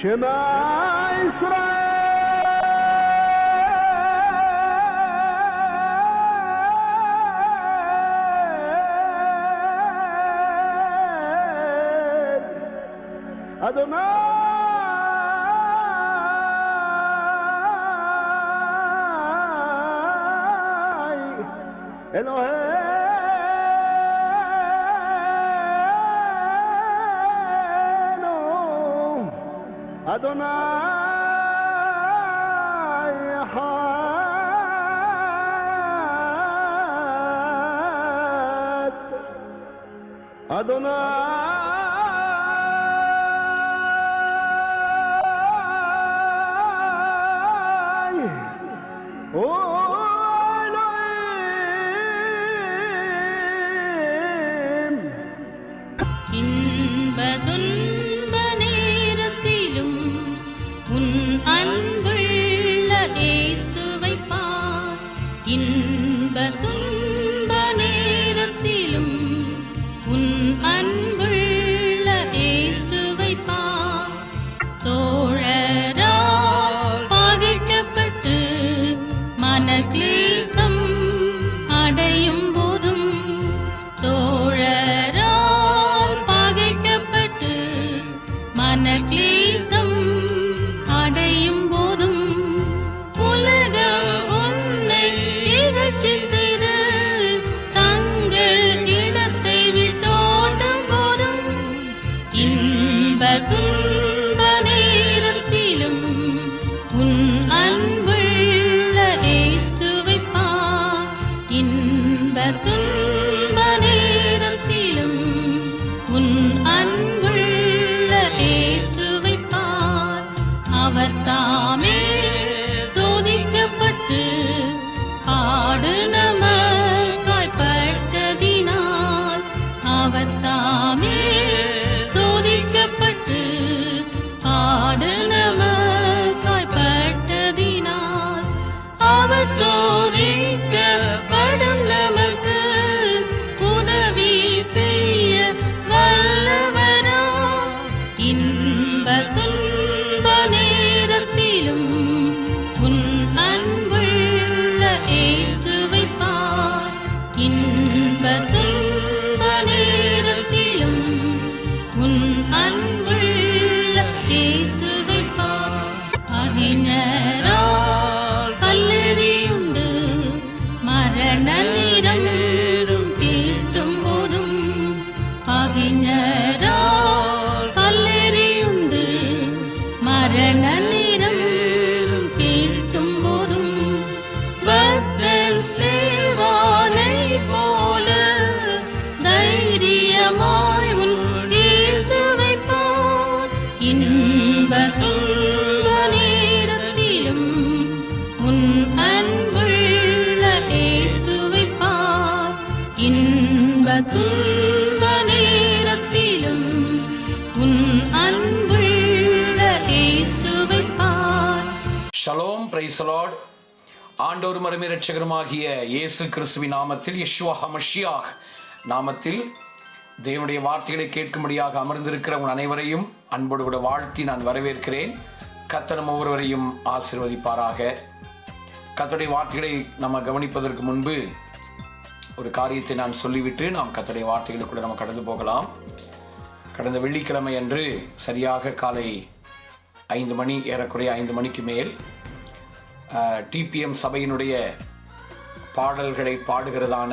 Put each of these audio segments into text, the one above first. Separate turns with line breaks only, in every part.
شما إسرائيل أدوناي إلهينا أدوناي حد أدوناي أولئيم
இன்ப துன்ப நேரத்திலும் உன் அன்புள்ள இயேசுவைப் பார். இன்ப துன்ப நேரத்திலும் உன் அன்புள்ள இயேசுவைப் பார். தோழரால் பகைக்கப்பட்டு மனக்லேசம் அடையும் போதும், தோழரால் பகைக்கப்பட்டு மனக்லேசம் அடையும் போதும், உலகம் உன்னை இகழ்ச்சி செய்து தங்கள் இடத்தை விட்டோடும் போதும், இன்ப துன்ப நேரத்திலும் உன் அன்புள்ள இயேசுவைப் பார். இன்ப துன்ப நேரத்திலும் உன் அன்புள்ள இயேசுவைப் பார். அவர் தாமே சோதிக்கப்பட்டு பாடு நமக்காய் பட்டதினால், அவர் தாமே சோதிக்கப்பட்டு பாடு நமக்காய் பட்டதினால், அவர் சோதிக்கப்படும் நமக்கு உதவி செய்ய வல்லவரா. இன்ப துன்ப நேரத்திலும் உன் அன்புள்ள இயேசுவைப் பார். இன்ப துன்ப நேரத்திலும் உன் அன்புள்ள இயேசுவைப் பார். அகிஞரால் கல்லெறியுண்டு மரண நேரம் தீட்டும் போதும், அகிஞரால் கல்லெறியுண்டு மரண நேரம் தீட்டும் போதும், பக்தன் ஸ்தேவானைப் போல தைரியமாய் உன் இயேசுவைப் பார். இன்ப துன்ப நேரத்திலும் உன் அன்புள்ள இயேசுவைப் பார். இன்ப துன்ப நேரத்திலும் உன் அன்புள்ள இயேசுவைப் பார்.
ஷலோம், பிரைஸ் தி லார்ட். ஆண்டவரும் அருமை இரட்சகருமாகிய இயேசு கிறிஸ்துவின் நாமத்தில், யெஷுவா ஹமஷியாஹ் நாமத்தில் தேவனுடைய வார்த்தைகளை கேட்கும்படியாக அமர்ந்திருக்கிற உங்கள் அனைவரையும் அன்போடு கூட வாழ்த்தி நான் வரவேற்கிறேன். கர்த்தர் நம் ஒவ்வொருவரையும் ஆசீர்வதிப்பாராக. கர்த்தருடைய வார்த்தைகளை நம்ம கவனிப்பதற்கு முன்பு ஒரு காரியத்தை நான் சொல்லிவிட்டு நாம் கர்த்தருடைய வார்த்தைகளுக்குள்ள நம்ம கடந்து போகலாம். கடந்த வெள்ளிக்கிழமை அன்று சரியாக காலை 5 மணி, ஏறக்குறைய 5 மணிக்கு மேல் டிபிஎம் சபையினுடைய பாடல்களை பாடுகிறதான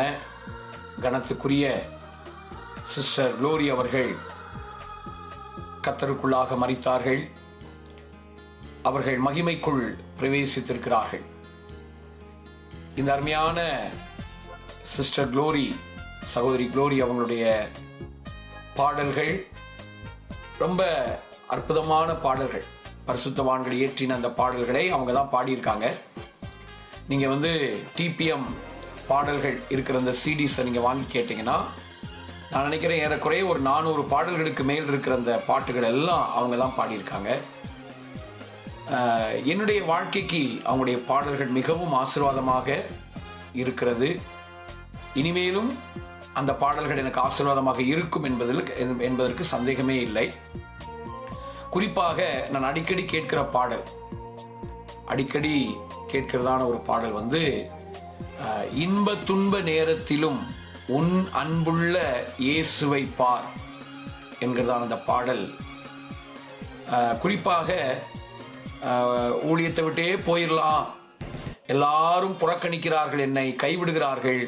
கனத்துக்குரிய சிஸ்டர் குளோரி அவர்கள் கர்த்தருக்குள்ளாக மரித்தார்கள். அவர்கள் மகிமைக்குள் பிரவேசித்திருக்கிறார்கள். இந்த அருமையான சிஸ்டர் குளோரி, சகோதரி குளோரி அவங்களுடைய பாடல்கள் ரொம்ப அற்புதமான பாடல்கள். பரிசுத்தவான்களை ஏற்றின அந்த பாடல்களை அவங்க தான் பாடியிருக்காங்க. நீங்கள் டிபிஎம் பாடல்கள் இருக்கிற அந்த சிடிஸை நீங்கள் வாங்கி கேட்டிங்கன்னா, நான் நினைக்கிறேன் ஏறக்குறைய ஒரு 400 பாடல்களுக்கு மேல் இருக்கிற அந்த பாட்டுகள் எல்லாம் அவங்க தான் பாடியிருக்காங்க. என்னுடைய வாழ்க்கைக்கு அவங்களுடைய பாடல்கள் மிகவும் ஆசீர்வாதமாக இருக்கிறது. இனிமேலும் அந்த பாடல்கள் எனக்கு ஆசீர்வாதமாக இருக்கும் என்பதற்கு சந்தேகமே இல்லை. குறிப்பாக நான் அடிக்கடி கேட்கிற பாடல், அடிக்கடி கேட்கிறதான ஒரு பாடல் வந்து இன்ப துன்ப நேரத்திலும் உன் அன்புள்ள இயேசுவை பார் என்கிறதான அந்த பாடல். குறிப்பாக ஊழியத்தை விட்டே போயிடலாம், எல்லாரும் புறக்கணிக்கிறார்கள், என்னை கைவிடுகிறார்கள்,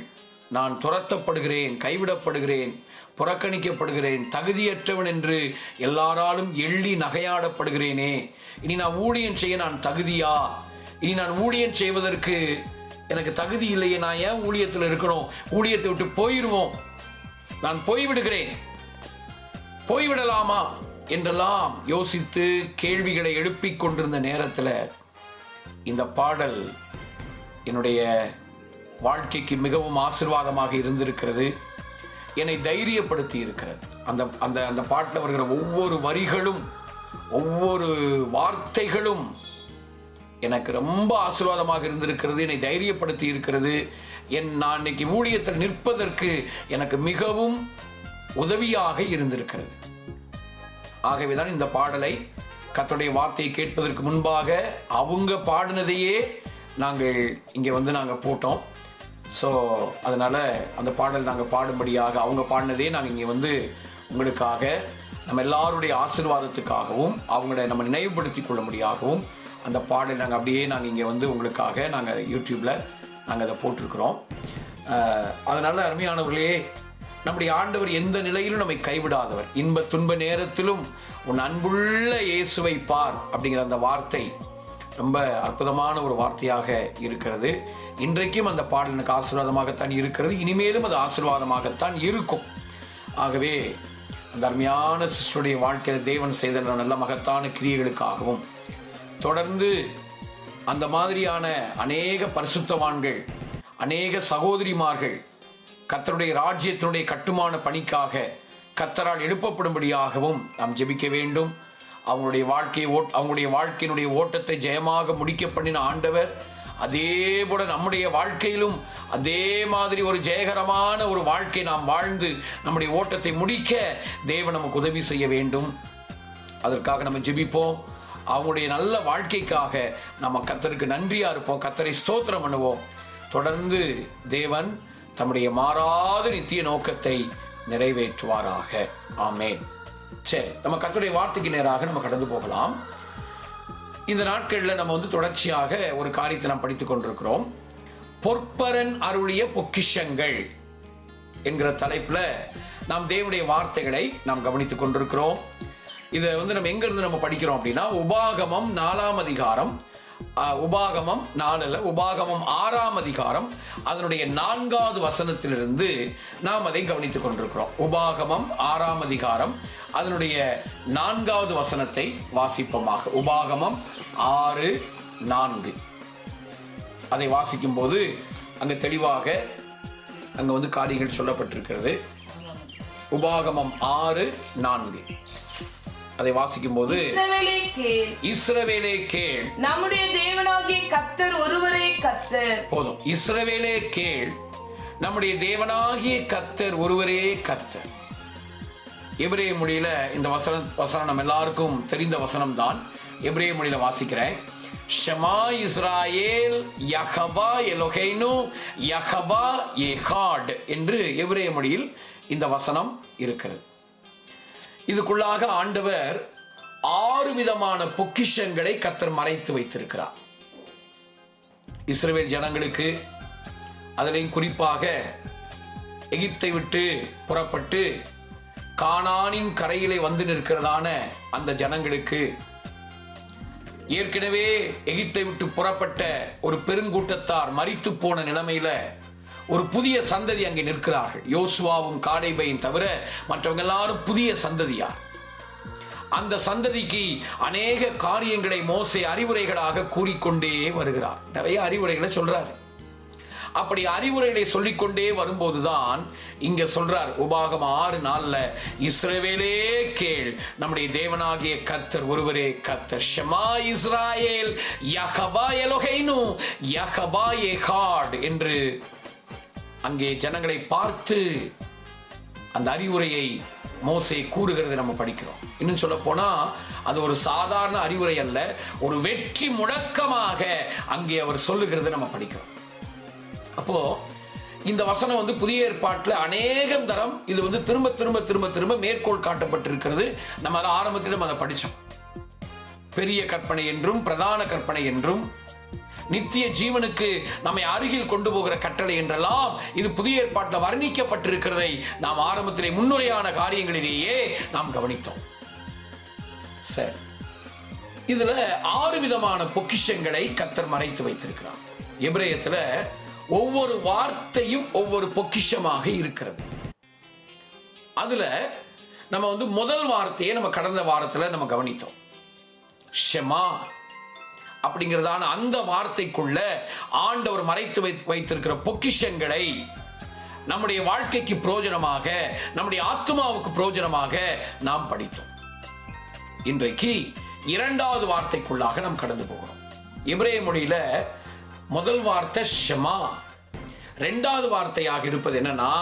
நான் துரத்தப்படுகிறேன், கைவிடப்படுகிறேன், புறக்கணிக்கப்படுகிறேன், தகுதியற்றவன் என்று எல்லாராலும் எள்ளி நகையாடப்படுகிறேனே, இனி நான் ஊழியம் செய்ய நான் தகுதியா, இனி நான் ஊழியம் செய்வதற்கு எனக்கு தகுதி இல்லையே, நான் ஏன் ஊழியத்தில் இருக்கணும், ஊழியத்தை விட்டு போயிடுவோம், நான் போய்விடுகிறேன், போய்விடலாமா என்றெல்லாம் யோசித்து கேள்விகளை எழுப்பிக் கொண்டிருந்த நேரத்தில் இந்த பாடல் என்னுடைய வாழ்க்கைக்கு மிகவும் ஆசீர்வாதமாக இருந்திருக்கிறது, என்னை தைரியப்படுத்தி இருக்கிறது. அந்த அந்த அந்த பாட்டில் வருகிற ஒவ்வொரு வரிகளும் ஒவ்வொரு வார்த்தைகளும் எனக்கு ரொம்ப ஆசீர்வாதமாக இருந்திருக்கிறது, என்னை தைரியப்படுத்தி இருக்கிறது. நான் இன்னைக்கு ஊழியத்தில் நிற்பதற்கு எனக்கு மிகவும் உதவியாக இருந்திருக்கிறது. ஆகவேதான் இந்த பாடலை கர்த்தருடைய வார்த்தையை கேட்பதற்கு முன்பாக அவங்க பாடினதையே நாங்கள் இங்கே வந்து நாங்கள் போட்டோம். ஸோ அதனால் அந்த பாடல் நாங்கள் பாடும்படியாக அவங்க பாடினதே நாங்கள் இங்கே வந்து உங்களுக்காக நம்ம எல்லாருடைய ஆசீர்வாதத்துக்காகவும் அவங்கள நம்ம நினைவுபடுத்தி கொள்ளும்படியாகவும் அந்த பாடல் நாங்கள் அப்படியே நாங்கள் இங்கே வந்து உங்களுக்காக நாங்கள் யூடியூப்பில் நாங்கள் அதை போட்டிருக்கிறோம். அதனால் அருமையானவர்களே, நம்முடைய ஆண்டவர் எந்த நிலையிலும் நம்மை கைவிடாதவர். இன்ப துன்ப நேரத்திலும் உன் அன்புள்ள இயேசுவை பார் அப்படிங்கிற அந்த வார்த்தை ரொம்ப அற்புதமான ஒரு வார்த்தையாக இருக்கிறது. இன்றைக்கும் அந்த பாடல் எனக்கு ஆசீர்வாதமாகத்தான் இருக்கிறது, இனிமேலும் அது ஆசீர்வாதமாகத்தான் இருக்கும். ஆகவே அந்த அருமையான சிஸ்டருடைய வாழ்க்கையில் தேவன் செய்த நல்ல மகத்தான கிரியைகளுக்காகவும் தொடர்ந்து அந்த மாதிரியான அநேக பரிசுத்தவான்கள், அநேக சகோதரிமார்கள் கர்த்தருடைய ராஜ்யத்தினுடைய கட்டுமான பணிக்காக கர்த்தரால் எழுப்பப்படும்படியாகவும் நாம் ஜெபிக்க வேண்டும். அவங்களுடைய வாழ்க்கையினுடைய ஓட்டத்தை ஜெயமாக முடிக்க பண்ணின ஆண்டவர் அதே போல நம்முடைய வாழ்க்கையிலும் அதே மாதிரி ஒரு ஜெயகரமான ஒரு வாழ்க்கை நாம் வாழ்ந்து நம்முடைய ஓட்டத்தை முடிக்க தேவன் நமக்கு உதவி செய்ய வேண்டும். அதற்காக நம்ம ஜெபிப்போம். அவங்களுடைய நல்ல வாழ்க்கைக்காக நம்ம கர்த்தருக்கு நன்றியா இருப்போம், கர்த்தரை ஸ்தோத்திரம் பண்ணுவோம். தொடர்ந்து தேவன் தம்முடைய மாறாத நித்திய நோக்கத்தை நிறைவேற்றுவாராக. ஆமேன். சரி, நம்ம கர்த்தருடைய வார்த்தைக்கு நேராக நம்ம கடந்து போகலாம். இந்த நாட்களில் நம்ம வந்து தொடர்ச்சியாக ஒரு காரியத்தை நாம் படித்துக் கொண்டிருக்கிறோம். பொற்பரன் அருளிய பொக்கிஷங்கள் என்கிற தலைப்பில் நாம் தேவனுடைய வார்த்தைகளை நாம் கவனித்துக் கொண்டிருக்கிறோம். இதை வந்து நம்ம எங்கிருந்து நம்ம படிக்கிறோம் அப்படின்னா, உபாகமம் 4ஆம் அதிகாரம், உபாகமம் 6ஆம் அதிகாரம் அதனுடைய 4வது வசனத்திலிருந்து நாம் அதை கவனித்துக் கொண்டிருக்கிறோம். உபாகமம் 6ஆம் அதிகாரம் அதனுடைய 4வது வசனத்தை வாசிப்போமாக. உபாகமம் 6:4 அதை வாசிக்கும் போது அங்க தெளிவாக அங்க வந்து காரியங்கள் சொல்லப்பட்டிருக்கிறது. உபாகமம் 6:4 அதை வாசிக்கும் போது, இஸ்ரவேலே கேள்,
நம்முடைய தேவனாகிய கர்த்தர் ஒருவரே கர்த்தர்.
போதும். இஸ்ரவேலே கேள், நம்முடைய தேவனாகிய கர்த்தர் ஒருவரே கர்த்தர். எபிரேய மொழியில இந்த வசனம் நம்ம எல்லாருக்கும் தெரிந்த வசனம் தான். எபிரேய மொழியில வாசிக்கிறேன். ஷமா இஸ்ராயேல் யஹவா எலோஹேனு யஹவா ஏகாட் என்று எபிரேய மொழியில் இந்த வசனம் இருக்கிறது. இதுக்குள்ளாக ஆண்டவர் 6 விதமான பொக்கிஷங்களை கர்த்தர் மறைத்து வைத்திருக்கிறார் இஸ்ரவேல் ஜனங்களுக்கு. அதிலையும் குறிப்பாக எகிப்தை விட்டு புறப்பட்டு கானானின் கரையிலே வந்து நிற்கிறதான அந்த ஜனங்களுக்கு, ஏற்கனவே எகிப்தை விட்டு புறப்பட்ட ஒரு பெருங்கூட்டத்தார் மரித்து போன நிலைமையில ஒரு புதிய சந்ததி அங்கே நிற்கிறார்கள். யோசுவாவும் காலேபையும் தவிர மற்றவங்க எல்லாரும் புதிய சந்ததியார். அந்த சந்ததிக்கு அநேக காரியங்களை மோசே அறிவுரைகளாக கூறிக்கொண்டே வருகிறார். நிறைய அறிவுரைகளை சொல்றார். அப்படி அறிவுரைகளை சொல்லிக்கொண்டே வரும்போதுதான் இங்க சொல்றார் உபாகமம் 6:4, இஸ்ரவேலே கேள், நம்முடைய தேவனாகிய கர்த்தர் ஒருவரே கர்த்தர். ஷமா இஸ்ராயேல் யஹவா எலோஹேனு யஹவா ஏகாட் என்று அங்கே ஜனங்களை பார்த்து அந்த அறிவுரையை மோசே கூறுகிறதை நம்ம படிக்கிறோம். இன்னும் சொல்ல போனா அது ஒரு சாதாரண அறிவுரை அல்ல, ஒரு வெற்றி முழக்கமாக அங்கே அவர் சொல்லுகிறதை நம்ம படிக்கிறோம். அப்போ இந்த வசனம் புதிய ஏற்பாட்டில் அநேகம் தரம் இது திரும்ப திரும்ப திரும்ப திரும்ப மேற்கோள் காட்டப்பட்டிருக்கிறது. நம்ம அதை ஆரம்பத்திலும் அதை படித்தோம். பெரிய கற்பனை என்றும் பிரதான கற்பனை என்றும் நித்திய ஜீவனுக்கு நம்மை அருகில் கொண்டு போகிற கட்டளை என்றெல்லாம் இது புதிய ஏற்பாட்டில் வர்ணிக்கப்பட்டிருக்கிறதை நாம் ஆரம்பத்திலே முன்னுரையான காரியங்களிலேயே நாம் கவனித்தோம். சரி, இதுல 6 விதமான பொக்கிஷங்களை கர்த்தர் மறைத்து வைத்திருக்கிறார். எபிரேயத்துல ஒவ்வொரு வார்த்தையும் ஒவ்வொரு பொக்கிஷமாக இருக்கிறது. அதுல நம்ம முதல் வார்த்தையை நம்ம கடந்த வாரத்துல நம்ம கவனித்தோம். ஷெமா அப்படிங்கிறதான அந்த வார்த்தைக்குள்ள ஆண்டவர் மறைத்து வைத்திருக்கிற பொக்கிஷங்களை நம்முடைய வாழ்க்கைக்கு பிரயோஜனமாக, நம்முடைய ஆத்மாவுக்கு பிரயோஜனமாக நாம் படித்தோம். இன்றைக்கு 2வது வார்த்தைக்குள்ளாக நாம் கடந்து போகிறோம். எபிரேய மொழியில முதல் வார்த்தை ஷெமா, 2வது வார்த்தையாக இருப்பது என்னன்னா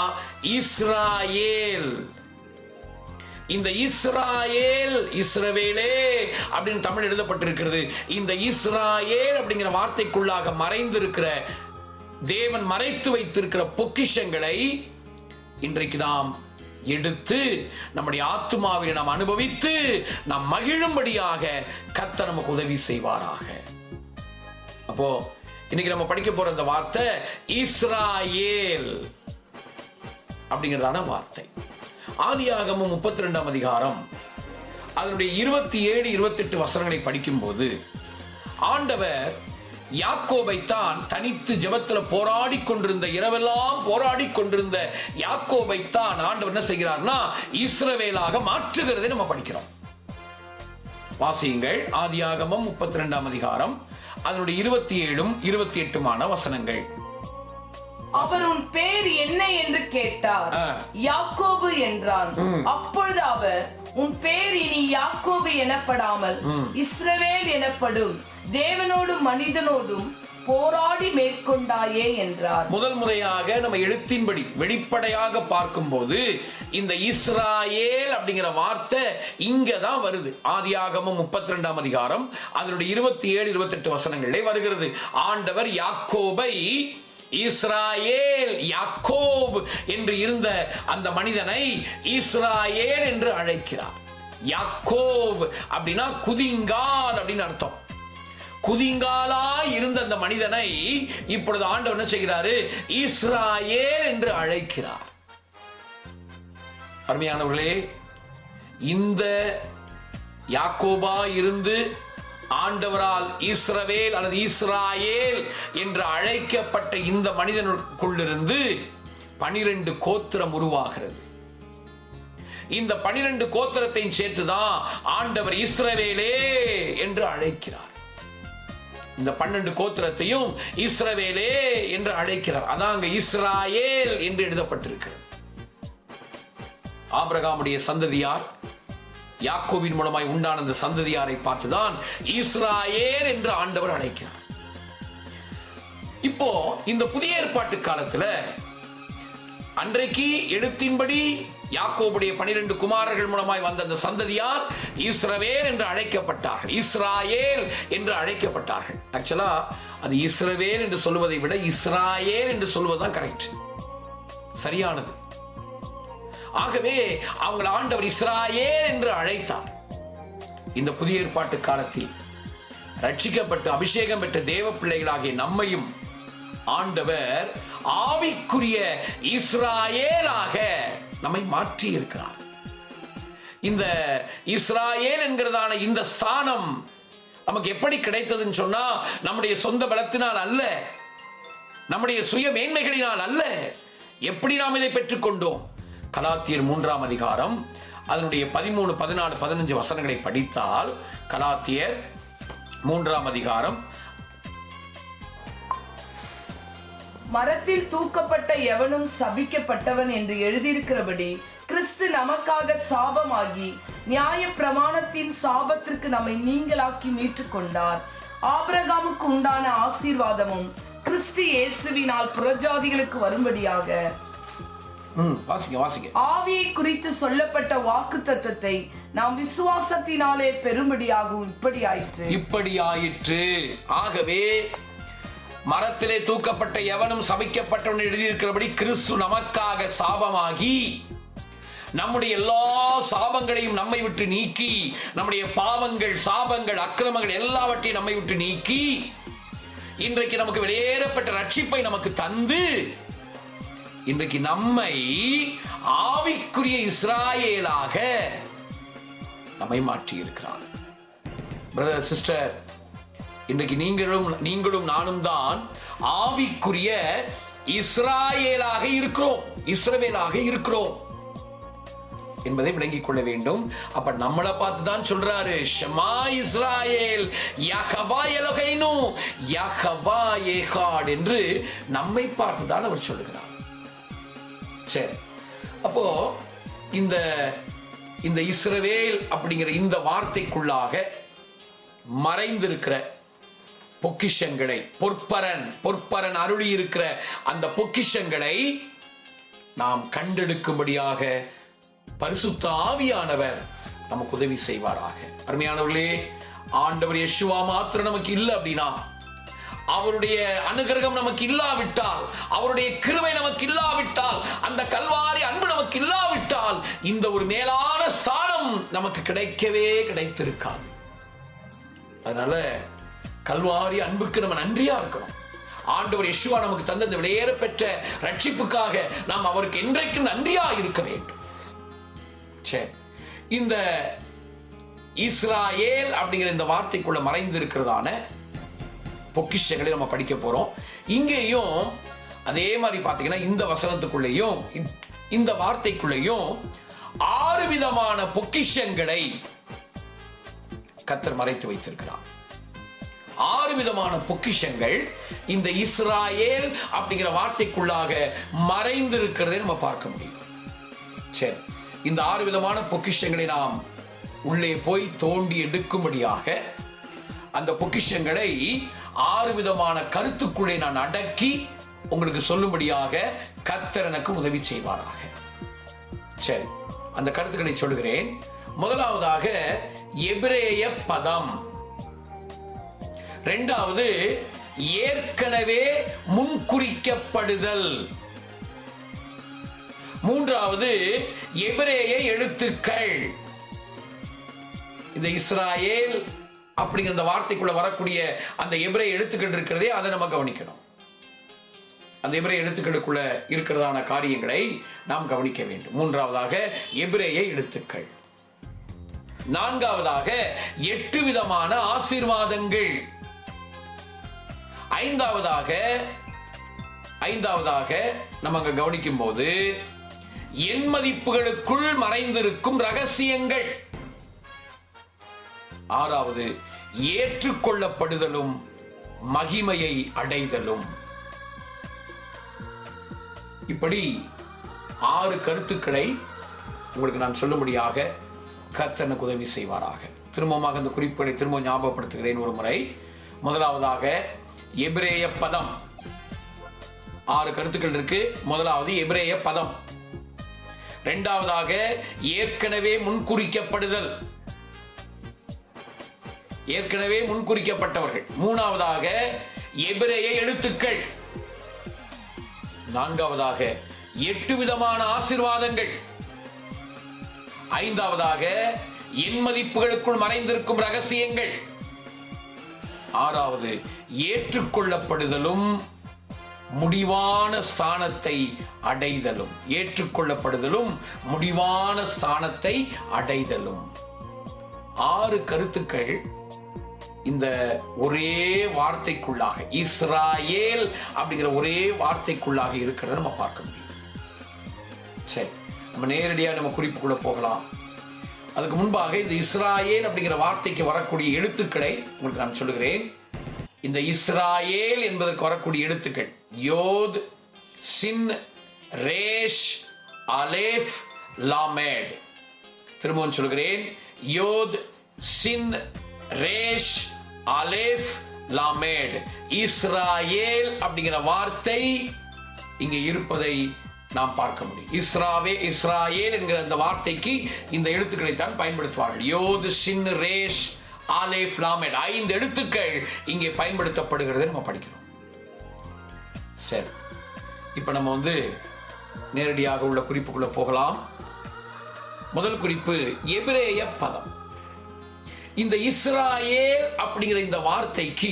இஸ்ராயேல். இந்த இஸ்ராயேல், இஸ்ரவேலே அப்படின்னு தமிழ் எழுதப்பட்டிருக்கிறது. இந்த இஸ்ராயேல் அப்படிங்கிற வார்த்தைக்குள்ளாக மறைந்திருக்கிற, தேவன் மறைத்து வைத்திருக்கிற பொக்கிஷங்களை இன்றைக்கு நாம் எடுத்து நம்முடைய ஆத்துமாவில் நாம் அனுபவித்து நாம் மகிழும்படியாக கர்த்தர் நமக்கு உதவி செய்வாராக. அப்போ இன்னைக்கு நம்ம படிக்க போற அந்த வார்த்தை இஸ்ராயேல் அப்படிங்கிறதான வார்த்தை. ஆதியாகமம் 32ஆம் அதிகாரம் அதனுடைய 27, 28 வசனங்களை படிக்கும் போது ஆண்டவர் யாக்கோபை தான் தனித்து ஜெபத்தில் போராடி கொண்டிருந்த, இரவெல்லாம் போராடி கொண்டிருந்த யாக்கோபை தான் ஆண்டவர் என்ன செய்கிறார்னா இஸ்ரவேலாக மாற்றுகிறதை நம்ம படிக்கிறோம். வாசியுங்கள். ஆதியாகமம் 32ஆம் அதிகாரம் அதனுடைய 27, 28 வசனங்கள்.
அவர் உன் பேர் என்ன என்று கேட்டார். யாக்கோபு என்றான். அப்பொழுது அவர் உன் பேர் இனி யாக்கோபு எனப்படாமல் இஸ்ரவேல் எனப்படும், தேவனோடும் மனிதனோடும் போராடி மேற்கொண்டாயே என்றார். முதல் முறையாக நம்ம எழுத்தின்படி வெளிப்படையாக பார்க்கும்போது இந்த இஸ்ராயேல் அப்படிங்கிற வார்த்தை இங்கதான் வருது. ஆதியாகமம் 32ஆம் அதிகாரம் அதனுடைய 27, 28 வசனங்களிலே வருகிறது. ஆண்டவர் யாக்கோபை இஸ்ராயேல், யாக்கோப் என்று இருந்த அந்த மனிதனை இஸ்ராயேல் என்று அழைக்கிறார். யாக்கோப் அப்படின்னா குதிங்கால் அப்படின்னு அர்த்தம். குதிங்காலா இருந்த அந்த மனிதனை இப்பொழுது ஆண்டவர் என்ன செய்கிறாரு? இஸ்ராயேல் என்று அழைக்கிறார். அருமையானவர்களே, இந்த யாக்கோபா இருந்து ஆண்டவரால் இஸ்ரவேல் அல்லது இஸ்ராயேல் என்று அழைக்கப்பட்ட இந்த மனிதனுக்குள்ளிருந்து 12 கோத்திரம் உருவாகிறது. இந்த 12 கோத்திரத்தையும் சேர்த்துதான் ஆண்டவர் இஸ்ரவேலே என்று அழைக்கிறார். இந்த 12 கோத்திரத்தையும் இஸ்ரவேலே என்று அழைக்கிறார். அதான் அங்க இஸ்ராயேல் என்று எழுதப்பட்டிருக்கிறது. ஆபிரகாமுடைய சந்ததியார், யாக்கோபின் மூலமாய் உண்டான அந்த சந்ததியாரை பார்த்துதான் இஸ்ராயேல் என்று ஆண்டவர் அழைக்கிறார். இப்போ இந்த புதிய ஏற்பாட்டு காலத்துல அன்றைக்கு எழுத்தின்படி யாக்கோபுடைய 12 குமாரர்கள் மூலமாய் வந்த அந்த சந்ததியார் இஸ்ரவேல் என்று அழைக்கப்பட்டார்கள், இஸ்ராயேல் என்று அழைக்கப்பட்டார்கள். ஆக்சுவலா அது இஸ்ரவேல் என்று சொல்வதை விட இஸ்ராயேல் என்று சொல்வதுதான் கரெக்ட், சரியானது. ஆகவே அவங்களை ஆண்டவர் இஸ்ராயேல் என்று அழைத்தார். இந்த புதிய ஏற்பாட்டு காலத்தில் ரட்சிக்கப்பட்டு அபிஷேகம் பெற்ற தேவ பிள்ளைகளாகிய நம்மையும் ஆண்டவர் ஆவிக்குரிய இஸ்ராயேலாக நம்மை மாற்றி இருக்கிறார். இந்த இஸ்ராயேல் என்கிறதான இந்த ஸ்தானம் நமக்கு எப்படி கிடைத்ததுன்னு சொன்னா, நம்முடைய சொந்த பலத்தினால் அல்ல, நம்முடைய சுய மேன்மைகளினால் அல்ல. எப்படி நாம் இதை பெற்றுக்கொண்டோம்? கலாத்தியர் 3ஆம் அதிகாரம் அதனுடைய 13, 14, 15 வசனங்களை படித்தால், கலாத்தியர் 3ஆம் அதிகாரம், மரத்தில் தூக்கப்பட்ட எவனும் சபிக்கப்பட்டவன் என்று எழுதியிருக்கிறபடி கிறிஸ்து நமக்காக சாபமாகி நியாய பிரமாணத்தின் சாபத்திற்கு நம்மை நீங்களாக்கி மீட்டுக் கொண்டார். ஆபிரகாமுக்கு உண்டான ஆசீர்வாதமும் கிறிஸ்து இயேசுவினால் புறஜாதிகளுக்கு வரும்படியாக
வாசிங்க.
ஆவியை குறித்து சொல்லப்பட்ட வாக்குத்தத்தத்தை நாம் விசுவாசத்தினாலே பெறும்படியாகும் இப்படி ஆயிற்று.
ஆகவே மரத்திலே தூக்கப்பட்ட எவனும் சபிக்கப்பட்டவன் எழுதியிருக்கிறபடி கிறிஸ்து நமக்காக சாபமாகி நம்முடைய எல்லா சாபங்களையும் நம்மை விட்டு நீக்கி, நம்முடைய பாவங்கள், சாபங்கள், அக்கிரமங்கள் எல்லாவற்றையும் நம்மை விட்டு நீக்கி, இன்றைக்கு நமக்கு வெளியேறப்பட்ட ரட்சிப்பை நமக்கு தந்து, இன்றைக்கு நம்மை ஆவிக்குரிய இஸ்ராயேலாக நம்மை மாற்றி இருக்கிறார். பிரதர், சிஸ்டர், இன்றைக்கு நீங்களும் நானும் தான் ஆவிக்குரிய இஸ்ராயேலாக இருக்கிறோம் என்பதை விளங்கிக் கொள்ள வேண்டும். அப்ப நம்மளை பார்த்து தான் சொல்றாரு, ஷமா இஸ்ராயேல் யஹோவா எலோஹைனு யஹோவா ஏகாட் என்று நம்மை பார்த்து தான் அவர் சொல்லுகிறார். சரி, அப்போ இந்த இஸ்ரவேல் அப்படிங்கிற இந்த வார்த்தைக்குள்ளாக மறைந்திருக்கிற பொக்கிஷங்களை, பொற்பரன் அருளி இருக்கிற அந்த பொக்கிஷங்களை நாம் கண்டெடுக்கும்படியாக பரிசுத்த ஆவியானவர் நமக்கு உதவி செய்வாராக. அருமையானவர்களே, ஆண்டவர் யெஷுவா மாத்திரம் நமக்கு இல்லை அப்படின்னா, அவருடைய அனுகிரகம் நமக்கு இல்லாவிட்டால், அவருடைய கிருபை நமக்கு இல்லாவிட்டால், அந்த கல்வாரி அன்பு நமக்கு இல்லாவிட்டால், இந்த ஒரு மேலான ஸ்தானம் நமக்கு கிடைத்திருக்காது. அதனால கல்வாரி அன்புக்கு நம்ம நன்றியா இருக்கணும். ஆண்டவர் யெஷுவா நமக்கு தந்த இந்த விலையேற பெற்ற ரட்சிப்புக்காக நாம் அவருக்கு என்றைக்கும் நன்றியா இருக்க வேண்டும். சரி, இந்த இஸ்ராயேல் அப்படிங்கிற இந்த வார்த்தைக்குள்ள மறைந்திருக்கிறதான பொக்கிஷங்களை நம்ம படிக்க போறோம். இங்கேயும் அதே மாதிரி பார்த்தீங்கன்னா, இந்த வசனத்துக்குள்ளேயும் இந்த வார்த்தைக்குள்ளேயும் 6 விதமான பொக்கிஷங்களை கர்த்தர் மறைத்து வைத்திருக்கிறார். 6 விதமான பொக்கிஷங்கள் இந்த இஸ்ராயேல் அப்படிங்கிற வார்த்தைக்குள்ளாக மறைந்திருக்கிறதை நம்ம பார்க்க முடியும். சரி, இந்த 6 விதமான பொக்கிஷங்களை நாம் உள்ளே போய் தோண்டி எடுக்கும்படியாக, அந்த பொக்கிஷங்களை 6 விதமான கருத்துக்குள்ளே நான் அடக்கி உங்களுக்கு சொல்லும்படியாக கர்த்தர் எனக்கு உதவி செய்வாராக. சரி, அந்த கருத்துக்களை சொல்லுகிறேன். முதலாவதாக எபிரேய பதம், இரண்டாவது ஏற்கனவே முன்குறிக்கப்படுதல், மூன்றாவது எபிரேய எழுத்துக்கள். இந்த இஸ்ராயேல் அப்படிங்கிற அந்த வார்த்தைக்குள்ள வரக்கூடிய அந்த எபிரேய எழுத்துக்கள் இருக்கிறதே, அதை நம்ம கவனிக்கணும். அந்த எபிரேய எழுத்துக்களுக்குள்ள இருக்கிறதான காரியங்களை நாம் கவனிக்க வேண்டும். மூன்றாவதாக எபிரேய எழுத்துக்கள். நான்காவதாக 8 விதமான ஆசீர்வாதங்கள். ஐந்தாவதாக நம்ம அங்க கவனிக்கும் போது எண் மதிப்புகளுக்குள் மறைந்திருக்கும் ரகசியங்கள். ஆறாவது ஏற்றுக்கொள்ளப்படுதலும் மகிமையை அடைதலும். இப்படி 6 கருத்துக்களை உங்களுக்கு நான் சொல்லும்படியாக கர்த்தர் எனக்கு உதவி செய்வாராக. திரும்பமாக அந்த குறிப்புகளை திரும்ப ஞாபகப்படுத்துகிறேன் ஒரு முறை. முதலாவதாக எபிரேய பதம். 6 கருத்துக்கள் இருக்கு. முதலாவது எபிரேய பதம். இரண்டாவதாக ஏற்கனவே முன்குறிக்கப்படுதல், ஏற்கனவே முன்குறிக்கப்பட்டவர்கள். மூணாவதாக எபிரேய எழுத்துக்கள். நான்காவதாக 8 விதமான ஆசீர்வாதங்கள். ஐந்தாவதாக எண் மதிப்புகளுக்குள் மறைந்திருக்கும் ரகசியங்கள். ஆறாவது ஏற்றுக்கொள்ளப்படுதலும் முடிவான ஸ்தானத்தை அடைதலும். ஏற்றுக்கொள்ளப்படுதலும் முடிவான ஸ்தானத்தை அடைதலும். 6 கருத்துக்கள் இந்த ஒரே வார்த்தைக்குள்ளாக, இஸ்ராயேல் அப்படிங்கிற ஒரே வார்த்தைக்குள்ளாக இருக்கிறத நம்ம பார்க்க முடியும். சரி, நம்ம நேரடியாக நம்ம குறிப்புக்குள்ள போகலாம். அதுக்கு முன்பாக இந்த இஸ்ராயேல் அப்படிங்கிற வார்த்தைக்கு வரக்கூடிய எழுத்துக்களை உங்களுக்கு நான் சொல்லுகிறேன். இந்த இஸ்ராயேல் என்பதற்கு வரக்கூடிய எழுத்துக்கள் யோத், சின், ரேஷ், அலேஃப், லாமேட். திரும்பவும் சொல்லுகிறேன். யோத், சின், ரேஷ், அலேஃப், லாமேட். இஸ்ராயேல் அப்படிங்கிற வார்த்தை இங்க இருப்பதை நாம் பார்க்க முடியும். இஸ்ராயேல் என்கிற அந்த வார்த்தைக்கு இந்த எழுத்துக்களை தான் பயன்படுத்துவார்கள். யோது, சின், ரேஷ், ஆலேஃப், லாமெட் 5 எழுத்துக்கள் இங்கே பயன்படுத்தப்படுகிறது நம்ம படிக்கிறோம். சரி, இப்ப நம்ம நேரடியாக உள்ள குறிப்புக்குள்ள போகலாம். முதல் குறிப்பு எபிரேய பதம். இந்த இஸ்ராயேல் அப்படிங்கிற இந்த வார்த்தைக்கு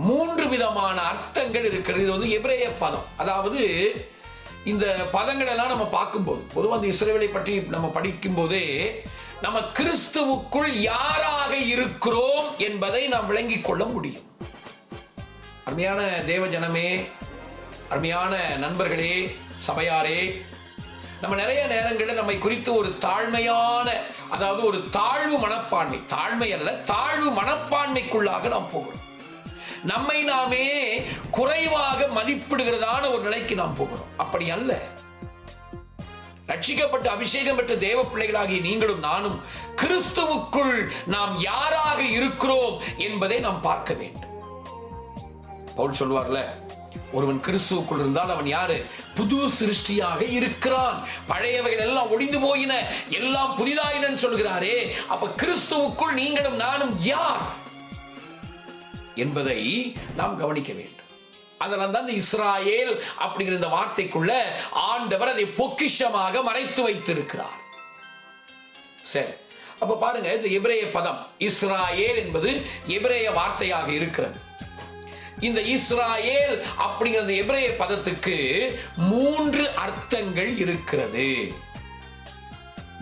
3 விதமான அர்த்தங்கள் இருக்கிறது. இது எபிரேய பதம். அதாவது இந்த பதங்கள் எல்லாம் நம்ம பார்க்கும்போது, பொதுவாக இந்த இஸ்ரவேலை பற்றி நம்ம படிக்கும் போதே நம்ம கிறிஸ்துவுக்குள் யாராக இருக்கிறோம் என்பதை நாம் விளங்கிக் கொள்ள முடியும். அருமையான தேவ ஜனமே, அருமையான நண்பர்களே, சபையாரே, நம்ம நிறைய நேரங்களில் நம்மை குறித்து ஒரு தாழ்மையான, அதாவது ஒரு தாழ்வு மனப்பான்மை, தாழ்மை அல்ல தாழ்வு மனப்பான்மைக்குள்ளாக நாம் போகிறோம். நம்மை நாமே குறைவாக மதிப்பிடுகிறதான ஒரு நிலைக்கு நாம் போகிறோம். அப்படி அல்ல. ரட்சிக்கப்பட்டு அபிஷேகம் பெற்ற தேவ பிள்ளைகளாகிய நீங்களும் நானும் கிறிஸ்துவுக்குள் நாம் யாராக இருக்கிறோம் என்பதை நாம் பார்க்க வேண்டும். பவுல் சொல்வார்ல, ஒருவன் கிறிஸ்துவுக்குள் இருந்தால் அவன் யாரு? புது சிருஷ்டியாக இருக்கிறான், பழையவைகள் எல்லாம் ஒளிந்து போயின, எல்லாம் புதிதாயின சொல்கிறாரே. அப்ப கிறிஸ்துவுக்குள் நீங்களும் நானும் யார் என்பதை நாம் கவனிக்க வேண்டும். அதனால தான் இஸ்ராயேல் அப்படிங்கிற இந்த வார்த்தைக்குள்ள ஆண்டவர் அதை பொக்கிஷமாக மறைத்து வைத்திருக்கிறார். சரி, அப்ப பாருங்க, இந்த எபிரேய பதம் இஸ்ராயேல் என்பது எபிரேய வார்த்தையாக இருக்கிறது. இந்த இஸ்ராயேல் அப்படிங்கிற இந்த எபிரேய பதத்துக்கு 3 அர்த்தங்கள் இருக்கிறது.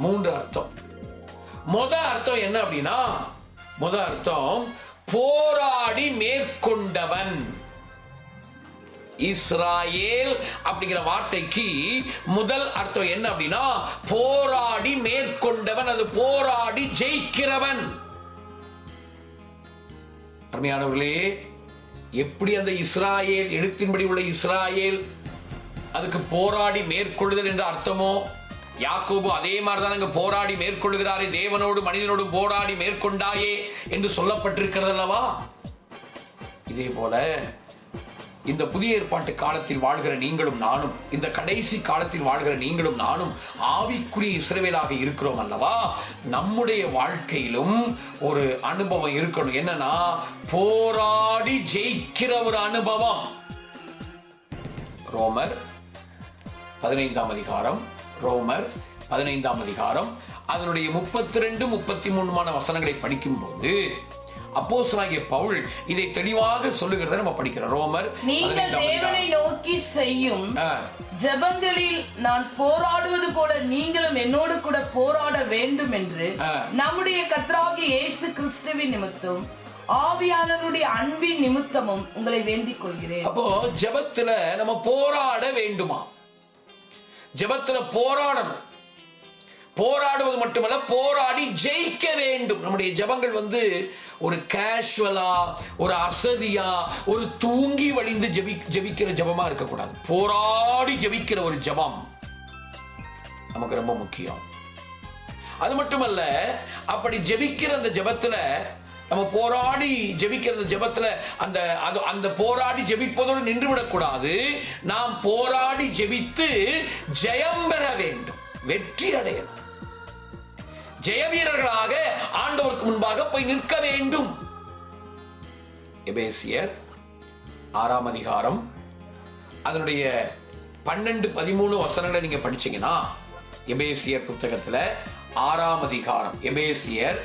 3 அர்த்தம். முதல் அர்த்தம் என்ன அப்படின்னா, முதல் அர்த்தம் போராடி மேற்கொண்டவன். இஸ்ராயேல் அப்படிங்கிற வார்த்தைக்கு முதல் அர்த்தம் என்ன அப்படின்னா, போராடி மேற்கொண்டவன், அது போராடி ஜெயிக்கிறவன். அருமையானவர்களே, எப்படி அந்த இஸ்ராயேல், எழுத்தின்படி உள்ள இஸ்ராயேல், அதுக்கு போராடி மேற்கொள்ளுதல் என்ற அர்த்தமோ, யாக்கோபு அதே மாதிரிதான் போராடி மேற்கொள்கிறாரே, தேவனோடு மனிதனோடு போராடி மேற்கொண்டாயே என்று சொல்லப்பட்டிருக்கிறது அல்லவா? இதே போல இந்த புதிய ஏற்பாட்டு காலத்தில் வாழ்கிற நீங்களும் நானும், இந்த கடைசி காலத்தில் வாழ்கிற நீங்களும் நானும் ஆவிக்குரிய இஸ்ரவேலாக இருக்கிறோம் அல்லவா? நம்முடைய வாழ்க்கையிலும் ஒரு அனுபவம் இருக்கணும். என்னன்னா, போராடி ஜெயிக்கிற ஒரு அனுபவம். ரோமர் 15ஆம் அதிகாரம், ரோமர் 15ஆம் அதிகாரம் அதனுடைய 32, 33 வசனங்களை படிக்கும் போது அப்போஸ்தலனாகிய பவுல் இதை தெளிவாக சொல்லுகிறதை நம்ம படிக்கிறோம். ரோமர்,
நீங்கள் தேவனை நோக்கி செய்யும் ஜெபங்களில் நான் போராடுவது போல நீங்களும் என்னோடு கூட போராட வேண்டும் என்று நம்முடைய கர்த்தராகிய இயேசு கிறிஸ்துவின் நிமித்தம் ஆவியானவருடைய அன்பின் நிமித்தமும் உங்களை வேண்டிக் கொள்கிறேன்.
அப்போ ஜெபத்துல நம்ம போராட வேண்டுமா? ஜெபத்துல போராடணும். போராடுவது மட்டுமல்ல, போராடி ஜெயிக்க வேண்டும். நம்முடைய ஜெபங்கள் ஒரு கேஷுவலா, ஒரு அசதியா, ஒரு தூங்கி வழிந்து ஜெபிக்கிற ஜெபமா இருக்கக்கூடாது. போராடி ஜெபிக்கிற ஒரு ஜெபம் நமக்கு ரொம்ப முக்கியம். அது மட்டுமல்ல, அப்படி ஜெபிக்கிற அந்த ஜெபத்துல, நம்ம போராடி ஜெபிக்கிற ஜெபத்துல அந்த போராடி ஜெபிப்பதோடு நின்றுவிடக்கூடாது. நாம் போராடி ஜெபித்து ஜெயம் பெற வேண்டும், வெற்றி அடையணும். ஜெய வீரர்களாக ஆண்டவருக்கு முன்பாக போய் நிற்க வேண்டும். எபேசியர் 6ஆம் அதிகாரம் அதனுடைய 12, 13 வசனங்களை நீங்க படிச்சீங்கன்னா, எபேசியர் புத்தகத்துல 6ஆம் அதிகாரம், எபேசியர்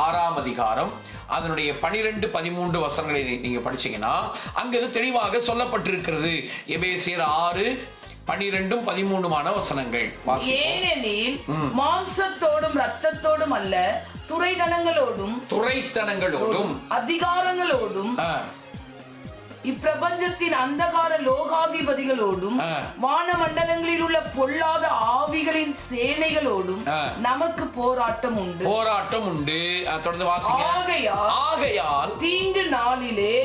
6ஆம் அதிகாரம் அதனுடைய 12, 13 வசனங்களை நீங்க படிச்சீங்கன்னா அங்கு தெளிவாக சொல்லப்பட்டிருக்கிறது. எபேசியர் 6, 12, 13 வசனங்கள்.
ஏனெனில் மாம்சத்தோடும் இரத்தத்தோடும் அல்ல, துரைத்தனங்களோடும் அதிகாரங்களோடும் இப்பிரபஞ்சத்தின் அந்தகார லோகாதிபதிகளோடும் வானமண்டலங்களில் உள்ள பொல்லாத ஆவிகளின் சேனைகளோடும் நமக்கு போராட்டம் உண்டு.
தொடர்ந்து வாசிங்க. ஆகையால்
தீங்கு நாளிலே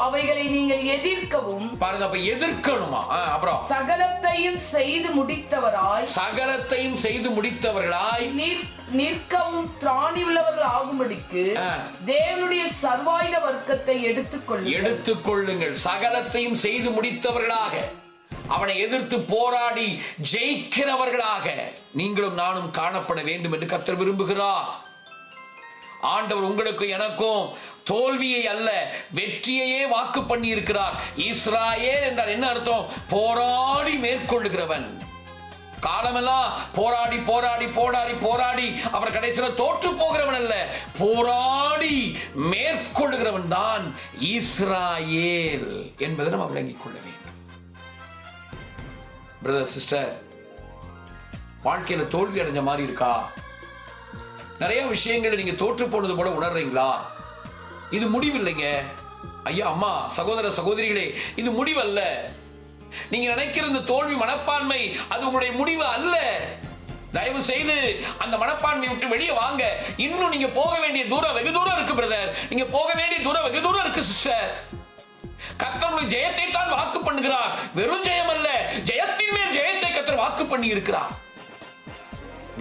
அவைகளை நீங்கள் எதிர்க்கவும்,
பாருங்க, அப்ப எதிர்க்கணுமா? அப்புறம்
சகலத்தையும் செய்து முடித்தவர்களாய் நிற்கவும் திராணி உள்ளவர்கள் ஆகும்படிக்கு தேவனுடைய சர்வாயுத வர்க்கத்தை எடுத்துக்கொள்ளுங்கள்.
சகலத்தையும் செய்து முடித்தவர்களாக. அவனை எதிர்த்து போராடி ஜெயிக்கிறவர்களாக நீங்களும் நானும் காணப்பட வேண்டும் என்று கர்த்தர் விரும்புகிறார். ஆண்டவர் உங்களுக்கு எனக்கும் தோல்வியை அல்ல வெற்றியையே வாக்கு பண்ணி இருக்கிறார். இஸ்ராயேல் என்றால் என்ன அர்த்தம்? போராடி மேற்கொள்ளுகிறவன். காலமெல்லாம் போராடி போராடி போராடி போராடி அவர் கடைசியில் தோற்று போகிறவன் அல்ல, போராடி மேற்கொள்ளுகிறவன் தான் இஸ்ராயேல் என்பதை நம்ம விளங்கிக் கொள்ள வேண்டும். பிரதர் சிஸ்டர், வாழ்க்கையில தோல்வி அடைஞ்ச மாதிரி இருக்கா? நிறைய விஷயங்களை நீங்க தோற்று போனது போல உணர்றீங்களா? இது முடிவில்லைங்க ஐயா, அம்மா, சகோதர சகோதரிகளே, இது முடிவல்ல. நீங்க நினைக்கிற இந்த தோல்வி மனப்பான்மை அது உங்களுடைய முடிவு அல்ல. தயவு செய்து அந்த மனப்பான்மை விட்டு வெளியே வாங்க. இன்னும் நீங்க போக வேண்டிய தூரம் வெகு தூரம் இருக்கு பிரதர். நீங்க போக வேண்டிய தூரம் வெகு தூரம் இருக்கு சிஸ்டர். கர்த்தர் ஜெயத்தை தான் வாக்கு பண்ணுகிறார். வெறும் ஜெயம் அல்ல, ஜெயத்தின் மேல் ஜெயத்தை கர்த்தர் வாக்கு பண்ணி இருக்கிறார்.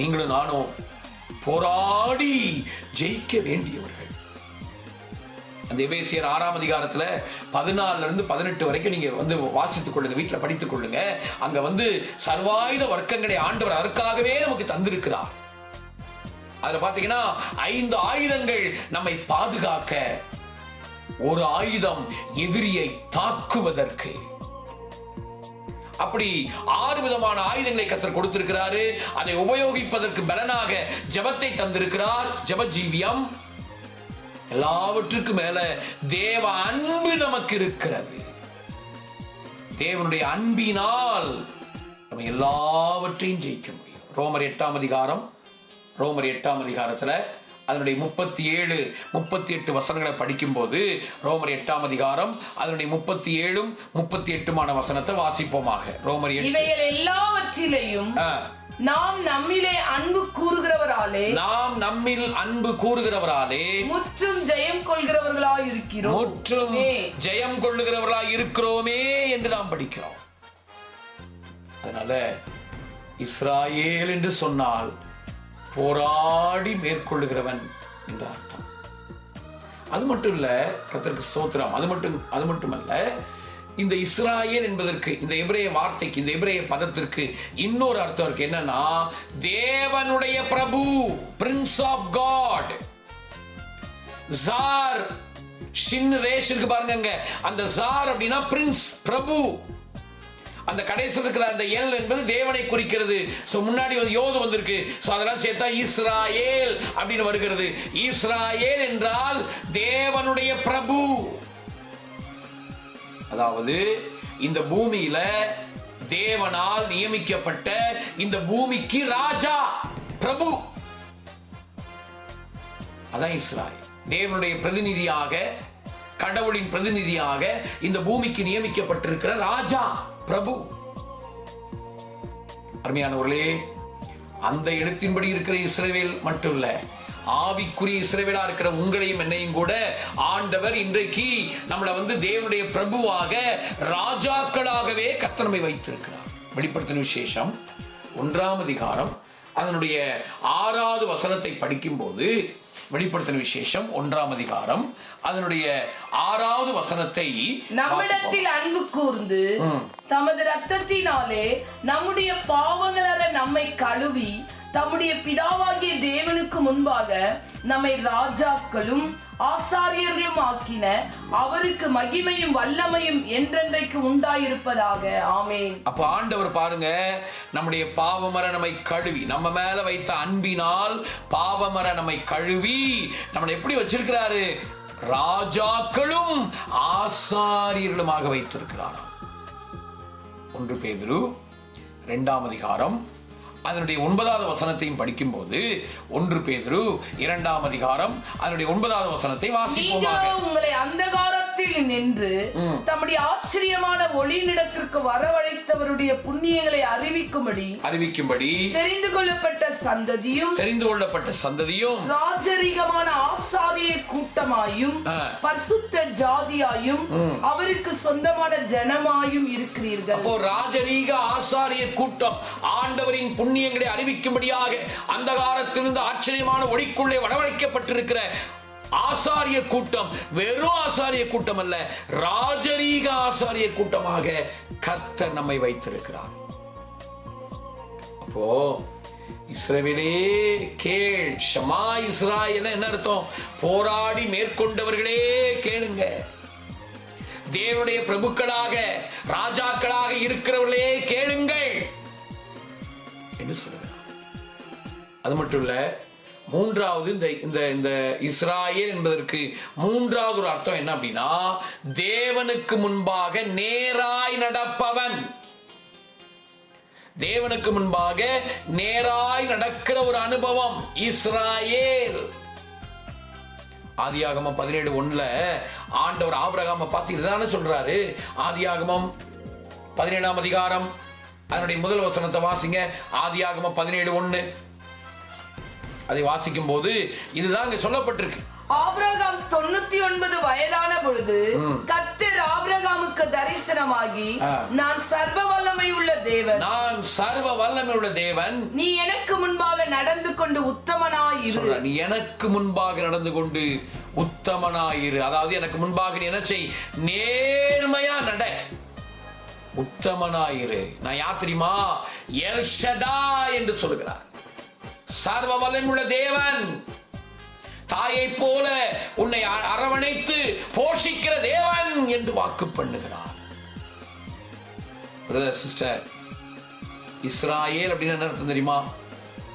நீங்களும் நானும் போராடி ஜெயிக்க வேண்டியவர்கள். அந்த எபேசியர் 6ஆம் அதிகாரத்துல 14 இருந்து 18 வரைக்கும் நீங்க வாசித்துக் கொள்ளுங்க, வீட்டுல படித்துக் கொள்ளுங்க. அங்க சர்வாயுத வர்க்கங்களை ஆண்டவர் அதற்காகவே நமக்கு தந்திருக்கிறார். அதுல பாத்தீங்கன்னா 5 ஆயுதங்கள் நம்மை பாதுகாக்க, ஒரு ஆயுதம் எதிரியை தாக்குவதற்கு. அப்படி 6 விதமான ஆயுதங்களை கர்த்தர் கொடுத்திருக்கிறாரு. அதை உபயோகிப்பதற்கு பலனாக ஜெபத்தை தந்திருக்கிறார், ஜெப ஜீவியம். எல்லாவற்றுக்கும் மேல தேவ அன்பு நமக்கு இருக்கிறது. தேவனுடைய அன்பினால் நம்ம எல்லாவற்றையும் ஜெயிக்க முடியும். ரோமர் 8ஆம் அதிகாரம், ரோமர் 8ஆம் அதிகாரத்துல அதனுடைய 37, 38 வசனங்களை படிக்கும் போது, ரோமர் 8ஆம் அதிகாரம் அதனுடைய 37, 38 வசனத்தை வாசிப்போமாக. ரோமர் 8.
இவைகள் எல்லாவற்றிலேயும் நாம் நம்மிலே அன்பு கூறுகிறவராலே, நாம் நம்மில் அன்பு கூறுகிறவராலே முற்றும் ஜெயம் கொள்கிறவர்களாய் இருக்கிறோம், முற்றும் ஜெயம் கொள்ளுகிறவர்களாய் இருக்கிறோமே என்று நாம் படிக்கிறோம். அதனால இஸ்ராயேல் என்று சொன்னால் போராடி மேற்கொள்ளுகிறவன் என்று அர்த்தம். அது மட்டும் இல்ல, கர்த்தருக்கு ஸ்தோத்திரம். அது மட்டுமல்ல, இந்த இஸ்ராயேல் என்பதற்கு, இந்த எபிரேய வார்த்தைக்கு, இந்த எபிரேய பதத்திற்கு இன்னொரு அர்த்தம் இருக்கு. என்னன்னா, தேவனுடைய பிரபு, பிரின்ஸ் ஆஃப் காட். ஜார் ஷின் ரேஷ் இருக்கு பாருங்க, அந்த ஜார் அப்படின்னா பிரின்ஸ், பிரபு. அந்த கடைசியில் இருக்கிற அந்த எல் என்பது தேவனை குறிக்கிறது. சோ முன்னாடி யோது வந்திருக்கு, சோ அதெல்லாம் சேர்த்தா இஸ்ராயேல் அப்படின்னு வருகிறது. இஸ்ராயேல் என்றால் தேவனுடைய பிரபு. அதாவது இந்த பூமியில தேவனால் நியமிக்கப்பட்ட இந்த பூமிக்கு ராஜா, பிரபு. அதான் இஸ்ராயேல். தேவனுடைய பிரதிநிதியாக, கடவுளின் பிரதிநிதியாக இந்த பூமிக்கு நியமிக்கப்பட்டிருக்கிற ராஜா, பிரபு. அருமையானவர்களே, அந்த எழுத்தின்படி இருக்கிற இஸ்ரவேல் மட்டும் இல்ல, ஆவிக்குரிய இஸ்ரவேலா இருக்கிற உங்களையும் என்னையும் கூட ஆண்டவர் இன்றைக்கு நம்மளை தேவனுடைய பிரபுவாக, ராஜாக்களாகவே கர்த்தர் நம்மை வைத்திருக்கிறார். வெளிப்படுத்தின விசேஷம் 1ஆம் அதிகாரம் அதனுடைய 6வது வசனத்தை படிக்கும் போது, வெளிப்படுத்தின விசேஷம் 1ஆம் அதிகாரம் அதனுடைய 6வது வசனத்தை, நம்மிடத்தில் அன்பு கூர்ந்து தமது இரத்தத்தினாலே நம்முடைய பாவங்களற நம்மை கழுவி தம்முடைய பிதாவாகிய தேவனுக்கு முன்பாக நம்மை ராஜாக்களும் ஆசாரியர்களும் ஆக்கின அவருக்கு மகிமையும் வல்லமையும் என்றென்றைக்கு உண்டாயிருப்பதாக. ஆமென்.
அப்ப ஆண்டவர் பாருங்க, நம்முடைய பாவமர நம்மை கழுவி, நம்ம மேல வைத்த அன்பினால் பாவமர நம்மை கழுவி நம்மளை எப்படி வச்சிருக்கிறாரு? ராஜாக்களும் ஆசாரியர்களுமாக வைத்திருக்கிறார். 1 பேதுரு 2ஆம் அதிகாரம் அதனுடைய 9வது வசனத்தையும் படிக்கும் போது, 1 பேதுரு 2ஆம் அதிகாரம் அதனுடைய 9வது வசனத்தை வாசிப்போமாக.
உங்களை அந்தகாரத்தில் நின்று தம்முடைய ஆச்சரியமான ஒளியினிடத்திற்கு வரவழைத்தவருடைய புண்ணியங்களை அறிவிக்கும்படி தெரிந்து கொள்ளப்பட்ட சந்ததியும் ராஜரீகமான ஆசாரிய கூட்டமாயும் பரிசுத்த ஜாதியாயும் அவருக்கு சொந்தமான ஜனமாயும் இருக்கிறீர்கள்.
அப்போ ராஜரீக ஆசாரிய கூட்டம், ஆண்டவரின் புண்ணியங்களை அறிவிக்கும்படியாக அந்தகாரத்திலிருந்து ஆச்சரியமான ஒளிக்குள்ளே வரவழைக்கப்பட்டிருக்கிற ஆசாரிய கூட்டம் வெறும் ஆசாரிய கூட்டம் அல்ல, ராஜரீக ஆசாரிய கூட்டமாக கர்த்தர் நம்மை வைத்திருக்கிறார். அப்போ இஸ்ரவேலே கேள், ஷமா இஸ்ராயேல் என்ன அர்த்தம்? போராடி மேற்கொண்டவர்களே கேளுங்க. தேவனுடைய பிரபுக்களாக ராஜாக்களாக இருக்கிறவர்களே கேளுங்கள் என்று சொல்லுகிறார். அது மட்டும் இல்ல, மூன்றாவது இந்த இஸ்ராயேல் என்பதற்கு மூன்றாவது ஒரு அர்த்தம் என்ன அப்படின்னா, தேவனுக்கு முன்பாக நேராய் நடப்பவன். தேவனுக்கு முன்பாக நேராய் நடக்கிற ஒரு அனுபவம் இஸ்ராயேல். ஆதியாகமம் 17:1 ஆண்டவர் ஆபிரகாமை பார்த்து இதுதானே சொல்றாரு. ஆதியாகமம் 17ஆம் அதிகாரம் அதனுடைய முதல் வசனத்தை வாசிங்க. ஆதியாகமம் 17:1 அதை வாசிக்கும் போது இதுதான் இங்க சொல்லப்பட்டிருக்கு.
ஆபிரகாம் 99 வயதான பொழுது கர்த்தர் ஆபிரகாமுக்கு தரிசனமாகி, நான் சர்வ வல்லமை உள்ள தேவன்,
நான் சர்வ வல்லமை உள்ள தேவன்,
நீ எனக்கு முன்பாக நடந்து கொண்டு உத்தமனாயிரு.
நீ எனக்கு முன்பாக நடந்து கொண்டு உத்தமனாயிரு. அதாவது எனக்கு முன்பாக நீ என்ன செய்? நேர்மையா நட, உத்தமனாயிரு. நான் யார் தெரியுமா? எல் ஷடாய் என்று சொல்லுகிறார். சர்வ வல்லமையுள்ள தேவன், தாயை போல உன்னை அரவணைத்து போஷிக்கிற தேவன் என்று வாக்கு பண்ணுகிறார். பிரதர் சிஸ்டர், இஸ்ராயேல் அப்படின்னு என்ன அர்த்தம் தெரியுமா?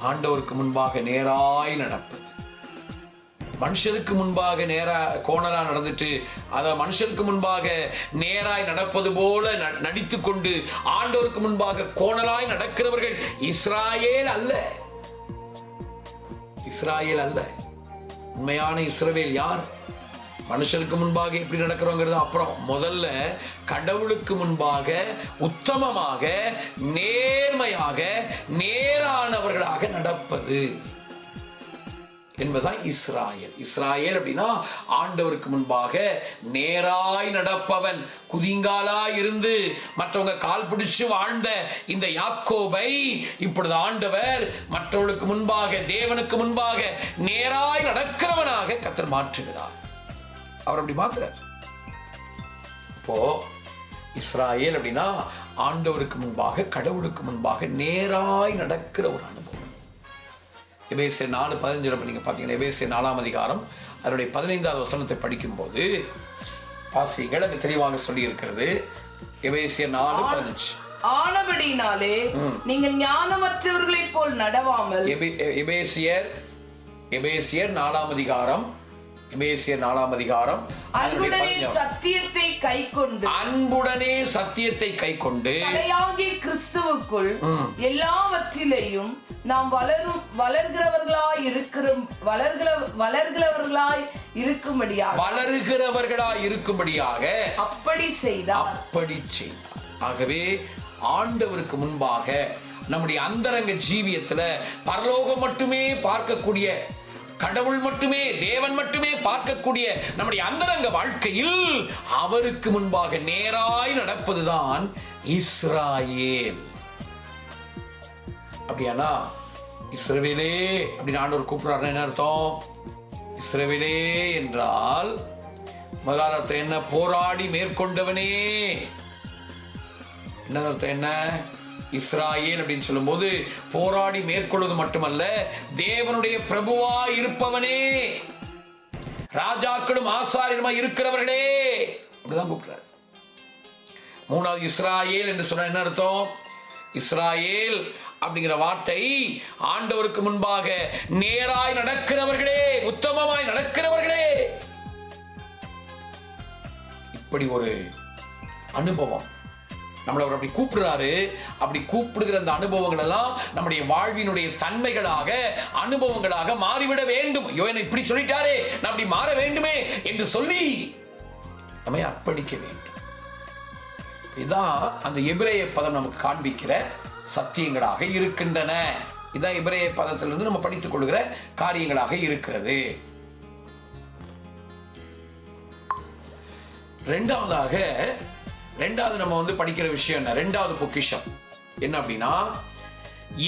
ஆண்டவருக்கு முன்பாக நேராய் நடப்பது. மனுஷருக்கு முன்பாக நேரா கோணலா நடந்துட்டு அத மனுஷருக்கு முன்பாக நேராய் நடப்பது போல நடித்து கொண்டு ஆண்டவருக்கு முன்பாக கோணலாய் நடக்கிறவர்கள் இஸ்ராயேல் அல்ல. இஸ்ராயேல் அல்ல. உண்மையான இஸ்ரவேல் யார்? மனுஷருக்கு முன்பாக எப்படி நடக்கிறோங்கிறது அப்புறம். முதல்ல கடவுளுக்கு முன்பாக உத்தமமாக நேர்மையாக நேரானவர்களாக நடப்பது என்பதுதான் இஸ்ராயேல். இஸ்ராயேல் அப்படின்னா ஆண்டவருக்கு முன்பாக நேராய் நடப்பவன். குதிங்காலாய் இருந்து மற்றவங்க கால் பிடிச்சு வாழ்ந்த இந்த யாக்கோபை இப்பொழுது ஆண்டவர் மற்றவர்களுக்கு முன்பாக தேவனுக்கு முன்பாக நேராய் நடக்கிறவனாக கர்த்தர் மாற்றுகிறார். அவர் அப்படி மாற்றுறார். இப்போ இஸ்ராயேல் அப்படின்னா ஆண்டவருக்கு முன்பாக கடவுளுக்கு முன்பாக நேராய் நடக்கிற ஒரு அனுபவம். எபேசியர் 4:15 நீங்க பாத்தீங்கன்னா, எபேசியர் 4ஆம் அதிகாரம் அதனுடைய 15வது வசனத்தை படிக்கும்போது வாசிகள் அங்கு தெளிவாக சொல்லி இருக்கிறது. எபேசியர் 4:15
ஆனபடினாலே நீங்கள் ஞானமற்றவர்களைப் போல் நடவாமல். எபேசியர் 4ஆம் அதிகாரம் அன்புடனே சத்தியத்தை கைக்கொண்டு தலையாகிய கிறிஸ்துவுக்குள் எல்லாவற்றிலேயும் நாம் வளர்கிறவர்களாய் இருக்கும்படியாக அப்படி செய்தார்.
ஆகவே ஆண்டவருக்கு முன்பாக நம்முடைய அந்தரங்க ஜீவியத்துல பரலோகம் மட்டுமே பார்க்கக்கூடிய, கடவுள் மட்டுமே தேவன் மட்டுமே பார்க்கக்கூடிய நம்முடைய அந்தரங்க வாழ்க்கையில் அவருக்கு முன்பாக நேராய் நடப்பதுதான் இஸ்ராயேல். அப்படியானா இஸ்ரவேலே அப்படின்னு ஆண்டவர் கூப்பிடுறாரு. என்ன அர்த்தம்? இஸ்ரவேலே என்றால் முதல் அர்த்தம் என்ன? போராடி மேற்கொண்டவனே. என்ன அர்த்தம்? என்ன இஸ்ராயேல் அப்படின்னு சொல்லும் போது போராடி மேற்கொள்வது மட்டுமல்ல, தேவனுடைய பிரபுவா இருப்பவனே, ராஜாக்களும் ஆசாரியருமா இருக்கிறவர்களே அப்படிதான் கூப்பிடுறார். மூணாவது இஸ்ராயேல் என்று சொன்ன என்ன அர்த்தம்? இஸ்ராயேல் அப்படிங்கிற வார்த்தை ஆண்டவருக்கு முன்பாக நேராய் நடக்கிறவர்களே, உத்தமமாய் நடக்கிறவர்களே. இப்படி ஒரு அனுபவம் நம்மளை அவர் அப்படி கூப்பிடுறாரு. அப்படி கூப்பிடுகிற அந்த அனுபவங்கள் எல்லாம் நம்முடைய வாழ்வினுடைய தன்மைகளாக அனுபவங்களாக மாறிவிட வேண்டும். யோவான் இப்படி சொல்லிட்டாரே, நான் அப்படி மாற வேண்டுமே என்று சொல்லி நம்மை அர்ப்பணிக்க வேண்டும். இதான் அந்த எபிரேய பதம் நமக்கு காண்பிக்கிற சத்தியங்களாக இருக்கின்றன. இதான் எபிரேய பதத்திலிருந்து நம்ம படித்துக் கொள்கிற காரியங்களாக இருக்கிறது. ரெண்டாவது நம்ம படிக்கிற விஷயம் என்ன? ரெண்டாவது பொக்கிஷம் என்ன அப்படின்னா,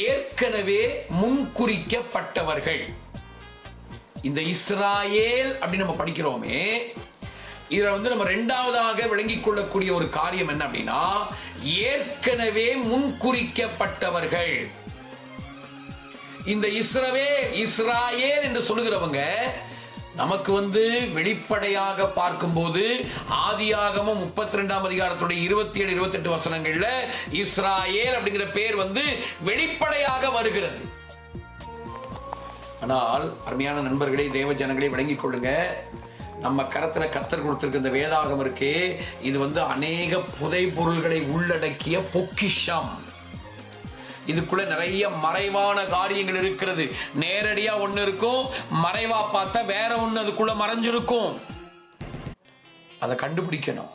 ஏற்கனவே முன்குறிக்கப்பட்டவர்கள். இந்த இஸ்ராயேல் அப்படின்னு நம்ம படிக்கிறோமே, இதுல நம்ம இரண்டாவதாக விளங்கிக் கொள்ளக்கூடிய ஒரு காரியம் என்ன அப்படின்னா, ஏற்கனவே முன்குறிக்கப்பட்டவர்கள். இந்த இஸ்ராயேல் என்று சொல்லுகிறவங்க நமக்கு வெளிப்படையாக பார்க்கும்போது ஆதியாகமம் 32ஆம் அதிகாரத்துடைய 27, 28 வசனங்கள்ல இஸ்ராயேல் அப்படிங்கிற பேர் வெளிப்படையாக வருகிறது. ஆனால் அருமையான நண்பர்களே, தேவ ஜனங்களே, விளங்கிக் கொள்ளுங்க, நம்ம கரத்துல கர்த்தர் கொடுத்திருக்க இந்த வேதாகம் இருக்கே, இது அநேக புதை பொருள்களை உள்ளடக்கிய பொக்கிஷம். இதுக்குள்ள நிறைய மறைவான காரியங்கள் இருக்கிறது. நேரடியா ஒண்ணு இருக்கும், மறைவா பார்த்தா வேற ஒண்ணு அதுக்குள்ள மறைஞ்சிருக்கும். அதை கண்டுபிடிக்கணும்,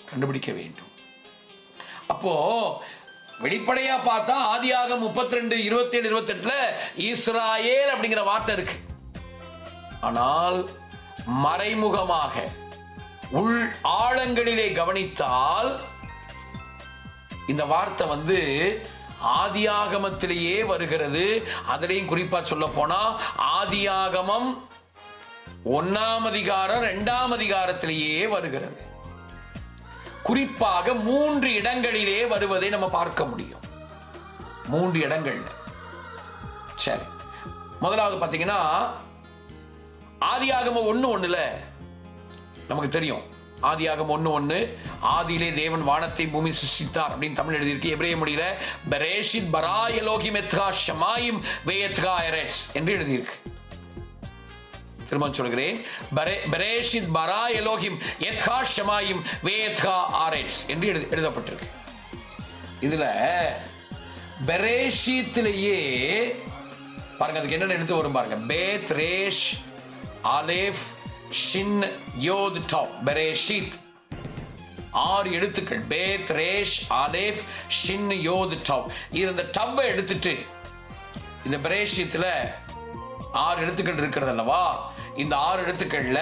கண்டுபிடிக்க வேண்டும். அப்போ வெளிப்படையா பார்த்தா ஆதியாகமம் 32, 27, 28 இஸ்ராயேல் அப்படிங்கிற வார்த்தை இருக்கு. ஆனால் மறைமுகமாக உள் ஆழங்களிலே கவனித்தால் இந்த வார்த்தை ஆதியாகமத்திலேயே வருகிறது. அதிலையும் குறிப்பா சொல்ல போனா ஆதியாகமம் 1ஆம் அதிகாரம் 2ஆம் அதிகாரத்திலேயே வருகிறது. குறிப்பாக 3 இடங்களிலே வருவதை நம்ம பார்க்க முடியும். 3 இடங்கள்ல. சரி, முதலாவது பாத்தீங்கன்னா ஆதியாகமம் 1:1 நமக்கு தெரியும். ஆதியாகமம் 1:1 ஆதியிலே தேவன் வானத்தை பூமி சிருஷ்டித்தார் அப்படின்னு தமிழ் எழுதியிருக்கு. எபிரேய மொழியில பெரேஷித் பரா எலோகிம் எத்கா ஷமாயிம் வேயத்கா எரேஸ் என்று எழுதியிருக்கு. திரும்ப சொல்கிறேன், பெரேஷித் பரா எலோகிம் எத்கா ஷமாயிம் வேயத்கா ஆரேஸ் என்று எழுதப்பட்டிருக்கு. இதுல பெரேஷித்திலேயே பாருங்க, அதுக்கு என்னென்ன எடுத்து வரும் பாருங்க. பேத், ரேஷ், ஆலேஃப், ஷின், யோத், டவ். பெரேஷித் 6 எழுத்துக்கள். பேத், ரேஷ், ஆலேஃப், ஷின், யோத், டவ். இந்த டவ்வை எடுத்துட்டு இந்த பெரேஷித்ல 6 எழுத்துக்கள் இருக்கிறது அல்லவா, இந்த 6 எழுத்துக்கள்ல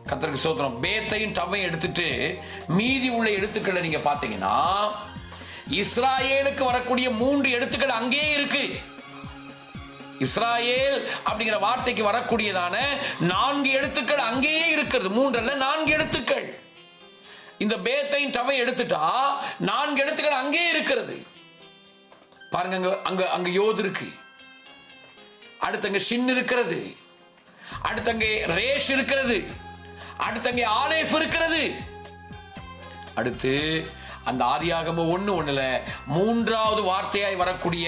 கர்த்தருக்கு ஸ்தோத்திரம், பேத்தையும் டவ்வையும் எடுத்துட்டு மீதி உள்ள எழுத்துக்களை நீங்க பாத்தீங்கன்னா இஸ்ராயேலுக்கு வரக்கூடிய 3 எழுத்துக்கள் அங்கே இருக்கு. இஸ்ராயேல் அப்படிங்கிற வார்த்தைக்கு வரக்கூடியதான 4 எழுத்துக்கள் அங்கேயே இருக்கிறது. 3 அல்ல, 4 எழுத்துக்கள். இந்த பேத்தையும் டவை எடுத்துட்டா 4 எழுத்துக்கள் அங்கே இருக்கிறது. பாருங்க, அங்க யோத் இருக்கு, அடுத்தங்க ஷின் இருக்கிறது, அடுத்தங்க ரேஷ் இருக்கிறது, அடுத்தங்க ஆலேஃப் இருக்கிறது. அடுத்து அந்த ஆதியாகமம் 1:1 3வது வார்த்தையாய் வரக்கூடிய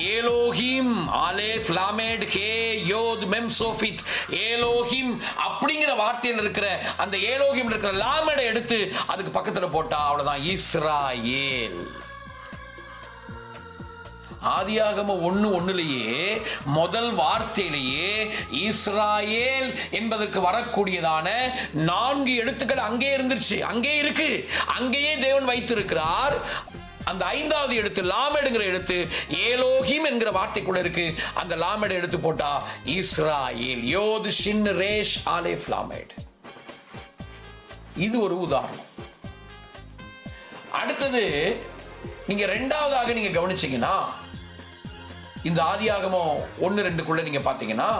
ஏலோஹிம், ஆலேஃப், லாமேட், ஹே, யோத், மெம், சோஃபித், ஏலோஹிம் அப்படிங்கிற வார்த்தையில் இருக்கிற அந்த ஏலோஹிம் இருக்கிற லாமேடை எடுத்து அதுக்கு பக்கத்துல போட்டா அவ்வளவுதான் இஸ்ராயேல். ஆதியாகமம் 1:1 முதல் வார்த்தையிலேயே இஸ்ராயேல் என்பதற்கு வரக்கூடியதான 4 எழுத்துக்கள் அங்கே இருந்துச்சு, அங்கே இருக்கு, அங்கேயே தேவன் வைத்திருக்கிறார். அந்த 5வது எழுத்து லாமேடுங்கிற எழுத்து ஏலோஹிம் என்கிற வார்த்தைக்குள்ள இருக்கு. அந்த லாமேடு எடுத்து போட்டா இஸ்ராயேல். யோத், ஷின், ரேஷ், ஆலேஃப், லாமேட். இது ஒரு உதாரணம். அடுத்தது நீங்க 2வதாக நீங்க கவனிச்சீங்கன்னா, இந்த ஆதியாகமம் 1:2 நீங்க பாத்தீங்கன்னா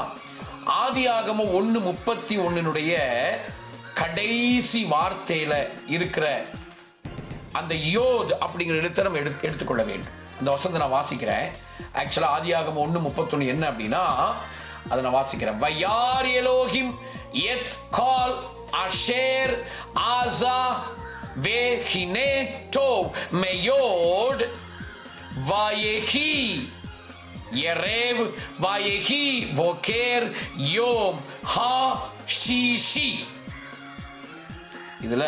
ஆதியாகமம் 1:31 கடைசி வார்த்தையில இருக்கிற அந்த யோத் அப்படிங்கிற எழுத்தை நம்ம எடுத்துக்கொள்ள வேண்டும். அந்த வசனத்தை நான் வாசிக்கிறேன். ஆக்சுவலா ஆதியாகமம் 1:31 என்ன அப்படின்னா, அதை நான் வாசிக்கிறேன். வயார் எலோஹிம் எத் கால் அஷேர் ஆசா வேஹினே டோவ் மெயோட் வாயேஹி யரேவ் வாயேஹி வோகேர் யோம் ஹா ஷீஷி. இதுல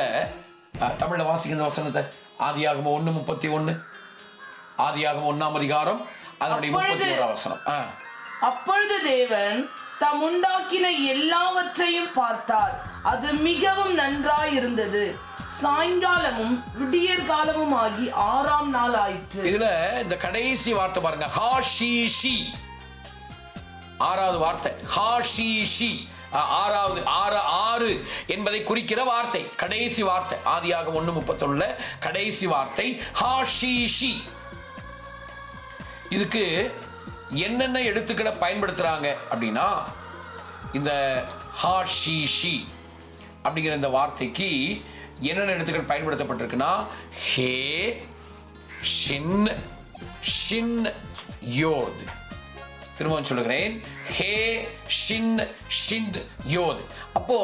தமிழ்ல வாசிக்கிற வசனத்தை ஆதியாகமம் 1:31, ஆதியாகமம் 1ஆம் அதிகாரம் அதனுடைய 31ஆம் வசனம்.
அப்பொழுது தேவன் தாம் உண்டாக்கின எல்லாவற்றையும் பார்த்தார், அது மிகவும் நன்றாயிருந்தது. சாயங்காலமும் விடியற் காலமும் ஆகி 6ஆம் நாள் ஆயிற்று.
இதுல இந்த கடைசி வார்த்தை பாருங்க, ஹாஷீஷி. 6வது வார்த்தை ஹாஷீஷி. 6 என்பதை குறிக்கிற வார்த்தை, கடைசி வார்த்தை. ஆதியாகமம் 1:31 கடைசி வார்த்தை ஹாஷீஷி. இதுக்கு என்னென்ன எழுத்துக்களை பயன்படுத்துறாங்க அப்படின்னா, இந்த ஹா ஷி ஷி அப்படிங்கிற இந்த வார்த்தைக்கு என்னென்ன எழுத்துக்கள் பயன்படுத்தப்பட்டிருக்குன்னா, ஹே, ஷின், ஷின், யோத். திரும்பவும் சொல்லுகிறேன், ஹே, ஷின், ஷின், யோத். அப்போ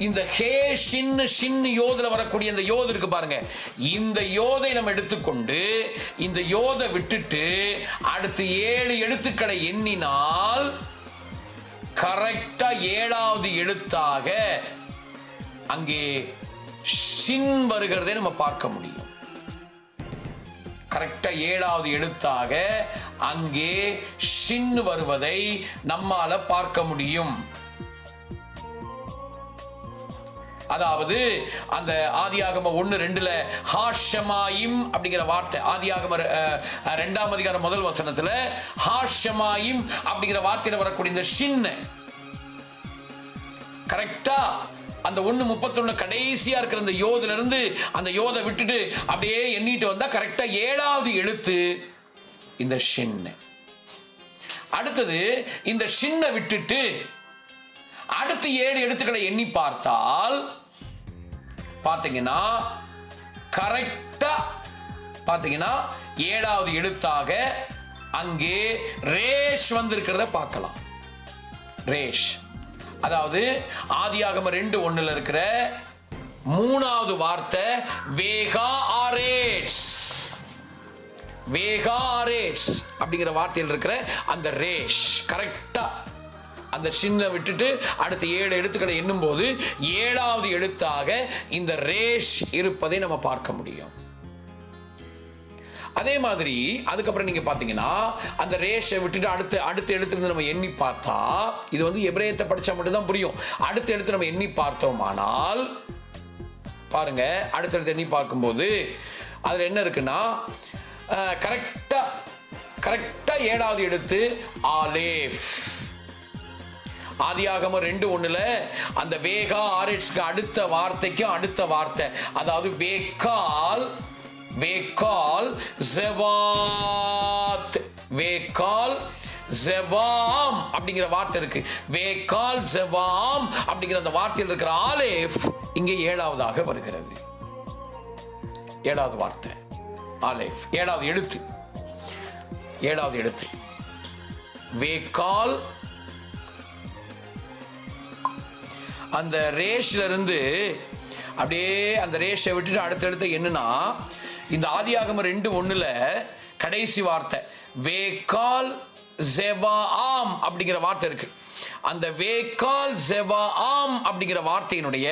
இந்த ஹே, ஷின், ஷின், யோதுல வரக்கூடிய இந்த யோது இருக்கு பாருங்க, இந்த யோதை நம்ம எடுத்துக்கொண்டு இந்த யோதை விட்டுட்டு அடுத்து 7 எழுத்துக்களை எண்ணினால் கரெக்டா 7வது எழுத்தாக அங்கே ஷின் வருகிறதை நம்ம பார்க்க முடியும். கரெக்டா 7வது எழுத்தாக அங்கே ஷின் வருவதை நம்மால பார்க்க முடியும். அதாவது அந்த ஆதியாகம 1:2 ஹாஷமாயிம் அப்படிங்கிற வார்த்தை, ஆதியாகம 2ஆம் அதிகாரம் 1 வசனத்துல ஹாஷமாயிம் அப்படிங்கிற வார்த்தையில வரக்கூடிய இந்த ஷின் கரெக்டா அந்த 1:31 கடைசியா இருக்கிற இந்த யோதுல இருந்து அந்த யோதை விட்டுட்டு அப்படியே எண்ணிட்டு வந்தா கரெக்டா 7வது எழுத்து இந்த ஷின். அடுத்தது இந்த ஷின்னை விட்டுட்டு அடுத்து 7 எழுத்துக்களை எண்ணி பார்த்தால் பாத்தீங்கன்னா கரெக்டா பாத்தீங்கன்னா 7வது எழுத்தாக அங்கே ரேஷ் வந்திருக்கிறத பார்க்கலாம். ரேஷ், அதாவது ஆதியாகம 2:1 இருக்கிற 3வது வார்த்தை வேகா ஆரேட்ஸ். வேகா ஆரேட்ஸ் அப்படிங்கிற வார்த்தையில் இருக்கிற அந்த ரேஷ் கரெக்டா அந்த சின்ன விட்டுட்டு அடுத்த 7 எழுத்துக்களை எண்ணும் போது 7வது எழுத்தாக இந்த ரேஷ் இருப்பதை நம்ம பார்க்க முடியும். அதே மாதிரி அதுக்கப்புறம் நீங்க பாத்தீங்கன்னா அந்த ரேஷை விட்டுட்டு அடுத்த எழுத்து நம்ம எண்ணி பார்த்தா, இது வந்து எபிரேயத்தை படிச்சா மட்டும் தான் புரியும். அடுத்த எழுத்து நம்ம எண்ணி பார்த்தோமானால் பாருங்க, அடுத்த எழுத்து எண்ணி பார்க்கும்போது அதுல என்ன இருக்குன்னா கரெக்டா 7வது எழுத்து ஆலேஃப். ஆதியாகம 2:1 அந்த வேகா ஆரேட்ஸ்க்கு அடுத்த வார்த்தைக்கும் அடுத்த வார்த்தை, அதாவது வேகால் ஜெவாத், வேகால் ஜெவாம் அப்படிங்கிற வார்த்தை இருக்கு. வேகால் ஜெவாம் அப்படிங்கிற அந்த வார்த்தையில் இருக்கிற ஆலேஃப் இங்கே 7வதாக வருகிறது. 7வது வார்த்தை ஆலேஃப், 7வது எழுத்து, 7வது எழுத்து வேகால். அந்த ரேஷ்ல இருந்து அப்படியே அந்த ரேஷை விட்டுட்டு அடுத்தடுத்து என்னன்னா, இந்த ஆதியாகம 2:1 கடைசி வார்த்தை வேகால் ஜெவாம் அப்படிங்கிற வார்த்தை இருக்கு. அந்த வேகால் ஜெவாம் அப்படிங்கிற வார்த்தையினுடைய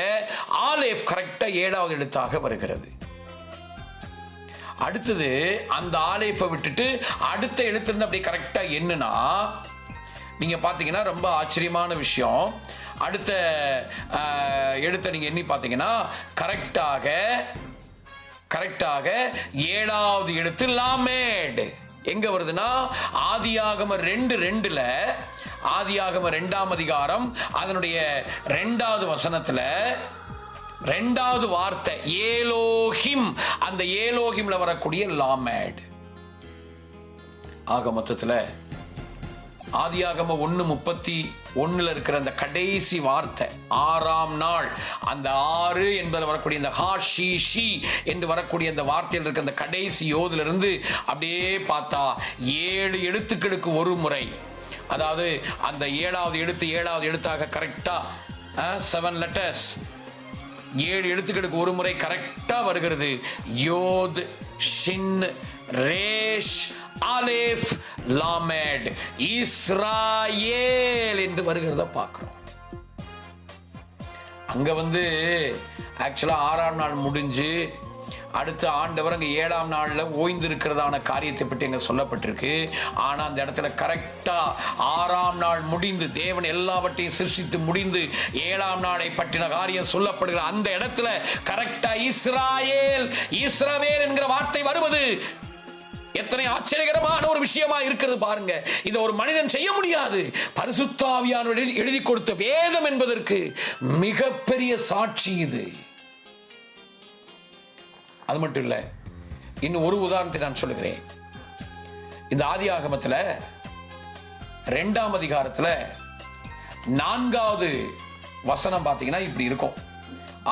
ஆலேஃப் கரெக்டா 7வது எழுத்தாக வருகிறது. அடுத்தது அந்த ஆலேஃபை விட்டுட்டு அடுத்த எழுத்துல இருந்து அப்படியே கரெக்டா என்னன்னா, நீங்க பாத்தீங்கன்னா ரொம்ப ஆச்சரியமான விஷயம். அடுத்த எழுத்தை நீங்க எண்ணி பார்த்தீங்கன்னா கரெக்டாக 7வது எழுத்து லாமேட். எங்க வருதுன்னா ஆதியாகம 2:2 ஆதியாகம 2ஆம் அதிகாரம் அதனுடைய 2வது வசனத்துல 2வது வார்த்தை ஏலோஹிம், அந்த ஏலோஹிம்ல வரக்கூடிய லாமேட். ஆக மொத்தத்துல ஆதியாகம 1:31 இருக்கிற அந்த கடைசி வார்த்தை 6ஆம் நாள், அந்த 6 என்பதில் வரக்கூடிய இந்த ஹா ஷி ஷி என்று வரக்கூடிய அந்த வார்த்தையில் இருக்கிற அந்த கடைசி யோதுல இருந்து அப்படியே பார்த்தா 7 எழுத்துக்களுக்கு ஒரு முறை, அதாவது அந்த 7வது எழுத்தாக கரெக்டா 7 letters 7 எழுத்துக்களுக்கு ஒரு முறை கரெக்டா வருகிறது. யோத், ஷின், ரேஷ், ஆலேஃப், லாமேட், இஸ்ராயேல் என்று வருகிறத பார்க்கிறோம். அங்க வந்து ஆக்சுவலா 6ஆம் நாள் முடிஞ்சு அடுத்த ஆண்டவர் அங்க 7ஆம் நாள்ல ஓய்ந்து இருக்கிறதான காரியத்தை பற்றி அங்க சொல்லப்பட்டிருக்கு. ஆனா அந்த இடத்துல கரெக்டா 6ஆம் நாள் முடிந்து தேவன் எல்லாவற்றையும் சிருஷ்டித்து முடிந்து 7ஆம் நாளை பற்றின காரியம் சொல்லப்படுகிற அந்த இடத்துல கரெக்டா இஸ்ரவேல் என்கிற வார்த்தை வருவது எத்தனை ஆச்சரியகரமான ஒரு விஷயமா இருக்கிறது பாருங்க. இதை ஒரு மனிதன் செய்ய முடியாது. பரிசுத்த ஆவியானவர் எழுதி கொடுத்த வேதம் என்பதற்கு மிகப்பெரிய சாட்சி இது. அது மட்டும் இல்ல, இன்னும் ஒரு உதாரணத்தை நான் சொல்லுகிறேன். இந்த ஆதியாகமத்துல 2ஆம் அதிகாரத்துல 4வது வசனம் பார்த்தீங்கன்னா இப்படி இருக்கும்.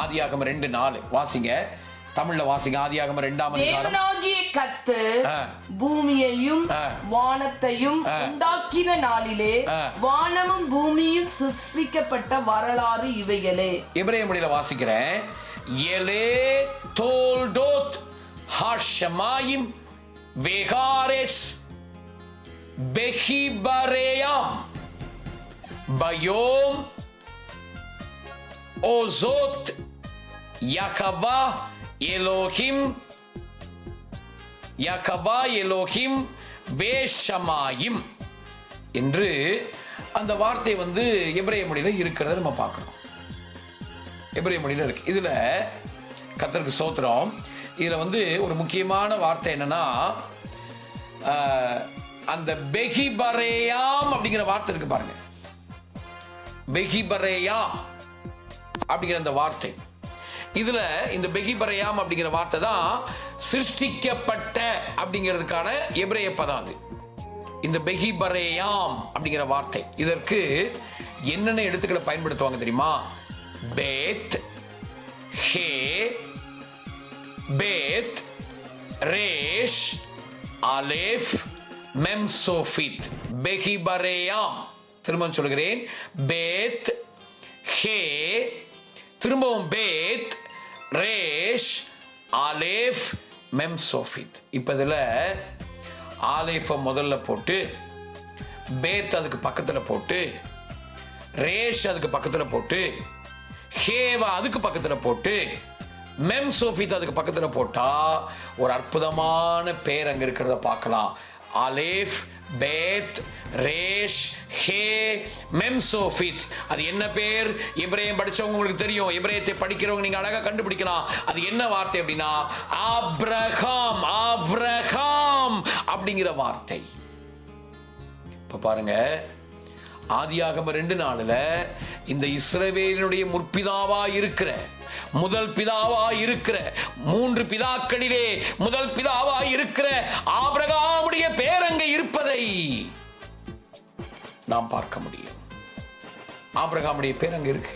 ஆதியாகமம் 2:4 வாசிங்க, தமிழ்ல வாசிங்க. ஆதியாகமம் 2ஆம் அதிகாரம்.
தேவனாகிய கர்த்தர் பூமியையும் வானத்தையும் உண்டாக்கின நாளிலே வானமும் பூமியும் சிருஷ்டிக்கப்பட்ட வரலாறு இவைகளே.
எபிரேய மொழியில வாசிக்கிறேன். எலே தோல்டோத் ஹஷமாயிம் வேகாரேஸ் பெஹிபரேயாம் பயோம் ஓசோத் யகவா எலோஹிம் வேஷமாயிம் என்று அந்த வார்த்தை எபிரேய மொழியில இருக்கிறத நம்ம பார்க்கிறோம். எபிரேய மொழியில இருக்கு. இதுல கர்த்தருக்கு ஸ்தோத்திரம். இதுல ஒரு முக்கியமான வார்த்தை என்னன்னா, அந்த பெஹிபரேயாம் அப்படிங்கிற வார்த்தை இருக்கு பாருங்க. பெஹிபரேயாம் அப்படிங்கிற அந்த வார்த்தை, இதுல இந்த பெஹிபரேயாம் அப்படிங்கிற வார்த்தை தான் சிருஷ்டிக்கப்பட்ட அப்படிங்கிறதுக்கான எபிரேய பதம். அது இந்த பெஹிபரேயாம் அப்படிங்கிற வார்த்தை, இதற்கு என்னென்ன எழுத்துக்களை பயன்படுத்துவாங்க தெரியுமா? பேத், ஹே, பேத், ரேஷ், அலேஃப், மெம்சோஃபித். பெஹிபரேயாம், திரும்ப சொல்கிறேன். பேத், ஹே, திரும்பவும் பேத், ரேஷ், அலேஃப், மெம்சோஃபித். இப்ப இதுல ஆலேஃப முதல்ல போட்டு, பேத் அதுக்கு பக்கத்துல போட்டு, ரேஷ் அதுக்கு பக்கத்துல போட்டு, ஹேவா அதுக்கு பக்கத்துல போட்டு, மெம்சோஃபித் அதுக்கு பக்கத்துல போட்டா ஒரு அற்புதமான பேர் அங்க இருக்கிறத பார்க்கலாம். அலேஃப், பேத், ரேஷ், ஹே, மெம்சோஃபித். அது என்ன பேர்? எபிரேயம் படிச்சவங்க உங்களுக்கு தெரியும். எபிரேயத்தை படிக்கிறவங்க நீங்க அழகா கண்டுபிடிக்கலாம். அது என்ன வார்த்தை அப்படின்னா ஆபிரகாம். ஆபிரகாம் அப்படிங்கிற வார்த்தை. இப்ப பாருங்க, ஆதியாகமம் 2:4 இந்த இஸ்ரவேலினுடைய முற்பிதாவா இருக்கிற, முதல் பிதாவா இருக்கிற, 3 பிதாக்களிலே முதல் பிதாவா இருக்கிற ஆபிரகாமுடைய பேர் அங்கே இருப்பதை நாம் பார்க்க முடியும். ஆபிரகாமுடைய பேர் அங்க இருக்கு.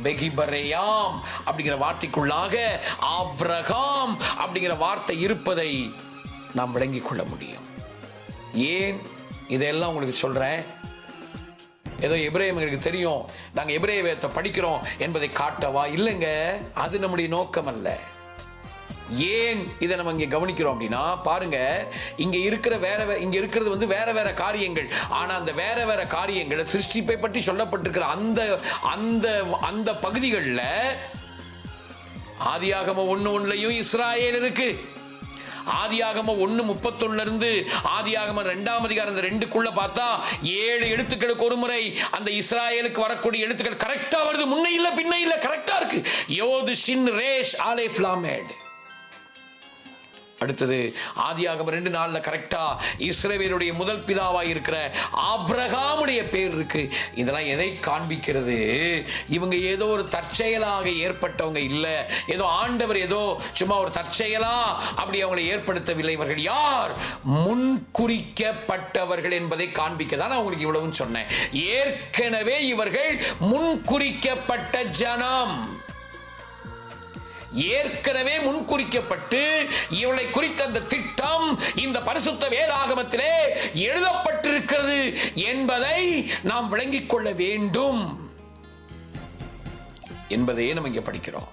பெஹிபரேயாம் அப்படிங்கிற வார்த்தைக்குள்ளாக ஆபிரகாம் அப்படிங்கிற வார்த்தை இருப்பதை நாம் விளங்கிக் கொள்ள முடியும். ஏன் இதெல்லாம் உங்களுக்கு சொல்றேன்? ஏதோ எபிரேயம் எங்களுக்கு தெரியும், நாங்க எபிரேய வேதத்தை படிக்கிறோம் என்பதை காட்டவா? இல்லைங்க, அது நம்முடைய நோக்கம் அல்ல. ஏன் இதை நம்ம இங்க கவனிக்கிறோம் அப்படின்னா, பாருங்க, இங்க இருக்கிறது வேற வேற காரியங்கள். ஆனா அந்த வேற வேற காரியங்கள் சிருஷ்டிப்பை பற்றி சொல்லப்பட்டிருக்கிற அந்த பகுதிகளில் ஆதியாகமம் 1:1 இஸ்ராயேல் இருக்கு. ஆதியாகமம் 1:31 இருந்து ஆதியாகமம் 2ஆம் அதிகாரம் இந்த 2க்குள்ள பார்த்தா 7 எழுத்துக்களுக்கு ஒரு முறை அந்த இஸ்ராயேலுக்கு வரக்கூடிய எழுத்துக்கள் கரெக்டா வருது. முன்ன இல்ல பின்ன இல்ல, கரெக்டா இருக்கு. யோது, ஷின், ரேஷ், ஆலேஃப், லாமேட். அடுத்தது ஆதியாகமம் 2:4 கரெக்டா இஸ்ரவேலுடைய முதல் பிதாவாய் இருக்கிற ஆபிரகாமுடைய பேர் இருக்கு. இதெல்லாம் எதை காண்பிக்கிறது? இவங்க ஏதோ ஒரு தற்செயலாக ஏற்பட்டவங்க இல்ல, ஏதோ ஆண்டவர் ஏதோ சும்மா ஒரு தற்செயலா அப்படி அவங்களை ஏற்படுத்தவில்லை. இவர்கள் யார்? முன்குறிக்கப்பட்டவர்கள் என்பதை காண்பிக்க தான் உங்களுக்கு இவ்வளவு சொன்னேன். ஏற்கனவே இவர்கள் முன்குறிக்கப்பட்ட ஜனம், ஏற்கனவே முன்குறிக்கப்பட்டு இவளை குறித்த அந்த திட்டம் இந்த பரிசுத்த வேதாகமத்திலே எழுதப்பட்டிருக்கிறது என்பதை நாம் விளங்கிக் கொள்ள வேண்டும் என்பதையே நம்ம இங்க படிக்கிறோம்.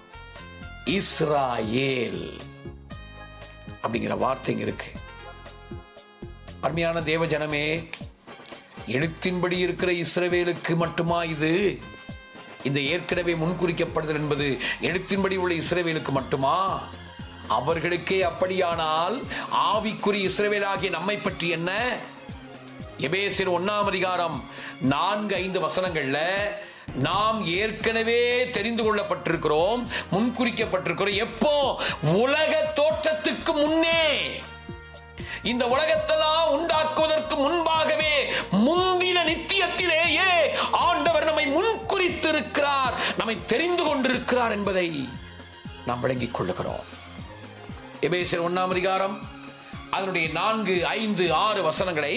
இஸ்ராயேல் அப்படிங்கிற வார்த்தை இருக்கு. அருமையான தேவ ஜனமே, எழுத்தின்படி இருக்கிற இஸ்ரவேலுக்கு மட்டுமா இது? இந்த ஏற்கனவே முன்குறிக்கப்படுதல் என்பது எழுத்தின்படி உள்ள இஸ்ரவேலுக்கு மட்டுமா? அவர்களுக்கே அப்படியானால் ஆவிக்குரிய இஸ்ரவேலாகிய நம்மை பற்றி என்ன? எபேசியர் 1ஆம் அதிகாரம் 4-5 வசனங்கள்ல நாம் ஏற்கனவே தெரிந்து கொள்ளப்பட்டிருக்கிறோம், முன்குறிக்கப்பட்டிருக்கிறோம். எப்போ? உலக தோற்றத்துக்கு முன்னே, இந்த உலகத்தெல்லாம் உண்டாக்குவதற்கு முன்பாகவே, முந்தின நித்தியத்திலேயே ஆண்டவர் நம்மை முன்குறித்திருக்கிறார், நம்மை தெரிந்து கொண்டிருக்கிறார் என்பதை நாம் விளங்கிக் கொள்ளுகிறோம். எபேசியர் 1ஆம் அதிகாரம் அதனுடைய 4, 5, 6 வசனங்களை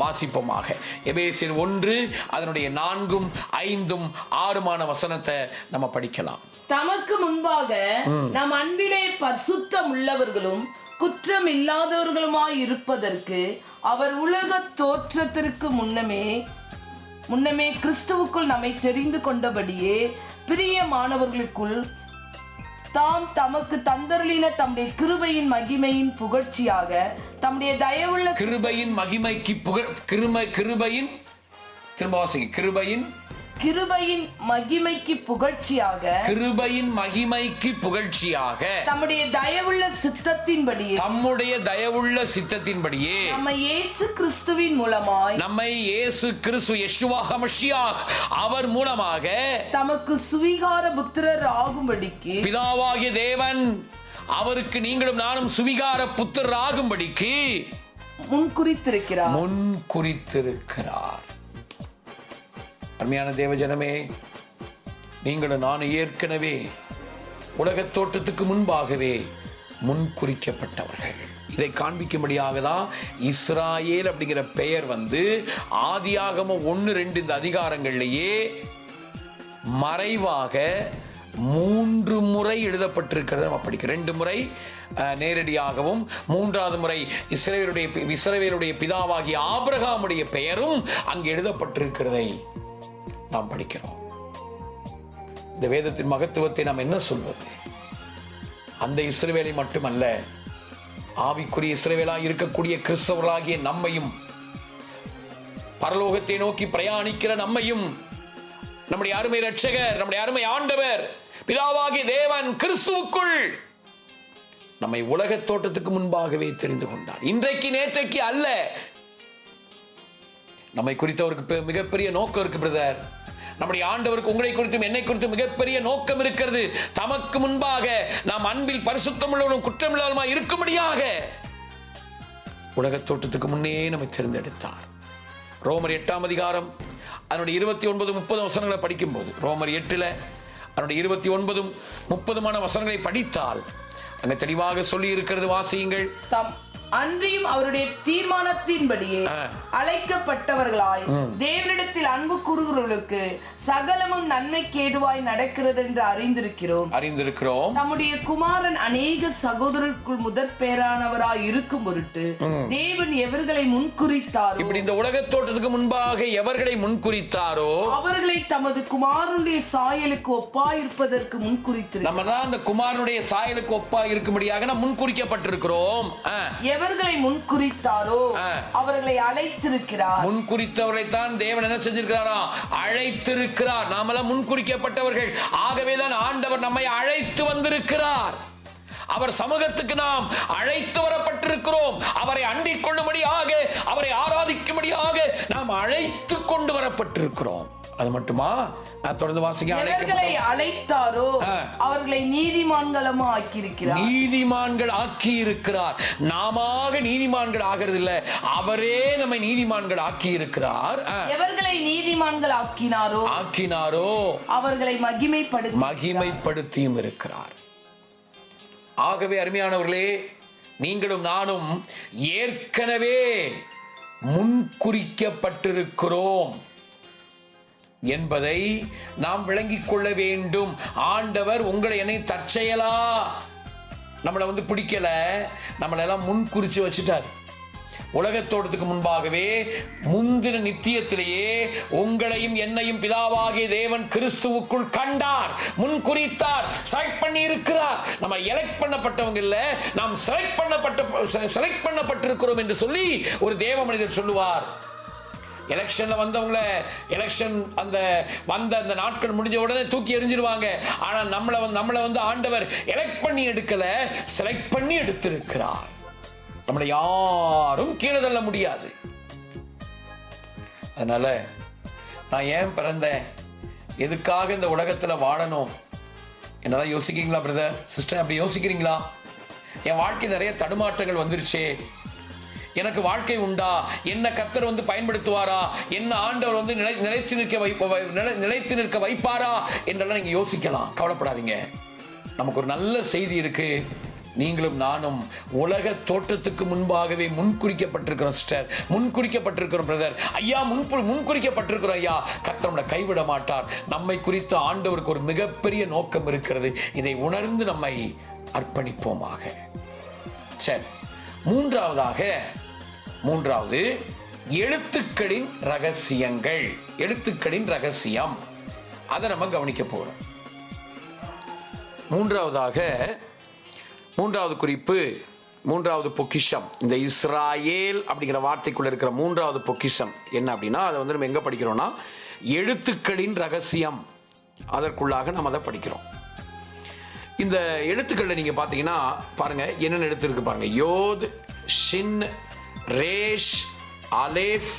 வாசிப்போமாக. எபேசியர் 1 அதனுடைய 4, 5, 6 வசனத்தை நம்ம படிக்கலாம்.
தமக்கு முன்பாக நம் அன்பிலே பரிசுத்தம் உள்ளவர்களும் குற்றம் இல்லாதவர்களுமாய் இருப்பதற்கு அவர் உலக தோற்றத்திற்கு முன்னமே கிறிஸ்துவுக்குள் நம்மை தெரிந்து கொண்டபடியே பிரியமானவர்களுக்குள் தாம் தமக்கு தந்தருளின தம்முடைய கிருபையின் மகிமையின் புகழ்ச்சியாக தம்முடைய தயவுள்ள
கிருபையின் மகிமைக்கு கிருபையின் மகிமைக்கு புகழ்ச்சியாக
தம்முடைய தயவுள்ள
சித்தத்தின்படியே
நம்மை இயேசு கிறிஸ்துவின் மூலமாய்
யெஷுவா ஹமஷியாஹ் அவர் மூலமாக
தமக்கு சுவிகார புத்திரர் ஆகும்படிக்கு
பிதாவாகிய தேவன் அவருக்கு நீங்களும் நானும் சுவிகார புத்திரர் ஆகும்படிக்கு முன்குறித்திருக்கிறார். அருமையான தேவஜனமே, நீங்களும் நானும் ஏற்கனவே உலகத் தோற்றத்துக்கு முன்பாகவே முன்குறிக்கப்பட்டவர்கள். இதை காண்பிக்கும்படியாக தான் இஸ்ராயேல் அப்படிங்கிற பெயர் ஆதியாகமம் 1-2 இந்த அதிகாரங்களிலேயே மறைவாக 3 முறை எழுதப்பட்டிருக்கிறது. நம்ம படிக்கிறோம். 2 முறை நேரடியாகவும், 3வது முறை இஸ்ரவேலுடைய பிதாவாகிய ஆபிரகாமுடைய பெயரும் அங்கு எழுதப்பட்டிருக்கிறதை நாம் படிக்கிறோம். இந்த வேதத்தின் மகத்துவத்தை நாம் என்ன சொல்வது? அந்த இஸ்ரவேலை மட்டுமல்ல, ஆவிக்குரிய இஸ்ரவேலாய் இருக்கக்கூடிய கிறிஸ்தவர்களாகிய நம்மையும், பரலோகத்தை நோக்கி பிரயாணிக்கிற நம்மையும், நம்முடைய அருமை இரட்சகர், நம்முடைய அருமை ஆண்டவர் பிதாவாகிய தேவன் கிறிஸ்துவுக்குள் நம்மை உலகத் தோற்றத்துக்கு முன்பாகவே தெரிந்து கொண்டார். இன்றைக்கு நேற்றைக்கு அல்ல. நம்மை குறித்து அவருக்கு மிகப்பெரிய நோக்கம் இருக்கு பிரதர். நம்முடைய ஆண்டவருக்கு உங்களை குறித்தும் என்னை குறித்தும் மிகப்பெரிய நோக்கம் இருக்கிறது. தமக்கு முன்பாக நாம் அன்பில் பரிசுத்தமுள்ளவரும் குற்றமில்லாதவருமாய் இருக்கும்படியாக உலகத் தோற்றத்துக்கு முன்னே நம்மை தேர்ந்தெடுத்தார். ரோமர் 8 அதிகாரம் அதனுடைய 29-30 வசனங்களை படிக்கும்போது, ரோமர் 8 அதனுடைய 29-30 வசனங்களை படித்தால் அங்க தெளிவாக சொல்லி இருக்கிறது. வாசியுங்கள்.
அன்றியும் அவருடைய தீர்மானத்தின்படியே அழைக்கப்பட்டவர்களாய் தேவனிடத்தில் அன்பு கூறுகிறவர்களுக்கு சகலமும் நன்மைக்கு ஏதுவாய் நடக்கிறது என்று அறிந்திருக்கிறோம். நம்முடைய குமாரன் அநேக சகோதரருக்குள் முதற் பேரானவராய் இருக்கும் பொருட்டு தேவன் எவர்களை முன்குறித்தாரோ,
இப்படி இந்த உலகத் தோற்றத்துக்கு முன்பாக எவர்களை முன்குறித்தாரோ அவர்களை
தமது குமாரனுடைய சாயலுக்கு ஒப்பாய் இருப்பதற்கு முன்குறித்து
நம்ம தான் அந்த குமாரனுடைய சாயலுக்கு ஒப்பாய் இருக்கும்படியாக நாம் முன்குறிக்கப்பட்டிருக்கிறோம்.
எவர்களை முன்குறித்தாரோ அவர்களை அழைத்திருக்கிறார்.
முன்குறித்தவரை தான் தேவன் என்ன செஞ்சிருக்கிறாரா? அழைத்திருக்கிறார். நாமெல்லாம் முன்குறிக்கப்பட்டவர்கள். ஆகவேதான் ஆண்டவர் நம்மை அழைத்து வந்திருக்கிறார். அவர் சமூகத்துக்கு நாம் அழைத்து வரப்பட்டிருக்கிறோம். அவரை அண்டிக் கொள்ளும்படியாக, அவரை ஆராதிக்கும்படியாக நாம் அழைத்து கொண்டு வரப்பட்டிருக்கிறோம். அது மட்டுமா? தொடர்ந்து வாசிக்க.
அவர்களை அழைத்தாரோ அவர்களை நீதிமான்களமா ஆக்கியிருக்கிறார்.
நீதிமான்கள் ஆக்கி இருக்கிறார். நாம நீதிமான்கள் ஆகிறது இல்ல, அவரே நம்மை நீதிமான்கள் ஆக்கி இருக்கிறார்.
எவர்களை நீதிமான்கள் ஆக்கினாரோ அவர்களை
மகிமைப்படுத்தியும் இருக்கிறார். ஆகவே அருமையானவர்களே, நீங்களும் நானும் ஏற்கனவே முன்குறிக்கப்பட்டிருக்கிறோம் என்பதை நாம் விளங்கிக் கொள்ள வேண்டும். ஆண்டவர் உங்களை என்னை தற்செயலா நம்மளை பிடிக்கல, நம்மளை எல்லாம் முன்குறிச்சு வச்சுட்டார். உலகத்தோட்டத்துக்கு முன்பாகவே முந்தின நித்தியத்திலேயே உங்களையும் என்னையும் பிதாவாகிய தேவன் கிறிஸ்துவுக்குள் கண்டார், முன்குறித்தார், செலக்ட் பண்ணி இருக்கிறார். நம்ம எலெக்ட் பண்ணப்பட்டவங்க இல்ல, நாம் செலக்ட் பண்ணப்பட்டிருக்கிறோம் என்று சொல்லி ஒரு தேவ மனிதர் சொல்லுவார். எலெக்ஷன்ல வந்தவங்கள எலெக்ஷன் அந்த நாட்கள் முடிஞ்ச உடனே தூக்கி எறிஞ்சிருவாங்க. ஆனா நம்மளை ஆண்டவர் எலெக்ட் பண்ணி எடுக்கல, செலக்ட் பண்ணி எடுத்திருக்கிறார். நம்மளை யாரும் கீழே தள்ள முடியாது. அதனால நான் ஏன் பிறந்தேன், எதுக்காக இந்த உலகத்துல வாழணும் என்னதான் யோசிக்கிறீங்களா பிரதர், சிஸ்டர்? அப்படி யோசிக்கிறீங்களா? என் வாழ்க்கை நிறைய தடுமாற்றங்கள் வந்துருச்சே, எனக்கு வாழ்க்கை உண்டா, என்ன கர்த்தர் பயன்படுத்துவாரா, என்ன ஆண்டவர் நிலைத்து நிற்க வைப்பாரா என்றெல்லாம் நீங்க யோசிக்கலாம். கவலைப்படாதீங்க. நமக்கு ஒரு நல்ல செய்தி இருக்கு. நீங்களும் நானும் உலக தோற்றத்துக்கு முன்பாகவே முன்குறிக்கப்பட்டிருக்கிறோம் சிஸ்டர், முன்குறிக்கப்பட்டிருக்கிறோம் பிரதர். ஐயா முன்குறிக்கப்பட்டிருக்கிறோம் ஐயா. கர்த்தர் நம்மை கைவிட மாட்டார். நம்மை குறித்து ஆண்டவருக்கு ஒரு மிகப்பெரிய நோக்கம் இருக்கிறது. இதை உணர்ந்து நம்மை அர்ப்பணிப்போமாக. சரி, மூன்றாவது எழுத்துக்களின் ரகசியங்கள். எழுத்துக்களின் ரகசியம், அதை நம்ம கவனிக்க போறோம். மூன்றாவது குறிப்பு, மூன்றாவது பொக்கிஷம். இந்த இஸ்ராயேல் அப்படிங்கிற வார்த்தைக்குள்ள இருக்கிற மூன்றாவது பொக்கிஷம் என்ன அப்படின்னா, அதை வந்து நம்ம எங்க படிக்கிறோம்னா எழுத்துக்களின் ரகசியம், அதற்குள்ளாக நம்ம அதை படிக்கிறோம். இந்த எழுத்துக்களில் நீங்க பார்த்தீங்கன்னா பாருங்க, என்னென்ன எழுத்து இருக்கு பாருங்க. யோத், ஷின், ரேஷ், அலேஃப்,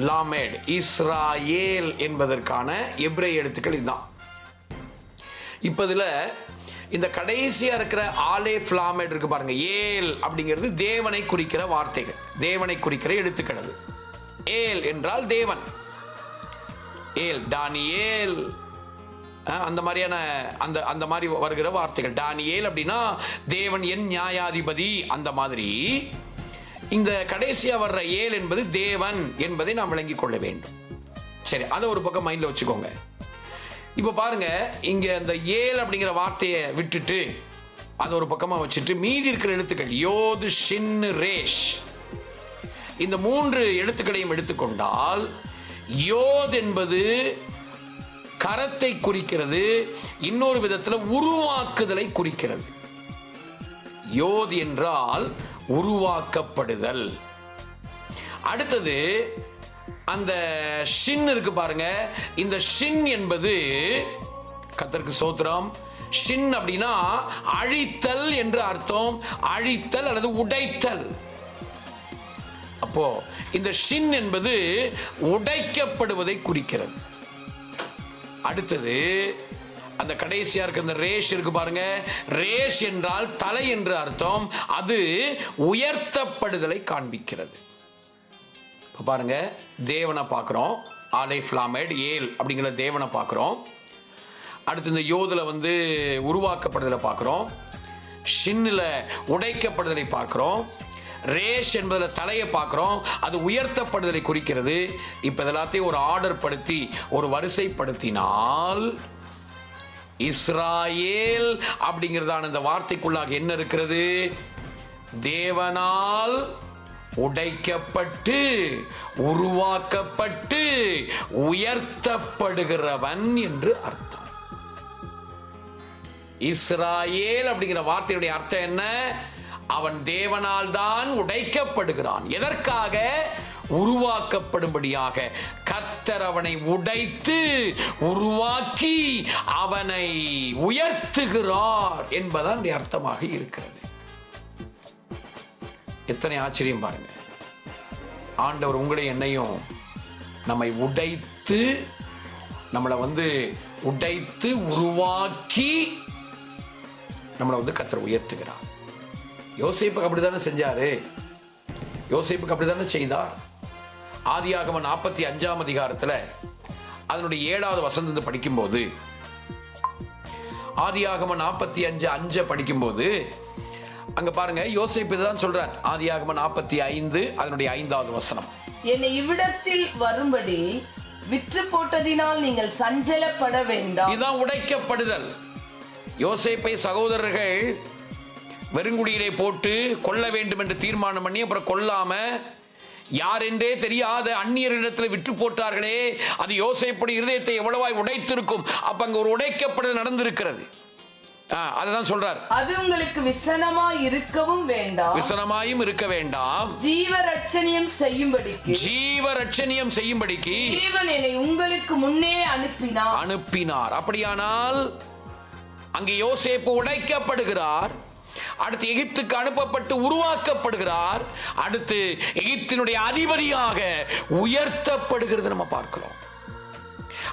லாமேட். இஸ்ராயேல் என்பதற்கான எபிரேய எழுத்துக்கள் இதுதான். இப்ப இதுல இந்த கடைசியா இருக்கிற ஆலேஃப், லாமேட் இருக்கு பாருங்க. ஏல் அப்படிங்கிறது தேவனை குறிக்கிற வார்த்தைகள், தேவனை குறிக்கிற எழுத்துக்கள். அது ஏல் என்றால் தேவன். ஏல், டானியேல், அந்த மாதிரியான அந்த மாதிரி வருகிற வார்த்தைகள். டானியேல் அப்படின்னா தேவன் என் நியாயாதிபதி, அந்த மாதிரி. இந்த கடைசியா வர்ற ஏல் என்பது தேவன் என்பதை நாம் விளங்கிக் கொள்ள வேண்டும். சரி, அதை ஒரு பக்கம் மைண்ட்ல வச்சுக்கோங்க. இப்ப பாருங்க, இங்க அந்த ஏல் அப்படிங்கிற வார்த்தையை விட்டுட்டு அதை ஒரு பக்கமா வச்சுட்டு மீதி இருக்கிற எழுத்துக்கள் யோது, ஷின், ரேஷ், இந்த 3 எழுத்துக்களையும் எடுத்துக்கொண்டால் யோத் என்பது கரத்தை குறிக்கிறது, இன்னொரு விதத்தில் உருவாக்குதலை குறிக்கிறது. யோத் என்றால் உருவாக்கப்படுதல். அடுத்தது அந்த ஷின் இருக்கு பாருங்க. இந்த ஷின் என்பது, கர்த்தருக்கு ஸ்தோத்திரம், ஷின் அப்படின்னா அழித்தல் என்று அர்த்தம். அழித்தல் அல்லது உடைத்தல். அப்போ இந்த ஷின் என்பது உடைக்கப்படுவதை குறிக்கிறது. அடுத்தது அந்த கடைசியா இருக்க இந்த ரேஷ் இருக்கு பாருங்க. ரேஷ் என்றால் தலை என்று அர்த்தம். அது உயர்த்தப்படுதலை காண்பிக்கிறது. இப்ப பாருங்க, தேவனை பார்க்கிறோம். ஆலேஃப், லாமேட், ஏல் அப்படிங்கிற தேவனை பார்க்கிறோம். அடுத்து இந்த யோதுல வந்து உருவாக்கப்படுதலை பார்க்கிறோம். ஷின்ல உடைக்கப்படுதலை பார்க்கிறோம். ரேஷ் என்பதில் தலையை பார்க்கிறோம். அது உயர்த்தப்படுதலை குறிக்கிறது. இப்ப இதெல்லாத்தையும் ஒரு ஆர்டர் படுத்தி ஒரு வரிசைப்படுத்தினால் இஸ்ராயேல் அப்படிங்கிறதான இந்த வார்த்தைக்குள்ளாக என்ன இருக்கிறது? தேவனால் உடைக்கப்பட்டு உருவாக்கப்பட்டு உயர்த்தப்படுகிறவன் என்று அர்த்தம். இஸ்ராயேல் அப்படிங்கிற வார்த்தையுடைய அர்த்தம் என்ன? அவன் தேவனால் தான் உடைக்கப்படுகிறான். எதற்காக? உருவாக்கப்படும்படியாக. கர்த்தர் அவனை உடைத்து உருவாக்கி அவனை உயர்த்துகிறார் என்பதான் அர்த்தமாக இருக்கிறது. எத்தனை ஆச்சரியம் பாருங்க. ஆண்டவர் உங்களை என்னையும் நம்மை உடைத்து, நம்மளை வந்து உடைத்து உருவாக்கி நம்மளை வந்து கர்த்தர் உயர்த்துகிறார். யோசேப்புக்கு அப்படித்தானே செஞ்சாரு. யோசேப்புக்கு அப்படித்தானே செய்தார். ஆதியாகமம் 45ஆம் அதிகாரத்துல அதனுடைய 7வது வசனத்தை படிக்கும்போது, ஆதியாகமம் 45:5 படிக்கும்போது அங்க பாருங்க, யோசேப்பு தான் சொல்றார். ஆதியாகமம் 45 அதனுடைய 5வது வசனம்.
என்னை இவ்விடத்தில் வரும்படி விற்று போட்டதினால் நீங்கள் சஞ்சலப்பட வேண்டாம்.
இதுதான் உடைக்கப்படுதல். யோசேப்பை சகோதரர்கள் வெறுங்குடியிலே போட்டு கொல்ல வேண்டும் என்று தீர்மானம் பண்ணி அப்புறம் கொல்லாம யார் என்றே தெரியாத அந்நியரிடத்தில் விற்று போட்டார்களே, அது யோசேப்புடைய இருதயத்தை எவ்வளவாய் உடைத்திருக்கும். அப்ப அங்க ஒரு உடைக்கப்படுதல் நடந்திருக்கிறது. அதுதான் சொல்றார்.
அது உங்களுக்கு விசனமாய் இருக்கவும் வேண்டாம்,
விசனமாயும் இருக்க வேண்டாம்,
ஜீவரட்சணியம் செய்யும்படிக்கு தேவன் என்னை உங்களுக்கு முன்னே அனுப்பினார்.
அப்படியானால் அங்கே யோசேப்பு உடைக்கப்படுகிறார். அடுத்து எகிப்துக்கு அனுப்பப்பட்டு உருவாக்கப்படுகிறார். அடுத்து எகிப்தினுடைய அதிபதியாக உயர்த்தப்படுகிறது நம்ம பார்க்கிறோம்.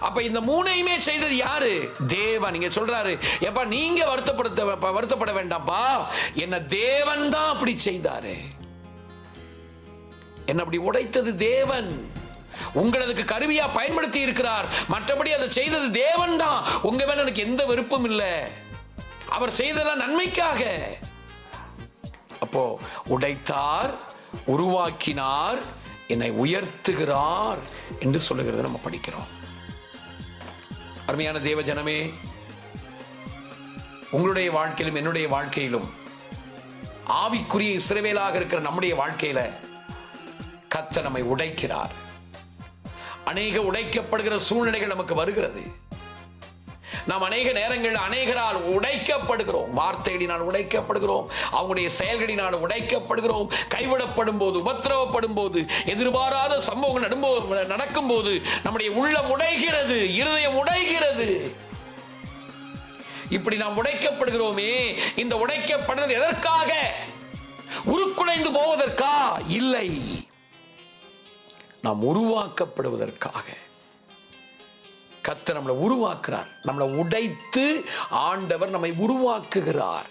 அப்ப இந்த 3ஐயுமே செய்தது யாரு? தேவன். நீங்க சொல்றாரு, எப்பா நீங்க வருத்தப்பட வேண்டாம்ப்பா, என்ன தேவன் தான் அப்படி செய்தாரு. என்ன அப்படி உடைத்தது தேவன். உங்களதுக்கு கருவியா பயன்படுத்தி இருக்கிறார். மற்றபடி அதை செய்தது தேவன் தான். உங்க மேல எனக்கு எந்த விருப்பம் இல்லை. அவர் செய்ததெல்லாம் நன்மைக்காக. அப்போ உடைத்தார், உருவாக்கினார், என்னை உயர்த்துகிறார் என்று சொல்லுகிறது நம்ம படிக்கிறோம். அருமையான தேவ ஜனமே, உங்களுடைய வாழ்க்கையிலும் என்னுடைய வாழ்க்கையிலும் ஆவிக்குரிய இஸ்ரவேலாக இருக்கிற நம்முடைய வாழ்க்கையில கர்த்தர் நம்மை உடைக்கிறார். அநேக உடைக்கப்படுகிற சூழ்நிலைகள் நமக்கு வருகிறது. நாம் அநேக நேரங்களில் அநேகரால் உடைக்கப்படுகிறோம். வார்த்தைகளினால் உடைக்கப்படுகிறோம், அவங்களுடைய செயல்களினால் உடைக்கப்படுகிறோம். கைவிடப்படும் போது, உபத்திரவப்படும் போது, எதிர்பாராத சம்பவங்கள் நடக்கும் போது நம்முடைய உள்ளம் உடைகிறது, இருதயம் உடைகிறது. இப்படி நாம் உடைக்கப்படுகிறோமே, இந்த உடைக்கப்படுதல் எதற்காக? உருக்குலைந்து போவதற்கா? இல்லை, நாம் உருவாக்கப்படுவதற்காக. கர்த்தர் நம்மளை உருவாக்குறார். நம்மளை உடைத்து ஆண்டவர் நம்மை உருவாக்குகிறார்.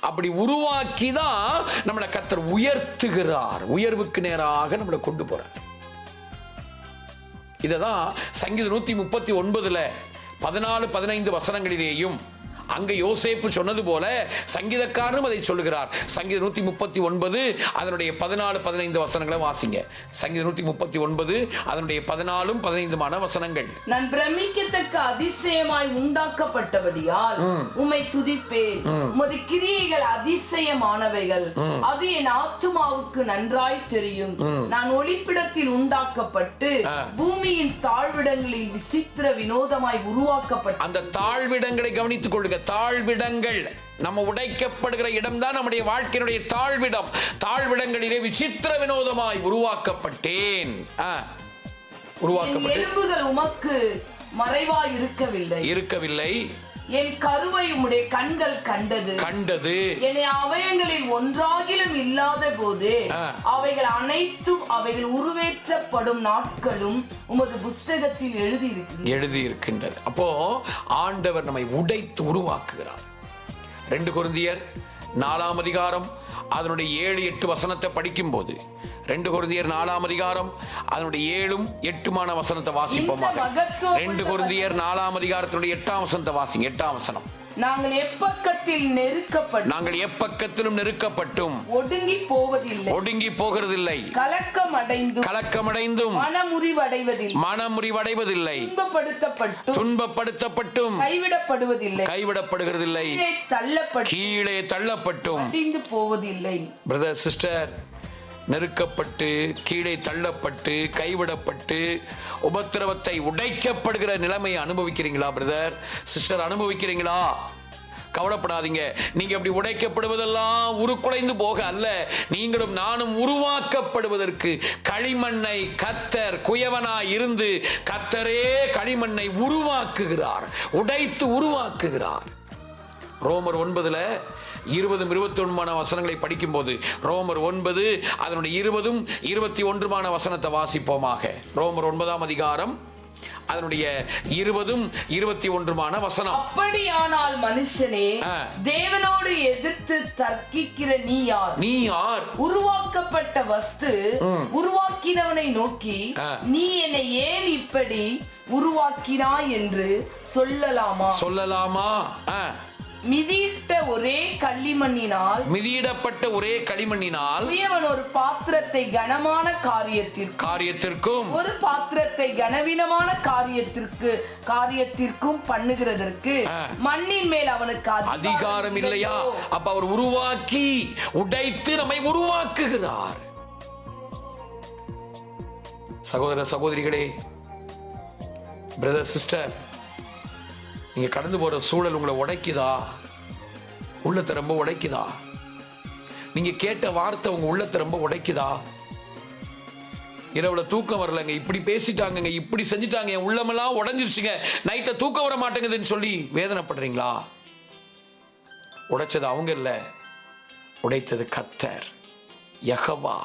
அப்படி உருவாக்கிதான் நம்மளை கர்த்தர் உயர்த்துகிறார். உயர்வுக்கு நேராக நம்மளை கொண்டு போறார். இததான் சங்கீதம் 139 14-15 வசனங்களிலேயும் அங்க யோசேப்பு சொன்னது போல சங்கீதக்காரனும் அதை சொல்லுகிறார். சங்கீதம் 139 அதனுடைய 14-15 வசனங்களை வாசிங்க. சங்கீதம் 139 அதனுடைய 14-15 வசனங்கள்.
நான் பிரமிக்கத்தக்க அதிசயமாய் உண்டாக்கப்பட்டபடியால் உம்மை துதிப்பேன். உமது கிரியைகள் அதிசயமானவைகள், அது என் ஆத்துமாவுக்கு நன்றாய் தெரியும். நான் ஒளிப்பிடத்தில் உண்டாக்கப்பட்டு பூமியின் தாழ்விடங்களில் விசித்திர வினோதமாய் உருவாக்கப்பட்ட.
அந்த தாழ்விடங்களை கவனித்துக் கொள்ளுங்க. தாழ்விடங்கள், நம்ம உடைக்கப்படுகிற இடம்தான் நம்முடைய வாழ்க்கையினுடைய தாழ்விடம். தாழ்விடங்களிலே விசித்திர வினோதமாய் உருவாக்கப்பட்டேன்.
எலும்புகள் உமக்கு மறைவாய் இருக்கவில்லை. என் கருவை உம்முடைய கண்கள் கண்டது. என்னை அவயங்களில் ஒன்றாகிலும் இல்லாத போது அவைகள் அனைத்தும் அவைகள் உருவேற்றப்படும் நாட்களும் உமது புஸ்தகத்தில் எழுதியிருக்கின்றது.
அப்போ ஆண்டவர் நம்மை உடைத்து உருவாக்குகிறார். 2 கொரிந்தியர் 4ஆம் அதிகாரம் அதனுடைய 7-8 வசனத்தை படிக்கும் போது, 2 கொரிந்தியர் 4ஆம் அதிகாரம் அதனுடைய 7-8 வசனத்தை வாசிப்போமாக. 2 கொரிந்தியர் 4ஆம் அதிகாரத்தினுடைய 8ஆம் வசனத்தை வாசிங்க. 8ஆம் வசனம்.
நாங்கள்
எப்பக்கத்திலும் நெருக்கப்பட்டும் ஒடுங்கி போகிறதில்லை, கலக்கமடைந்தும் மனமுறிவடைவதில்லை, துன்பப்படுத்தப்பட்டும் கைவிடப்படுகிறதில்லை, கீழே தள்ளப்பட்டும்
போவதில்லை.
பிரதர், சிஸ்டர், நெருக்கப்பட்டு, கீழே தள்ளப்பட்டு, கைவிடப்பட்டு, உபத்திரவத்தை உடைக்கப்படுகிற நிலைமையை அனுபவிக்கிறீங்களா? Brother, sister, அனுபவிக்கிறீங்களா? கவலைப்படாதீங்க. நீங்க அப்படி உடைக்கப்படுவதெல்லாம் உருக்குலைந்து போக அல்ல, நீங்களும் நானும் உருவாக்கப்படுவதற்கு களிமண்ணை கர்த்தர் குயவனாய் இருந்து கர்த்தரே களிமண்ணை உருவாக்குகிறார், உடைத்து உருவாக்குகிறார். ரோமர் 9 20-21 வசனங்களை படிக்கும் போது, ரோமர் 9 அதனுடைய 20-21 வசனத்தை வாசிப்போமாக. ரோமர் 9ஆம் அதிகாரம் அதனுடைய 20-21 வசனம்.
அப்படியானால் மனுஷனே, தேவனோடு எதிர்த்து தர்க்கிக்கிற நீ யார்? உருவாக்கப்பட்ட வஸ்து உருவாக்கினவனை நோக்கி நீ என்னை ஏன் இப்படி உருவாக்கினாய் என்று சொல்லலாமா? மிதியிடப்பட்ட ஒரே களிமண்ணினால் குயவன் ஒரு பாத்திரத்தை கனமான காரியத்திற்கும் ஒரு பாத்திரத்தை கனவீனமான காரியத்திற்கும் பண்ணுகிறதற்கு மண்ணின் மேல் அவனுக்கு
அதிகாரம் இல்லையா? அப்ப அவர் உருவாக்கி உடைத்து நம்மை உருவாக்குகிறார். சகோதர சகோதரிகளே, பிரதர், சிஸ்டர், நீங்க கடந்து போற சூழல் உங்களை உடைக்குதா? உள்ளத்தை ரொம்ப உடைக்குதா? நீங்க கேட்ட வார்த்தை உங்க உள்ளத்தை ரொம்ப உடைக்குதா? இரவுல தூக்கம் வரலங்க, இப்படி பேசிட்டாங்க, இப்படி செஞ்சுட்டாங்க, என் உள்ளமெல்லாம் உடைஞ்சிருச்சுங்க, நைட்ல தூக்கம் வர மாட்டேங்குதுன்னு சொல்லி வேதனைப்படுறீங்களா? உடைச்சது அவங்க இல்ல, உடைத்தது கர்த்தர், யெகோவா,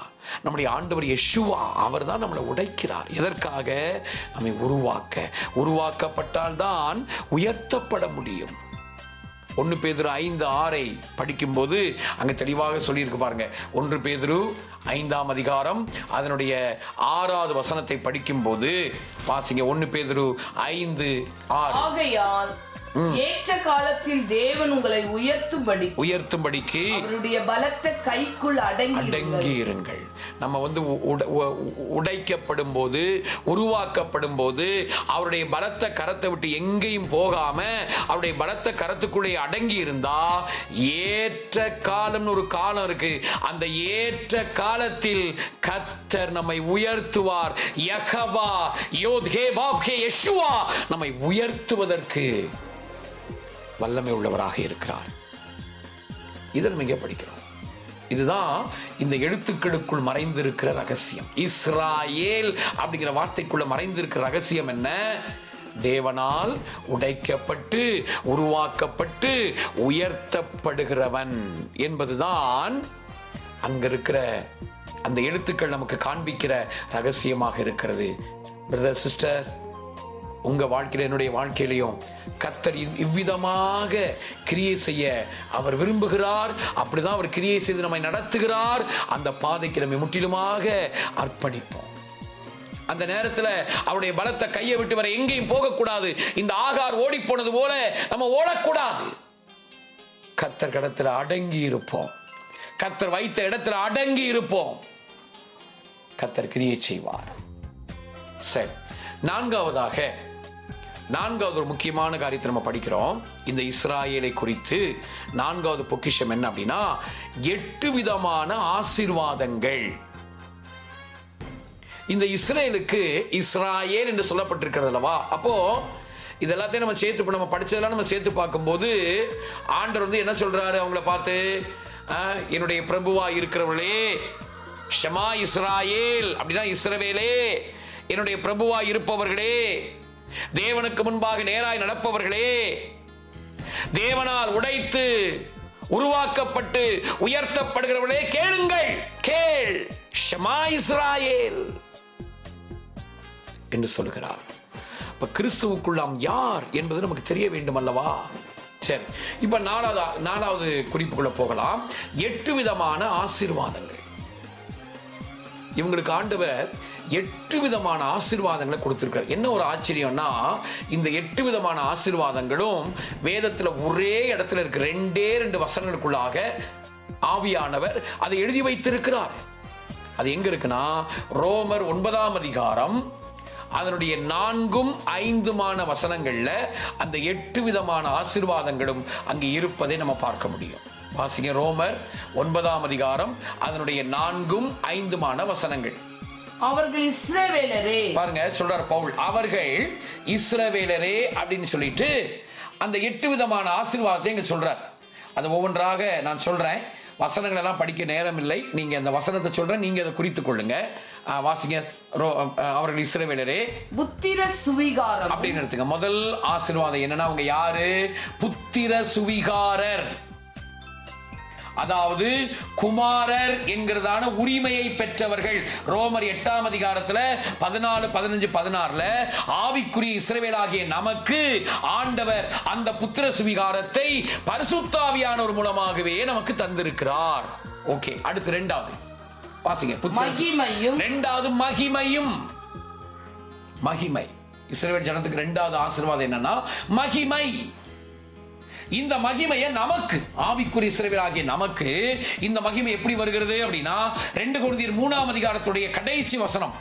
நம்முடைய ஆண்டவர் யெஷுவா. அவர் தான் நம்மளை உடைக்கிறார். எதற்காக? நம்மை உருவாக்கப்பட்டால் தான் உயர்த்தப்பட முடியும். 1 பேதுரு 5:6 படிக்கும்போது அங்க தெளிவாக சொல்லியிருக்கு பாருங்க. 1 பேதுரு 5ஆம் அதிகாரம் அதனுடைய 6வது வசனத்தை படிக்கும்போது வாசிங்க. 1 பேதுரு 5:6.
ஏற்ற காலத்தில் தேவன் உங்களை
உயர்த்தும்படிக்கு
அவருடைய பலத்த கைக்குள்
அடங்கி இருங்கள். நம்ம உடைக்கப்படும் போது, உருவாக்கப்படும் போது அவருடைய பலத்த கரத்தை விட்டு எங்கேயும் போகாம அவருடைய பலத்த கரத்துக்குள்ளே அடங்கி இருந்தா, ஏற்ற காலம்னு ஒரு காலம் இருக்கு. அந்த ஏற்ற காலத்தில் கர்த்தர் நம்மை உயர்த்துவார். யெகோவா யோத்ஹே வாப்ஹே யெஷுவா நம்மை உயர்த்துவதற்கு வல்லமை உள்ளவராக இருக்கிறார். இதை நம்ம இங்கே படிக்கிறோம். இதுதான் இந்த எழுத்துக்களுக்குள் மறைந்திருக்கிற ரகசியம். இஸ்ராயேல் அப்படிங்கிற வார்த்தைக்குள்ள மறைந்திருக்கிற ரகசியம் என்ன? தேவனால் உடைக்கப்பட்டு உருவாக்கப்பட்டு உயர்த்தப்படுகிறவன் என்பதுதான் அங்க இருக்கிற அந்த எழுத்துக்கள் நமக்கு காண்பிக்கிற ரகசியமாக இருக்கிறது. பிரதர், சிஸ்டர், உங்க வாழ்க்கையில, என்னுடைய வாழ்க்கையிலையும் கர்த்தர் இவ்விதமாக கிரியை செய்ய அவர் விரும்புகிறார். அப்படிதான் அவர் கிரியை செய்து நம்மை நடத்துகிறார். அந்த பாதைக்கு நம்மை முற்றிலுமாக அர்ப்பணிப்போம். அந்த நேரத்தில் அவருடைய பலத்தை கையை விட்டு வர எங்கேயும் போகக்கூடாது. இந்த ஆகார் ஓடி போனது போல நம்ம ஓடக்கூடாது. கர்த்தர் இடத்துல அடங்கி இருப்போம். கர்த்தர் வைத்த இடத்துல அடங்கி இருப்போம். கர்த்தர் கிரியை செய்வார். சரி, நான்காவது ஒரு முக்கியமான காரியத்தை நம்ம படிக்கிறோம். இந்த இஸ்ராயேலை குறித்து நான்காவது பொக்கிஷம் என்ன அப்படின்னா, 8 விதமான ஆசீர்வாதங்கள். இந்த இஸ்ரேலுக்கு இஸ்ராயேல் என்று சொல்லப்பட்டிருக்கிறது அல்லவா? அப்போ இதெல்லாத்தையும் நம்ம சேர்த்து, நம்ம படிச்சதெல்லாம் நம்ம சேர்த்து பார்க்கும்போது ஆண்டவர் என்ன சொல்றாரு அவங்கள பார்த்து? என்னுடைய பிரபுவா இருக்கிறவர்களே, ஷமா இஸ்ராயேல் அப்படின்னா இஸ்ரவேலே, என்னுடைய பிரபுவா இருப்பவர்களே, தேவனுக்கு முன்பாக நேராய் நடப்பவர்களே, தேவனால் உடைத்து உருவாக்கப்பட்டு உயர்த்தப்படுகிறவர்களே, கேளுங்கள், கேள், ஷமா இஸ்ராயேல் என்று சொல்கிறார். இப்ப கிறிஸ்துவுக்குள் நாம் யார் என்பது நமக்கு தெரிய வேண்டும் அல்லவா? சரி, இப்ப நாலாவது குறிப்புக்குள்ள போகலாம். 8 விதமான ஆசீர்வாதங்கள். இவங்களுக்கு ஆண்டவர் 8 விதமான ஆசீர்வாதங்களை கொடுத்திருக்கார். என்ன ஒரு ஆச்சரியம்னா, இந்த 8 விதமான ஆசீர்வாதங்களும் வேதத்துல ஒரே இடத்துல இருக்கு. 2 வசனங்களுக்குள்ளாக ஆவியானவர் அதை எழுதி வைத்திருக்கிறார். அது எங்க இருக்குன்னா, ரோமர் 9ஆம் அதிகாரம் அதனுடைய 4ம் 5மான வசனங்கள்ல அந்த 8 விதமான ஆசீர்வாதங்களும் அங்கே இருப்பதை நம்ம பார்க்க முடியும். வாசிங்க, ரோமர் 9ஆம் அதிகாரம் அதனுடைய 4ம் 5மான வசனங்கள்.
அவர்கள் இஸ்ரவேலரே,
பாருங்க, சொல்றார் பவுல், அவர்கள் இஸ்ரவேலரே அப்படின்னு சொல்லிட்டு அந்த 8 விதமான ஆசீர்வாதத்தை இங்க சொல்றார். அது ஒவ்வொன்றாக நான் சொல்றேன். வசனங்கள் எல்லாம் படிக்க நேரம் இல்லை. நீங்க அந்த வசனத்தை சொல்றேன், நீங்க அதை குறித்துக் கொள்ளுங்க. வாசிங்க, அவர்கள் இஸ்ரவேலரே
புத்திர சுவிகாரம்
அப்படின்னு எடுத்துங்க. முதல் ஆசீர்வாதம் என்னன்னா, அவங்க யாரு? புத்திர சுவிகாரர், அதாவது குமாரர் என்கிறதான உரிமையை பெற்றவர்கள். ரோமர் 8ஆம் அதிகாரத்துல 14, 15, 16 ஆவிக்குரிய இஸ்ரவேலாகிய நமக்கு ஆண்டவர் அந்த புத்திர சுவிகாரத்தை பரிசுத்த ஆவியானவர் மூலமாகவே நமக்கு தந்திருக்கிறார். ஓகே, அடுத்து 2வது வாசிங்க.
மகிமையும்.
2வது மகிமையும். மகிமை இஸ்ரவேல் ஜனத்துக்கு 2வது ஆசீர்வாதம் என்னன்னா மகிமை. இந்த மகிமையை நமக்கு, ஆவிக்குரிய இஸ்ரவேலாகிய நமக்கு இந்த மகிமை எப்படி வருகிறது அப்படின்னா, 2 கொரிந்தியர் 3ஆம் அதிகாரத்துடைய கடைசி வசனம்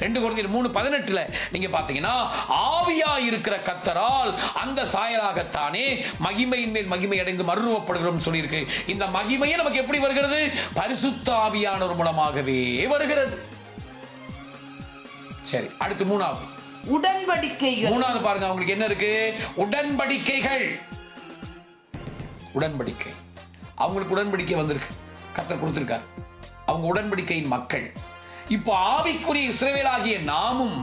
2 கொரிந்தியர் 3:18 நீங்க பாத்தீங்கன்னா, ஆவியா இருக்கிற கர்த்தரால் அந்த சாயலாகத்தானே மகிமையின் மேல் மகிமை அடைந்து மறுரூபப்படுகிறோம் சொல்லியிருக்கு. இந்த மகிமையை நமக்கு எப்படி வருகிறது? பரிசுத்த ஆவியானவர் மூலமாகவே வருகிறது. சரி, அடுத்து 3வது
உடன்படிக்கைகள்.
3வது பாருங்க, அவங்களுக்கு என்ன இருக்கு? உடன்படிக்கைகள். உடன்படிக்கை, அவங்களுக்கு உடன்படிக்கை வந்திருக்கு, கர்த்தர் கொடுத்திருக்கார். அவங்க உடன்படிக்கையின் மக்கள். இப்போ ஆவிக்குரிய இஸ்ரவேலாகிய நாமும்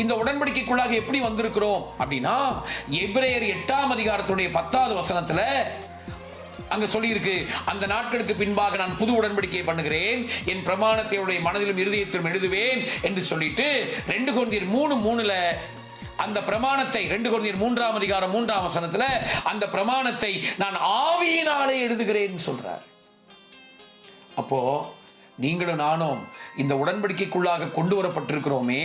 இந்த உடன்படிக்கைக்குள்ளாக எப்படி வந்திருக்கிறோம் அப்படின்னா, எபிரேயர் 8ஆம் அதிகாரத்துடைய 10வது வசனத்துல அங்க சொல்லி இருக்கு, அந்த நாட்களுக்கு பின்பாக நான் புது உடன்படிக்கை பண்ணுகிறேன், என் பிரமாணத்தை அவருடைய மனதிலும் இருதயத்திலும் எழுதுவேன் என்று சொல்லிட்டு 2 கொரிந்தியர் 3:3 அந்த பிரமாணத்தை, 2 கொரிந்தியர் 3ஆம் அதிகாரம் 3ஆம் வசனத்துல அந்த பிரமாணத்தை நான் ஆவியினாலே எழுதுகிறேன் சொல்றார். அப்போ நீங்களும் நானும் இந்த உடன்படிக்கைக்குள்ளாக கொண்டு வரப்பட்டிருக்கிறோமே.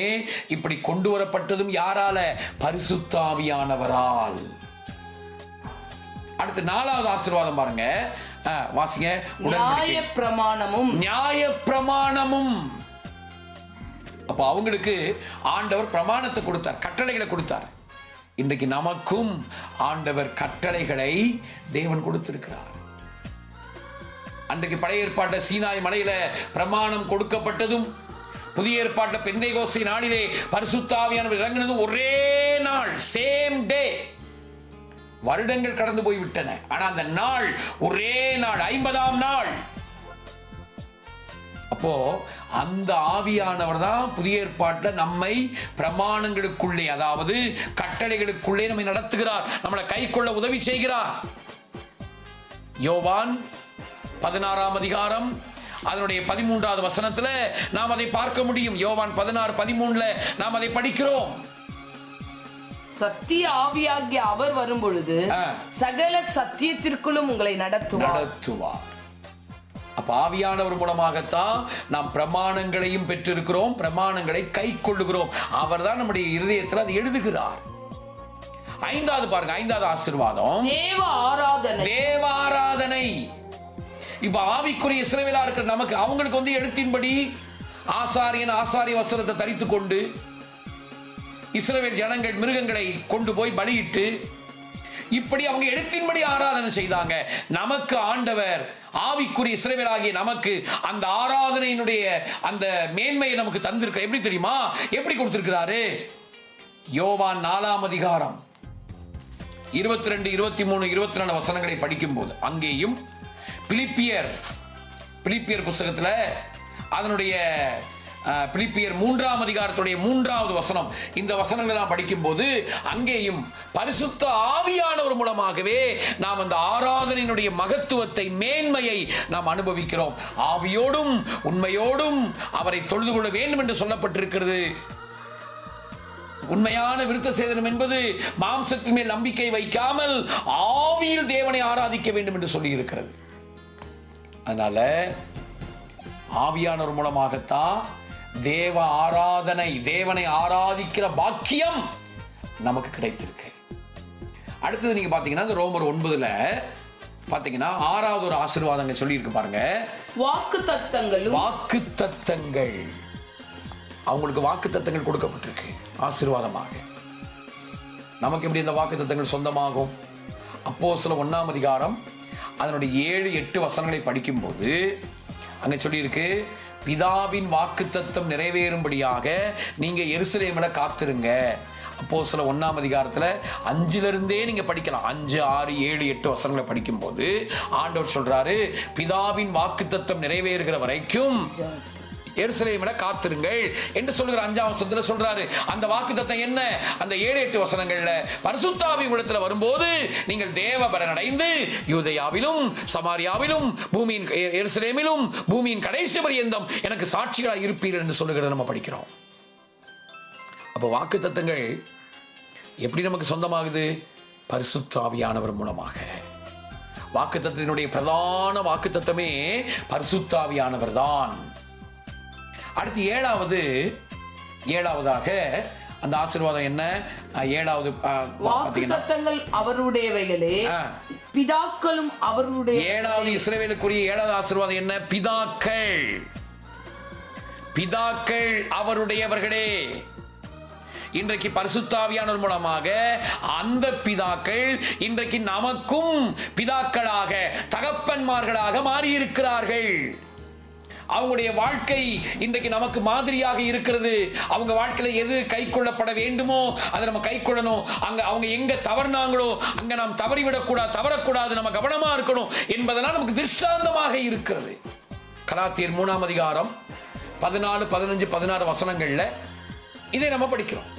இப்படி கொண்டு வரப்பட்டதும் யாரால? பரிசுத்த ஆவியானவரால். அடுத்து 4வது ஆசீர்வாதம் பாருங்க, வாசிங்க.
நியாயப்பிரமாணமும்.
நியாயப்பிரமாணமும். அப்ப அவங்களுக்கு ஆண்டவர் பிரமாணத்தை கொடுத்தார், கட்டளைகளை கொடுத்தார். இன்றைக்கு நமக்கும் ஆண்டவர் கட்டளைகளை தேவன் கொடுத்திருக்கிறார். அன்றைக்கு பழைய ஏற்பாட்டு சீனாய் மலையில பிரமாணம் கொடுக்கப்பட்டதும், புதிய ஏற்பாட்டு பெந்தைகோஸ்தை நாளிலே பரிசுத்த ஆவியானவர் இறங்கினதும் ஒரே நாள், சேம் டே. வருடங்கள் கடந்து போய்விட்டன, ஆனா அந்த நாள் ஒரே நாள், 50ஆம் நாள். அப்போ அந்த ஆவியானவர் தான் புதிய ஏற்பாட்டில் நம்மை பிரமாணங்களுக்குள்ளே, அதாவது கட்டளைகளுக்குள்ளே நம்மை நடத்துகிறார், நம்மளை கை கொள்ள உதவி செய்கிறார். யோவான் 16ஆம் அதிகாரம் அதனுடைய 13வது வசனத்துல நாம் அதை பார்க்க முடியும். யோவான் 16:13 நாம் அதை படிக்கிறோம்.
சத்திய ஆவியாகிய அவர் வரும் பொழுது சகல சத்தியத்திற்குள்ளும் உங்களை நடத்துவார்.
அப்ப ஆவியானவர் மூலமாகத்தான் நாம் பிரமாணங்களையும் பெற்றிருக்கிறோம், பிரமாணங்களை கை கொள்ளுகிறோம். அவர் தான் நம்முடைய இருதயத்தில் அதை எழுதுகிறார். 5வது பாருங்க, 5வது ஆசீர்வாதம் தேவ ஆராதனை. இப்ப ஆவிக்குரிய இஸ்ரவேலா இருக்கிற நமக்கு, அவங்களுக்கு வந்து எழுத்தின்படி ஆசாரிய வஸ்திரத்தை தரித்துக் கொண்டு இஸ்ரவேல் ஜனங்கள் மிருகங்களை கொண்டு போய் பலியிட்டு இப்படி அவங்க எழுத்தின்படி ஆராதனை செய்தாங்க. நமக்கு ஆண்டவர் ஆவிக்குரிய இஸ்ரவேலாகிய நமக்கு அந்த ஆராதனையினுடைய அந்த மேன்மையை நமக்கு தந்திருக்கிறார். எப்படி தெரியுமா? எப்படி கொடுத்திருக்கிறாரு? யோவான் 4ஆம் அதிகாரம் 22, 23, 24 வசனங்களை படிக்கும் போது, அங்கேயும் பிலிப்பியர் புத்தகத்துல அதனுடைய பிலிப்பியர் 3ஆம் அதிகாரத்துடைய 3வது வசனம், இந்த வசனங்களை நாம் படிக்கும் போது அங்கேயும் பரிசுத்த ஆவியானவர் மூலமாகவே நாம் அந்த ஆராதனையினுடைய மகத்துவத்தை, மேன்மையை நாம் அனுபவிக்கிறோம். ஆவியோடும் உண்மையோடும் அவரை தொழுது கொள்ள வேண்டும் என்று சொல்லப்பட்டிருக்கிறது. உண்மையான விருத்த சேதனம் என்பது மாம்சத்தின் மேல் நம்பிக்கை வைக்காமல் ஆவியில் தேவனை ஆராதிக்க வேண்டும் என்று சொல்லி இருக்கிறது. அதனால ஆவியானவர் மூலமாகத்தான் தேவ ஆராதனை, தேவனை ஆராதிக்கிற பாக்கியம் நமக்கு கிடைத்திருக்கு. அடுத்தது நீங்க பாத்தீங்கன்னா ரோமர் 9ல பாத்தீங்கன்னா 6வது ஒரு ஆசீர்வாதங்கள் சொல்லி இருக்கு பாருங்க. வாக்குத்தத்தங்கள். அவங்களுக்கு வாக்குத்தத்தங்கள் கொடுக்கப்பட்டிருக்கு ஆசீர்வாதமாக. நமக்கு எப்படி இந்த வாக்குத்தத்தங்கள் சொந்தமாகும்? அப்போஸ்தலர் 1ஆம் அதிகாரம் அதனுடைய 7, 8 வசனங்களை படிக்கும் போது அங்க சொல்லியிருக்கு, பிதாவின் வாக்குத்தத்தம் நிறைவேறும்படியாக நீங்க எருசலேமில காத்திருங்க. அப்போஸ்தலர் 1ஆம் அதிகாரத்துல 5லிருந்தே நீங்க படிக்கலாம். 5, 6, 7, 8 வசனங்களை படிக்கும் போது ஆண்டவர் சொல்றாரு, பிதாவின் வாக்குத்தத்தம் நிறைவேறுகிற வரைக்கும் எருசலேமில காத்திருங்கள் என்று சொல்லுகிற 5ஆம் வசனத்துல சொல்றாரு. அந்த வாக்குத்தத்தம் என்ன? அந்த 7, 8 வசனங்கள்ல பரிசுத்த ஆவி உங்களிடத்தில் வரும்போது நீங்கள் தேவ பலன் அடைந்து யூதேயாவிலும் சமாரியாவிலும் பூமியின் எருசலேமிலும் பூமியின் கடைசி பரியந்தம் எனக்கு சாட்சிகளாக இருப்பீர்கள் என்று சொல்லுகிறத நம்ம படிக்கிறோம். அப்ப வாக்குத்தத்தங்கள் எப்படி நமக்கு சொந்தமாகுது? பரிசுத்த ஆவியானவர் மூலமாக. வாக்குத்தத்தினுடைய பிரதான வாக்குத்தத்தமே பரிசுத்த ஆவியானவர் தான். அடுத்து 7வதாக அந்த ஆசீர்வாதம் என்ன? 7வது
வாக்குத்தத்தங்கள் அவருடையவைகளே, பிதாக்களும் அவருடைய.
7வது இஸ்ரவேலுக்குரிய 7வது ஆசீர்வாதம் என்ன? பிதாக்கள் அவருடையவர்களே. இன்றைக்கு பரிசுத்த ஆவியானவர் மூலமாக அந்த பிதாக்கள் இன்றைக்கு நமக்கும் பிதாக்களாக, தகப்பன்மார்களாக மாறி இருக்கிறார்கள். அவங்களுடைய வாழ்க்கை இன்றைக்கு நமக்கு மாதிரியாக இருக்கிறது. அவங்க வாழ்க்கையில எது கை கொள்ளப்பட வேண்டுமோ அதை நம்ம கை கொள்ளணும். அவங்க எங்க தவறுனாங்களோ அங்க நாம் தவறக்கூடாது, நம்ம கவனமா இருக்கணும் என்பதெல்லாம் நமக்கு திருஷ்டாந்தமாக இருக்கிறது. கலாத்தியர் 3ஆம் அதிகாரம் 14, 15, 16 வசனங்கள்ல இதை நம்ம படிக்கிறோம்.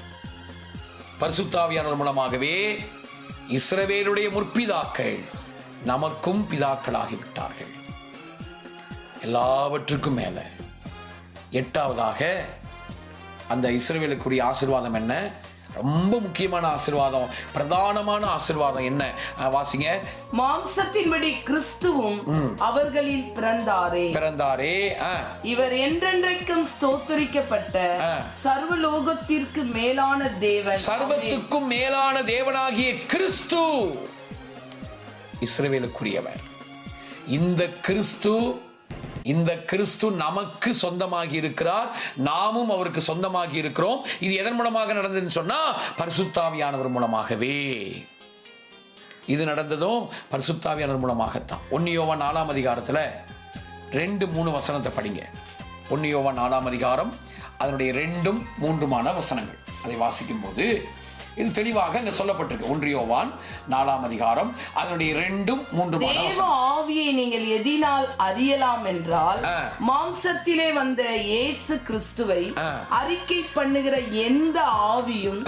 பரிசுத்த ஆவியானவர் மூலமாகவே இஸ்ரவேலுடைய முற்பிதாக்கள் நமக்கும் பிதாக்களாகிவிட்டார்கள். எல்லாவற்றுக்கும் மேல 8வதாக அந்த இஸ்ரவேலுக்குரிய ஆசீர்வாதம் என்ன? ரொம்ப முக்கியமான ஆசீர்வாதம், பிரதானமான ஆசீர்வாதம் என்ன? வாசிங்க.
மாம்சத்தின்படி கிறிஸ்துவும் அவர்களில் பிறந்தாரே, இவர் என்றென்றைக்கும் ஸ்தோத்திரிக்கப்பட்ட சர்வலோகத்திற்கு மேலான தேவன்,
சர்வத்துக்கும் மேலான தேவனாகிய கிறிஸ்து. இஸ்ரவேலுக்குரியவர். இந்த கிறிஸ்து நமக்கு சொந்தமாகி இருக்கிறார், நாமும் அவருக்கு சொந்தமாகி இருக்கிறோம். இது எதன் மூலமாக நடந்ததுன்னு சொன்னா பரிசுத்தாவியானவர் மூலமாகவே. இது நடந்ததும் பரிசுத்தாவியானவர் மூலமாகத்தான். 1 யோவான் 4ஆம் அதிகாரத்துல 2-3 வசனத்தை படிங்க. 1 யோவான் 4ஆம் அதிகாரம் அதனுடைய 2-3 வசனங்கள். அதை வாசிக்கும் போது இது தெளிவாக அங்க சொல்லப்பட்டிருக்கு. 1 யோவான் 4ஆம் அதிகாரம் அதனுடைய 2-3
தேவ ஆவியை நீங்கள் எதினால் அறியலாம் என்றால், மாம்சத்திலே வந்த இயேசு கிறிஸ்துவை அறிக்கை பண்ணுகிற எந்த ஆவியும்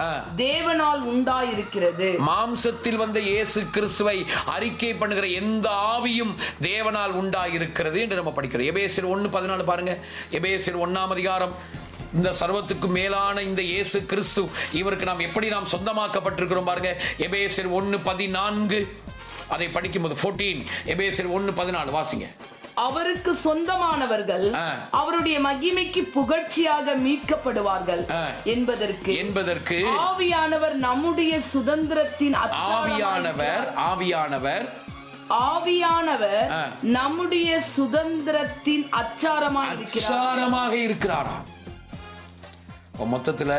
தேவனால் உண்டாயிருக்கிறது.
மாம்சத்தில் வந்த இயேசு கிறிஸ்துவை அறிக்கை பண்ணுகிற எந்த ஆவியும் தேவனால் உண்டாயிருக்கிறது என்று நம்ம படிக்கிறோம். எபேசியர் 1:14 பாருங்க. எபேசியர் 1ஆம் அதிகாரம், இந்த சர்வத்துக்கு மேலான இந்த இயேசு கிறிஸ்து, இவருக்கு நாம் சொந்தமாக்கப்பட்டிருக்கிறோம் பாருங்க. எபேசியர் 1:14 அதை படிக்கும்போது 14 எபேசியர் 1:14 வாசிங்க.
அவருக்கு சொந்தமானவர்கள் அவருடைய மகிமைக்கு புகழ்ச்சியாக மீட்கப்படுவார்கள் என்பதற்கு ஆவியானவர் நம்முடைய சுதந்திரத்தின் ஆவியானவர் நம்முடைய சுதந்திரத்தின் அச்சாரமாக இருக்கிறாராம்.
மொத்தத்துல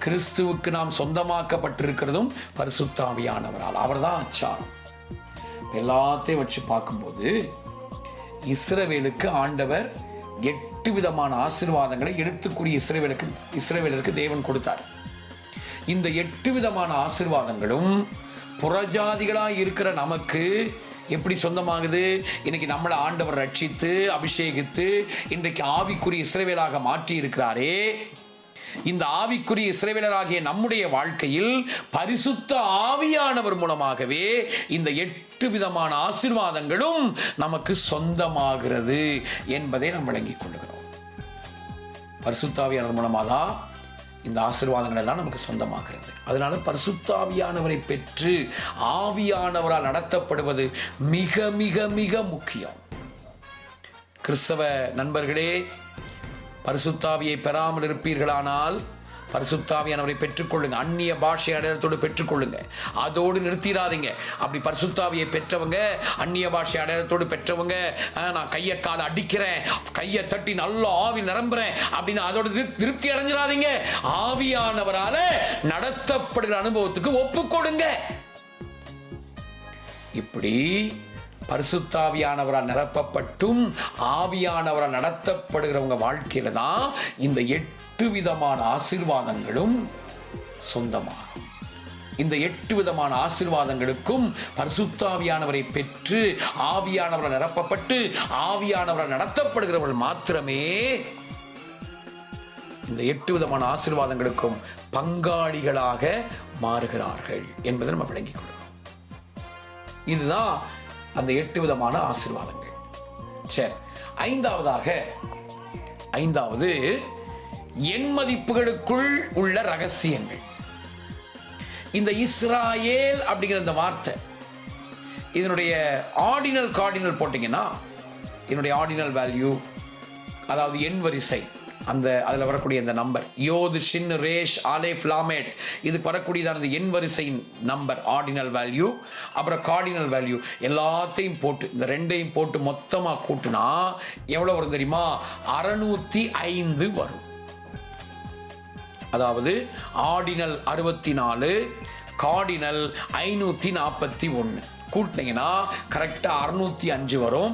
கிறிஸ்துவுக்கு நாம் சொந்தமாக்கப்பட்டிருக்கிறதும் பரிசுத்த ஆவியானவரால். அவர்தான் அச்சாரம். எல்லாத்தையும் வச்சு பார்க்கும்போது இஸ்ரவேலுக்கு ஆண்டவர் 8 விதமான ஆசீர்வாதங்களை எடுத்துக்கூடிய இஸ்ரவேலருக்கு தேவன் கொடுத்தார். இந்த 8 விதமான ஆசீர்வாதங்களும் புறஜாதிகளாய் இருக்கிற நமக்கு எப்படி சொந்தமாகுது? இன்னைக்கு நம்மளை ஆண்டவர் ரட்சித்து அபிஷேகித்து இன்றைக்கு ஆவிக்குரிய இஸ்ரவேலாக மாற்றி இருக்கிறாரே. இந்த ஆவிக்குரிய இஸ்ரவேலராகிய நம்முடைய வாழ்க்கையில் பரிசுத்த ஆவியானவர் மூலமாகவே இந்த 8 விதமான ஆசீர்வாதங்களும் நமக்கு சொந்தமாகிறது என்பதை நாம் விளங்கிக் கொள்கிறோம். பரிசுத்த ஆவியானவர் மூலமாதான் இந்த ஆசீர்வாதங்கள் எல்லாம் நமக்கு சொந்தமாகிறது. அதனால பரிசுத்த ஆவியானவரை பெற்று ஆவியானவரால் நடத்தப்படுவது மிக மிக மிக முக்கியம். கிறிஸ்தவ நண்பர்களே, பரிசுத்தாவியை பெறாமல் இருப்பீர்களானால் பரிசுத்தாவியானவரை பெற்றுக்கொள்ளுங்க. அந்நிய பாஷை அடையாளத்தோடு பெற்றுக்கொள்ளுங்க. அதோடு நிறுத்திடாதீங்க. அப்படி பரிசுத்தாவியை பெற்றவங்க, அந்நிய பாஷை அடையாளத்தோடு பெற்றவங்க, நான் கையை காலை அடிக்கிறேன், கையை தட்டி நல்ல ஆவி நிரம்புறேன் அப்படின்னு அதோடு திருப்தி அடைஞ்சிடாதீங்க. ஆவியானவரால நடத்தப்படுகிற அனுபவத்துக்கு ஒப்பு கொடுங்க. இப்படி பரிசுத்தாவியானவரால் நிரப்பப்பட்டும் ஆவியானவரால் நடத்தப்படுகிறவங்க வாழ்க்கையில தான் இந்த 8 விதமான ஆசீர்வாதங்களும் சொந்தமாகும். இந்த 8 விதமான ஆசீர்வாதங்களுக்கும் பரிசுத்தாவியானவரை பெற்று ஆவியானவரால் நிரப்பப்பட்டு ஆவியானவரால் நடத்தப்படுகிறவர்கள் மாத்திரமே இந்த 8 விதமான ஆசீர்வாதங்களுக்கும் பங்காளிகளாக மாறுகிறார்கள் என்பதை நம்ம விளங்கிக் கொள்கிறோம். இதுதான் அந்த 8 விதமான ஆசீர்வாதங்கள். சரி, ஐந்தாவது எண் மதிப்புகளுக்குள் உள்ள ரகசியங்கள். இந்த இஸ்ராயேல் அப்படிங்கிற இந்த வார்த்தை, இதனுடைய கார்டினல் போட்டீங்கன்னா இதனுடைய ஆர்டினல் வேல்யூ, அதாவது எண் வரிசை, அதில் வரக்கூடிய இந்த நம்பர் யோது ஷின் ரேஷ் ஆலேஃப் லாமேட், இதுக்கு வரக்கூடியதான இந்த எண் வரிசையின் நம்பர் ஆர்டினல் வேல்யூ, அப்புறம் கார்டினல் வேல்யூ எல்லாத்தையும் போட்டு இந்த 2ஐயும் போட்டு மொத்தமாக கூட்டினா எவ்வளோ வரும் தெரியுமா? 605 வரும். அதாவது ஆர்டினல் 64, கார்டினல் 541 கூட்டினீங்கன்னா கரெக்டாக 605 வரும்.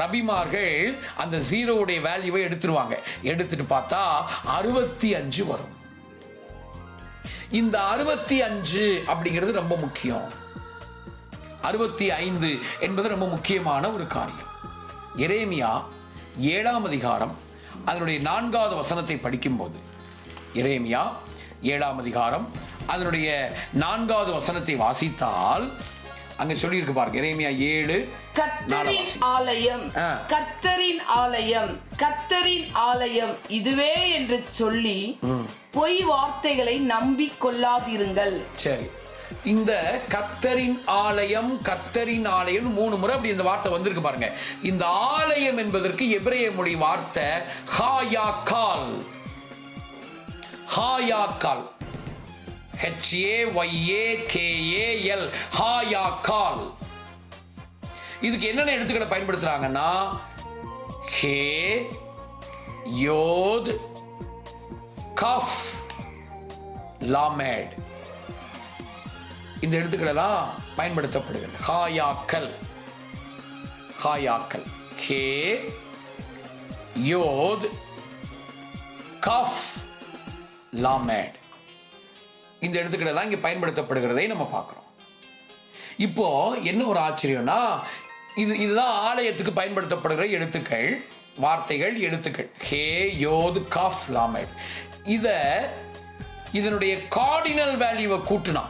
ரபிமார்கள் அந்த 0 வேல்யூவை எடுத்துருவாங்க. எடுத்துட்டு பார்த்தா 65 வரும். இந்த 65 அப்படிங்கிறது ரொம்ப முக்கியம். 65 என்பது ரொம்ப முக்கியமான ஒரு காரியம். எரேமியா 7ஆம் அதிகாரம் அதனுடைய 4வது வசனத்தை படிக்கும்போது, எரேமியா 7ஆம் அதிகாரம் அதனுடைய 4வது வசனத்தை வாசித்தால் அங்க சொல்லி இருக்கு பாருங்க. எரேமியா 7
கர்த்தரின் ஆலயம் இதுவே என்று சொல்லி பொய் வார்த்தைகளை நம்பி கொள்ளாதிருங்கள்.
சரி, இந்த கர்த்தரின் ஆலயம் 3 முறை அப்படி இந்த வார்த்தை வந்திருக்கு பாருங்க. இந்த ஆலயம் என்பதற்கு எபிரேய மொழி வார்த்தை ஹாயாக்கால். HAYAKAL, ஹாயாக்கால். இதுக்கு என்னென்ன எழுத்துக்களை பயன்படுத்துறாங்கன்னா ஹே, யோத், கஃப், லாமேட். இந்த எழுத்துக்கள் எல்லாம் பயன்படுத்தப்படுகிறது. ஹாயாக்கள், ஹாயாக்கள், ஹே, யோத், கஃப், லாமேட். இந்த எழுத்துக்கள் எல்லாம் இங்கே பயன்படுத்தப்படுகிறதை நம்ம பார்க்கிறோம். இப்போ என்ன ஒரு ஆச்சரியம்னா, இதுதான் ஆலயத்துக்கு பயன்படுத்தப்படுகிற எழுத்துக்கள், வார்த்தைகள், எழுத்துக்கள். ஹே, யோத், கஃப், லாமேட். இதனுடைய கார்டினல் வேல்யூவை கூட்டினா,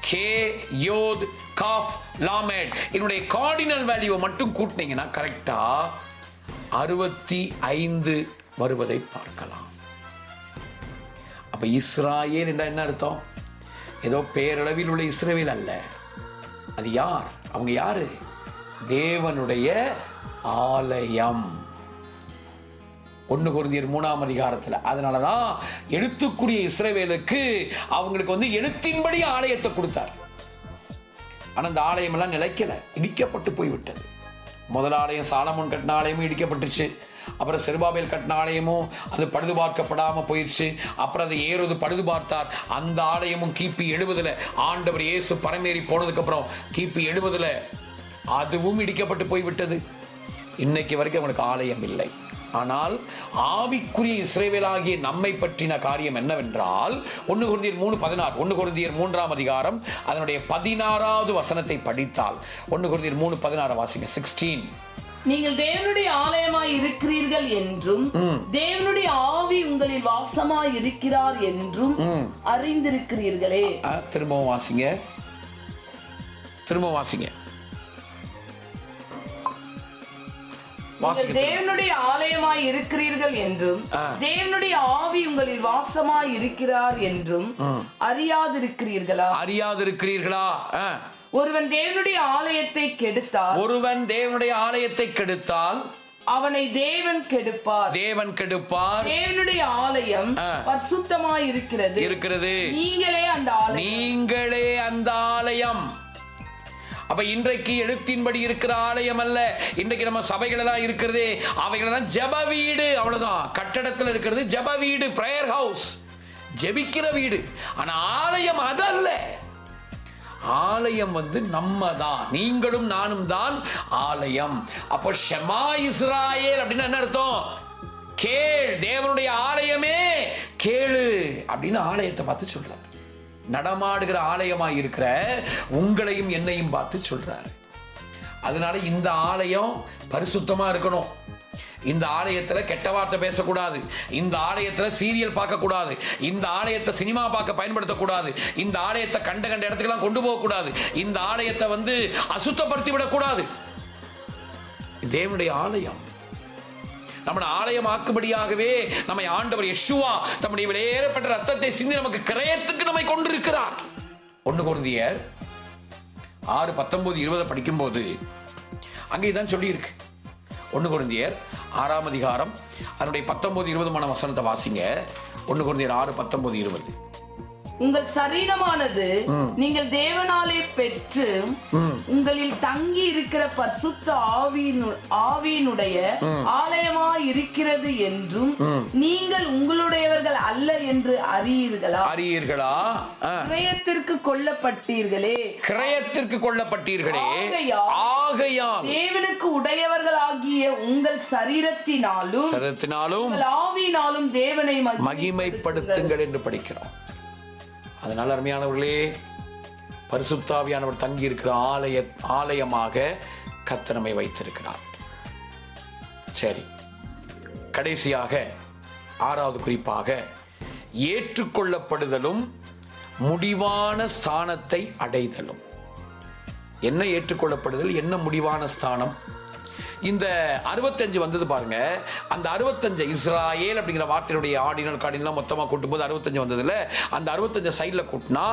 ஹே, யோத், கஃப், லாமேட், இதனுடைய கார்டினல் வேல்யூவை மட்டும் கூட்டினீங்கன்னா கரெக்டா 65 வருவதை பார்க்கலாம். அப்ப இஸ்ராயேல் என்ற என்ன அர்த்தம்? ஏதோ பேரளவில் உள்ள இஸ்ரவேல் அல்ல. அது யார்? அவங்க யாரு? தேவனுடைய ஆலயம். 1 கொரிந்தியர் 3ஆம் அதிகாரத்தில். அதனாலதான் எழுத்துக்குரிய இஸ்ரவேலுக்கு அவங்களுக்கு எழுத்தின்படி ஆலயத்தை கொடுத்தார். ஆனா அந்த ஆலயம் எல்லாம் நிலைக்கல, இடிக்கப்பட்டு போய்விட்டது. முதல் ஆலயம் சாலமோன் கட்டின ஆலயமும் இடிக்கப்பட்டுச்சு. அப்புறம் செருபாபேல் கட்டின ஆலயமும் அது பழுது பார்க்கப்படாம போயிடுச்சு. அப்புறம் அதை ஏரோது பழுது பார்த்தார். அந்த ஆலயமும் கிபி 70 ஆண்டவர் இயேசு பரமேறி போனதுக்கு அப்புறம் கிபி 70 அதுவும் இடிக்கப்பட்டு போய்விட்டது. இன்னைக்கு வரைக்கும் அவனுக்கு ஆலயம் இல்லை. ஆனால் ஆவிக்குரிய இஸ்ரவேலாகிய நம்மை பற்றின காரியம் என்னவென்றால் 1 கொரிந்தியர் 3:16, 1 கொரிந்தியர் 3ஆம் அதிகாரம் அதனுடைய 16வது வசனத்தை படித்தால் 1 கொரிந்தியர் 3:16 வாசிங்க. 16.
நீங்கள் தேவனுடைய ஆலயமாய் இருக்கிறீர்கள் என்றும் தேவனுடைய ஆவி உங்களில் வாசமாய் இருக்கிறார் என்றும் அறிந்திருக்கிறீர்களே.
திரும்பவும் வாசிங்க, திரும்பவும் வாசிங்க.
தேவனுடைய ஆலயமாய் இருக்கிறீர்கள் என்றும் தேவனுடைய ஆவி உங்களில் வாசமாய் இருக்கிறார் என்றும் அறியாதிருக்கிறீர்களா?
அறியாதிருக்கிறீர்களா?
ஒருவன் தேவனுடைய ஆலயத்தை கெடுத்தால்,
ஒருவன் தேவனுடைய ஆலயத்தை கெடுத்தால்
அவனை தேவன் கெடுப்பார்.
தேவன் கெடுப்பார்.
தேவனுடைய ஆலயம் பரிசுத்தமாய் இருக்கிறது. நீங்களே அந்த ஆலயம்.
நீங்களே அந்த ஆலயம். அப்ப இன்றைக்கு எழுத்தின்படி இருக்கிற ஆலயம் அல்ல. இன்றைக்கு நம்ம சபைகள் எல்லாம் இருக்கிறதே, அவைகளெல்லாம் ஜெப வீடு. அவ்வளவுதான். கட்டடத்தில் இருக்கிறது ஜெப வீடு, பிரேயர் ஹவுஸ், ஜெபிக்கிற வீடு. ஆனா ஆலயம் அதல்ல. ஆலயம் நம்ம தான், நீங்களும் நானும் தான் ஆலயம். அப்போ ஷெமா இஸ்ராயேல் அப்படின்னு என்ன அர்த்தம்? கேள், தேவனுடைய ஆலயமே கேளு அப்படின்னு ஆலயத்தை பார்த்து சொல்றார். நடமாடுகிற ஆலயமாய் இருக்கிற உங்களையும் என்னையும் பார்த்து சொல்றாரு. அதனால இந்த ஆலயம் பரிசுத்தமா இருக்கணும். இந்த ஆலயத்துல கெட்ட வார்த்தை பேசக்கூடாது. இந்த ஆலயத்துல சீரியல் பார்க்க கூடாது. இந்த ஆலயத்தை சினிமா பார்க்க பயன்படுத்தக்கூடாது. இந்த ஆலயத்தை கண்ட இடத்துக்கெல்லாம் கொண்டு போக கூடாது. இந்த ஆலயத்தை அசுத்தப்படுத்தி விடக்கூடாது. தேவனுடைய ஆலயம் நம்மளை ஆலயமாக்கும்படியாகவே நம்மை ஆண்டவர் யெஷுவா தம்முடைய விலையேறப்பட்ட ரத்தத்தை சிந்தி நமக்கு கிரயத்துக்கு நம்மை கொண்டிருக்கிறார். 1 கொரிந்தியர் 6:19-20 படிக்கும்போது அங்கேதான் சொல்லி இருக்கு. 1 கொரிந்தியர் 6ஆம் அதிகாரம் அதனுடைய 19-20 வசனத்தை வாசிங்க. 1 கொரிந்தியர் 6:19-20.
உங்கள் சரீரமானது நீங்கள் தேவனாலே பெற்று உங்களில் தங்கி இருக்கிற பரிசுத்த ஆவியினுடைய ஆலயமாய் இருக்கிறது என்றும் நீங்கள் உங்களுடையவர்கள் அல்ல என்று அறியீர்களா? கிரயத்திற்கு கொல்லப்பட்டீர்களே.
கிரயத்திற்கு கொல்லப்பட்டீர்களே. ஆகையால்
தேவனுக்கு உடையவர்களாகிய உங்கள் சரீரத்தினாலும் ஆவியினாலும் தேவனை
மகிமைப்படுத்துங்கள் என்று படிக்கிறோம். அதனால் அருமையானவர்களே, பரிசுத்த ஆவியானவர் தங்கி இருக்கிற ஆலயமாக கர்த்தர் நம்மை வைத்திருக்கிறார். சரி, கடைசியாக 6வது குறிப்பாக ஏற்றுக்கொள்ளப்படுதலும் முடிவான ஸ்தானத்தை அடைதலும். என்ன ஏற்றுக்கொள்ளப்படுதல், என்ன முடிவான ஸ்தானம்? இந்த 65 வந்தது பாருங்க. அந்த 65 இஸ்ராயேல் அப்படிங்கிற வார்த்தையுடைய ஆர்டினல் மொத்தமாக கூட்டும்போது 65 வந்ததுல அந்த 65 சைடில் கூட்டினா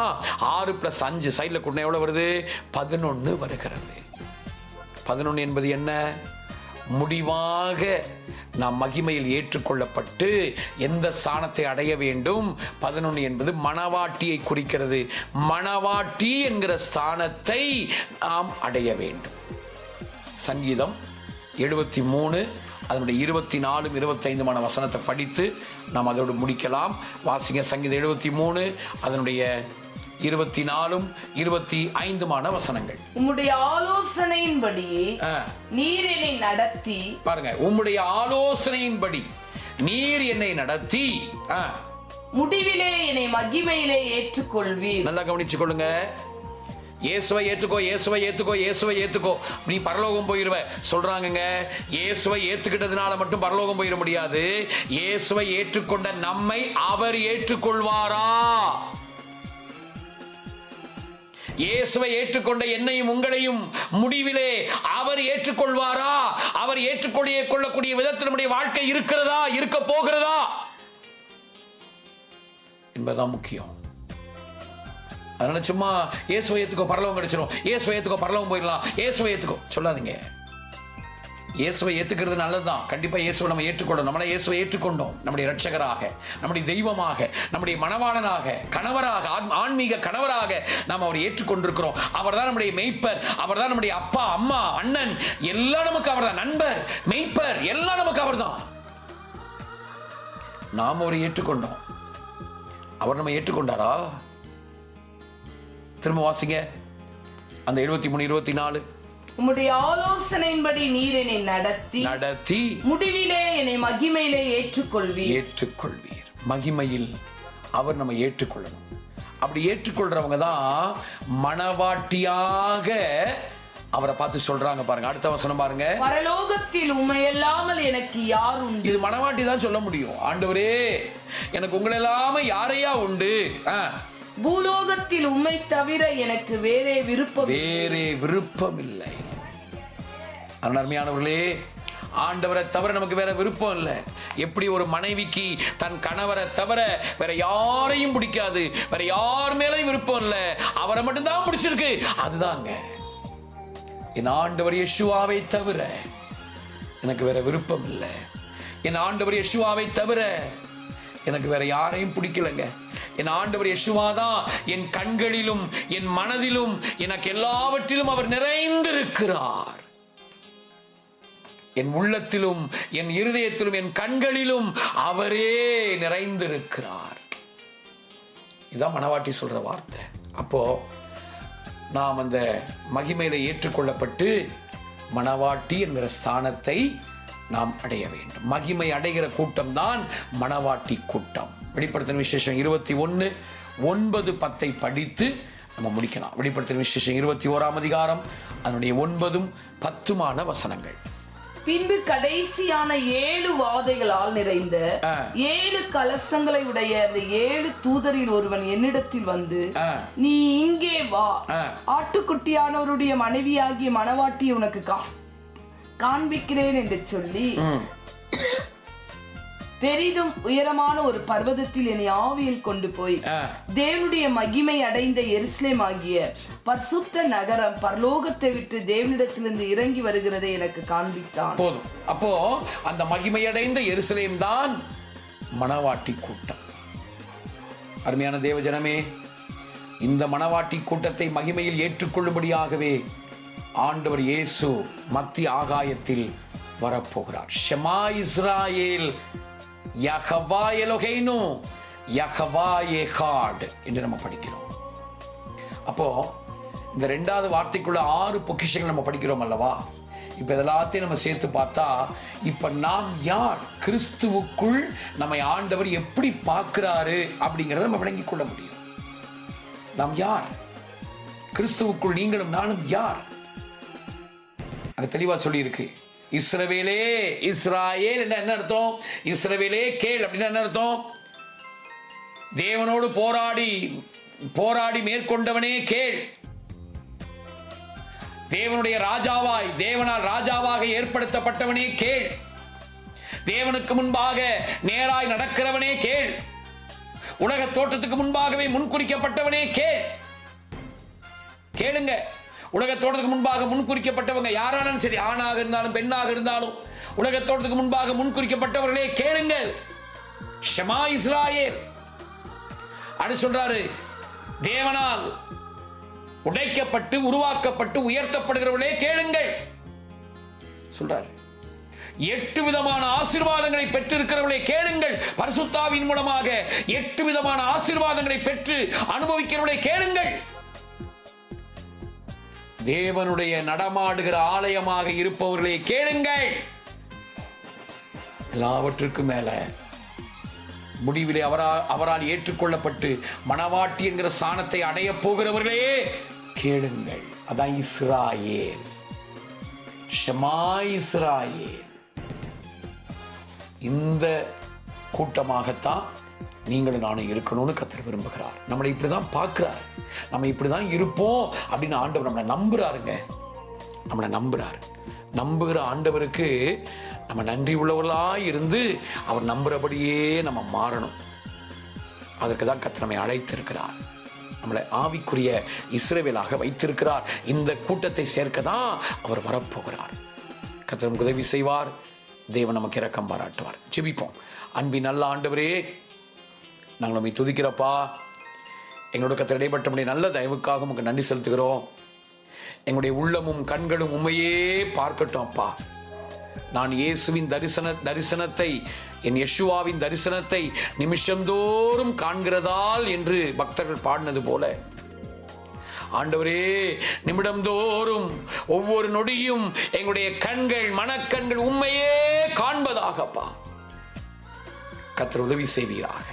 6 + 5 சைடில் கூட்டினா எவ்வளவு வருது? 11 வருகிறது. 11 என்பது என்ன? முடிவாக நாம் மகிமையில் ஏற்றுக்கொள்ளப்பட்டு எந்த ஸ்தானத்தை அடைய வேண்டும்? 11 என்பது மணவாட்டியை குறிக்கிறது. மணவாட்டி என்கிற ஸ்தானத்தை நாம் அடைய வேண்டும். சங்கீதம் 73 அதனுடைய 24, 25 வசனத்தை படித்து நாம் அதோடு முடிக்கலாம். வாசிங்க. சங்கீதம் 73 அதனுடைய 24, 25 வசனங்கள்.
உம்முடைய ஆலோசனையின்படி நீர் என்னை நடத்தி,
பாருங்க, உம்முடைய ஆலோசனையின்படி நீர் என்னை நடத்தி
முடிவிலே என்னை மகிமையிலே ஏற்றுக்கொள்வீர்.
நல்லா கவனிச்சு கொள்ளுங்க. இயேசுவை ஏத்துக்கோ, இயேசுவை ஏத்துக்கோ, இயேசுவை ஏத்துக்கோ, நீ பரலோகம் போயிருவ சொல்றாங்கங்க. இயேசுவை ஏத்துக்கிட்டதுனால மட்டும் பரலோகம் போயிட முடியாது. இயேசுவை ஏற்றுக்கொண்ட நம்மை அவர் ஏற்றுக்கொள்வாரா? இயேசுவை ஏற்றுக்கொண்ட என்னையும் உங்களையும் முடிவிலே அவர் ஏற்றுக்கொள்வாரா? அவர் ஏற்றுக்கொள்ளக்கூடிய விதத்தில் நம்முடைய வாழ்க்கை இருக்கிறதா, இருக்க போகிறதா என்பதுதான் முக்கியம். அதனால சும்மா இயேசுவை ஏத்துக்கோ பரலோகம் கிடைச்சிடும், இயேசுவை ஏத்துக்கோ பரலோகம் போயிடலாம், இயேசுவை ஏத்துக்கோ சொல்லாதீங்க. இயேசுவை ஏத்துக்கிறது நல்லதுதான். கண்டிப்பா இயேசுவை நம்ம ஏற்றுக்கொள்ளணும். நம்மளை இயேசுவை ஏற்றுக்கொண்டோம் நம்முடைய இரட்சகராக, நம்முடைய தெய்வமாக, நம்முடைய மணவாளனாக, கணவராக, ஆன்மீக கணவராக நாம் அவரை ஏற்றுக்கொண்டிருக்கிறோம். அவர் தான் நம்முடைய மெய்ப்பர், அவர் தான் நம்முடைய அப்பா, அம்மா, அண்ணன், எல்லாம் நமக்கு அவர் தான். நண்பர், மெய்ப்பர், எல்லாம் நமக்கு அவர் தான். நாம் அவரை ஏற்றுக்கொண்டோம். அவர் நம்ம ஏற்றுக்கொண்டாரா? திரும்ப வாசிங்க அந்த 73, 24.
உம்முடைய ஆலோசனையின்படி நீர் என்னை நடத்தி முடிவிலே என்னை மகிமையிலே ஏற்றுக்கொள்வீர். மகிமையில்
அவர் நம்ம ஏற்றுக்கொள்ளணும். அப்படி ஏற்றுக்கொள்றவங்க தான் மணவாட்டியாக அவரை பார்த்து சொல்றாங்க. பாருங்க அடுத்த வசனம் பாருங்க.
பரலோகத்தில் உம்மையல்லாமல் எனக்கு யார் உண்டு?
இது மணவாட்டி தான் சொல்ல முடியும். ஆண்டவரே, எனக்கு உங்களை இல்லாம யாரையா உண்டு?
பூலோகத்தில் உம்மை தவிர எனக்கு வேறே விருப்பம் இல்லை.
அருமையானவர்களே, ஆண்டவரை தவிர நமக்கு வேற விருப்பம் இல்லை. எப்படி ஒரு மனைவிக்கு தன் கணவரை தவிர வேற யாரையும் பிடிக்காது, வேற யார் மேலையும் விருப்பம் இல்லை, அவரை மட்டும்தான் பிடிச்சிருக்கு. அதுதாங்க என் ஆண்டவர் இயேசுவாவை தவிர எனக்கு வேற விருப்பம் இல்லை. என் ஆண்டவர் இயேசுவாவை தவிர எனக்கு வேற யாரையும் பிடிக்கலங்க. என் ஆண்டவர் இயேசுவாதான் என் கண்களிலும் என் மனதிலும் எனக்கு எல்லாவற்றிலும் அவர் நிறைந்திருக்கிறார். என் உள்ளத்திலும் என் இருதயத்திலும் என் கண்களிலும் அவரே நிறைந்திருக்கிறார். இதான் மணவாட்டி சொல்ற வார்த்தை. அப்போ நாம் அந்த மகிமையில ஏற்றுக்கொள்ளப்பட்டு மணவாட்டி என்கிற ஸ்தானத்தை நாம் அடைய வேண்டும். மகிமை அடைகிற கூட்டம் தான் மணவாட்டி கூட்டம். வெளிப்படுத்தின விசேஷம் 21, 9, 10 படித்து நம்ம முடிக்கலாம். வெளிப்படுத்தின விசேஷம் 21ஆம் அதிகாரம் அதனுடைய 9, 10 வசனங்கள்.
பின்பு கடைசியான 7 வாதைகளால் நிறைந்த 7 கலசங்களை உடைய அந்த 7 தூதரில் ஒருவன் என்னிடத்தில் வந்து, நீ இங்கே வா, ஆட்டுக்குட்டியானவருடைய மனைவியாகிய மணவாட்டியை உனக்கு காண்பிக்கிறேன் என்று சொல்லி பெரிதும் உயரமான ஒரு பர்வதத்தில் என்னை ஆவியில் கொண்டு போய் தேவனுடைய மகிமை அடைந்த எருசலேம் ஆகிய பரிசுத்த நகரம் பரலோகத்தை விட்டு தேவனிடத்திலிருந்து இறங்கி வருகிறதை எனக்கு காண்பித்தான்.
போதும். அப்போ அந்த மகிமை அடைந்த எருசலேம் தான் மணவாட்டி கூட்டம். அருமையான தேவ ஜனமே, இந்த மணவாட்டி கூட்டத்தை மகிமையில் ஏற்றுக்கொள்ளும்படியாகவே ஆண்டவர் இயேசு மத்திய ஆகாயத்தில் வரப்போகிறார். ஷமா இஸ்ராயேல் யஹவா எலோஹேனு யஹவா எஹாட் என்று நம்ம படிக்கிறோம். அப்போ இந்த 2வது வார்த்தைக்குள்ள 6 பொக்கிஷங்கள் நம்ம படிக்கிறோம் அல்லவா? இப்ப இதெல்லாத்தையும் நம்ம சேர்த்து பார்த்தா இப்ப நாம் யார், கிறிஸ்துவுக்குள் நம்மை ஆண்டவர் எப்படி பார்க்கிறாரு அப்படிங்கறத நம்ம விளங்கிக் கொள்ள முடியும். நாம் யார், கிறிஸ்துவுக்குள் நீங்களும் நானும் யார்? அது தெளிவா சொல்லி இருக்கு. இஸ்ரவேலே, இஸ்ராயேல் என்ன அர்த்தம்? இஸ்ரவேலே கேள் அப்படின்னா என்ன அர்த்தம்? தேவனோடு போராடி மேற்கொண்டவனே கேள். தேவனுடைய ராஜாவாய், தேவனால் ராஜாவாக ஏற்படுத்தப்பட்டவனே கேள். தேவனுக்கு முன்பாக நேராய் நடக்கிறவனே கேள். உலக தோற்றத்துக்கு முன்பாகவே முன்குறிக்கப்பட்டவனே கேள். கேளுங்க. உலகத்தோட்டத்துக்கு முன்பாக முன்குறிக்கப்பட்டவங்க யாராலும் சரி, ஆணாக இருந்தாலும் பெண்ணாக இருந்தாலும் உலகத்தோட்டத்துக்கு முன்பாக முன்குறிக்கப்பட்டவர்களே கேளுங்கள். ஷமா இஸ்ராயேல் அப்படி சொல்றாரு. தேவனால் உடைக்கப்பட்டு உருவாக்கப்பட்டு உயர்த்தப்படுகிறவர்களே கேளுங்கள் சொல்றாரு. 8 விதமான ஆசீர்வாதங்களை பெற்றிருக்கிறவர்களே கேளுங்கள். பரிசுத்தாவின் மூலமாக 8 விதமான ஆசீர்வாதங்களை பெற்று அனுபவிக்கிறவர்களே கேளுங்கள். தேவனுடைய நடமாடுகிற ஆலயமாக இருப்பவர்களே கேளுங்கள். எல்லாவற்றுக்கும் மேல முடிவிலே அவரால் ஏற்றுக்கொள்ளப்பட்டு மணவாட்டி என்கிற ஸ்தானத்தை அடைய போகிறவர்களே கேளுங்கள். அதான் இஸ்ராயேல். ஷமா இஸ்ராயேல். இந்த கூட்டமாகத்தான் நீங்களும் நானும் இருக்கணும்னு கர்த்தர் விரும்புகிறார். நம்மளை இப்படிதான் பார்க்கிறார். நம்ம இப்படிதான் இருப்போம் அப்படின்னு ஆண்டவர் நம்மளை நம்புறாருங்க. நம்மளை நம்புறாரு. நம்புகிற ஆண்டவருக்கு நம்ம நன்றி உள்ளவர்களாக இருந்து அவர் நம்புறபடியே நம்ம மாறணும். அதற்கு தான் கர்த்தர் நம்மை அழைத்திருக்கிறார். நம்மளை ஆவிக்குரிய இஸ்ரவேலாக வைத்திருக்கிறார். இந்த கூட்டத்தை சேர்க்க தான் அவர் வரப்போகிறார். கர்த்தர் நமக்கு உதவி செய்வார். தேவன் நமக்கு இரக்கம் பாராட்டுவார். ஜெபிப்போம். அன்பின் நல்ல ஆண்டவரே, நாங்கள் நம்மை துதிக்கிறப்பா. எங்களோட கர்த்தர் இடைப்பட்ட நல்ல தயவுக்காக உங்களுக்கு நன்றி செலுத்துகிறோம். எங்களுடைய உள்ளமும் கண்களும் உண்மையே பார்க்கட்டும் அப்பா. நான் இயேசுவின் தரிசனத்தை, என் யெஷுவாவின் தரிசனத்தை நிமிஷந்தோறும் காண்கிறதால் என்று பக்தர்கள் பாடினது போல ஆண்டவரே, நிமிடந்தோறும் ஒவ்வொரு நொடியும் எங்களுடைய கண்கள், மனக்கண்கள் உண்மையே காண்பதாகப்பா கர்த்தர் உதவி செய்வீராக.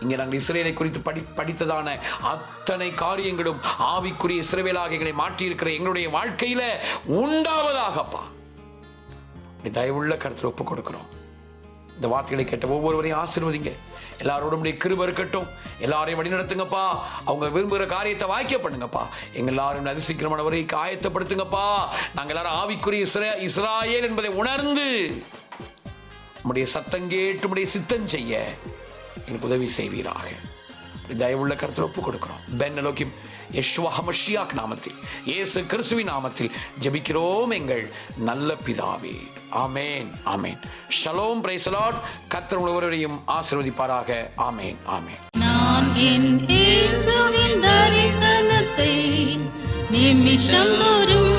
இங்கே நாங்கள் இஸ்ரவேலை குறித்து படித்ததான அத்தனை காரியங்களும் ஆவிக்குரிய இஸ்ரவேலாக எங்களை மாற்றியிருக்கிற எங்களுடைய வாழ்க்கையில உண்டாவதாகப்பா தயவுள்ள கர்த்தர் ஒப்புக் கொடுக்கிறோம். இந்த வார்த்தைகளை கேட்ட ஒவ்வொருவரையும் ஆசீர்வதிங்க. எல்லாரோடும் கிருபை இருக்கட்டும். எல்லாரையும் வழிநடத்துங்கப்பா. அவங்க விரும்புகிற காரியத்தை வாய்க்க பண்ணுங்கப்பா. எங்க எல்லாரும் அதிசீக்கிரமானவரை ஆயத்தப்படுத்துங்கப்பா. நாங்கள் எல்லாரும் ஆவிக்குரிய இஸ்ராயேல் என்பதை உணர்ந்து உம்முடைய சத்தம் கேட்டு உம்முடைய சித்தம் செய்ய எனக்கு உதவி செய்வீராக. தயவுள்ள கர்த்தர் ஒப்புக் கொடுக்கிறோம். பென்னலோக்கிம் யெஷுவா ஹமஷியாக் நாமத்தில், இயேசு கிறிஸ்துவின் நாமத்தில் ஜெபிக்கிறோம் எங்கள் நல்ல பிதாவே. ஆமேன், ஆமேன். ஷலோம், பிரைஸ் தி லார்ட். கர்த்தர் ஒவ்வொருவரையும் ஆசீர்வதிப்பாராக. ஆமேன், ஆமேன்.
நான் என் இயேசுவின் தரிசனத்தை நிமிஷந்தோறும்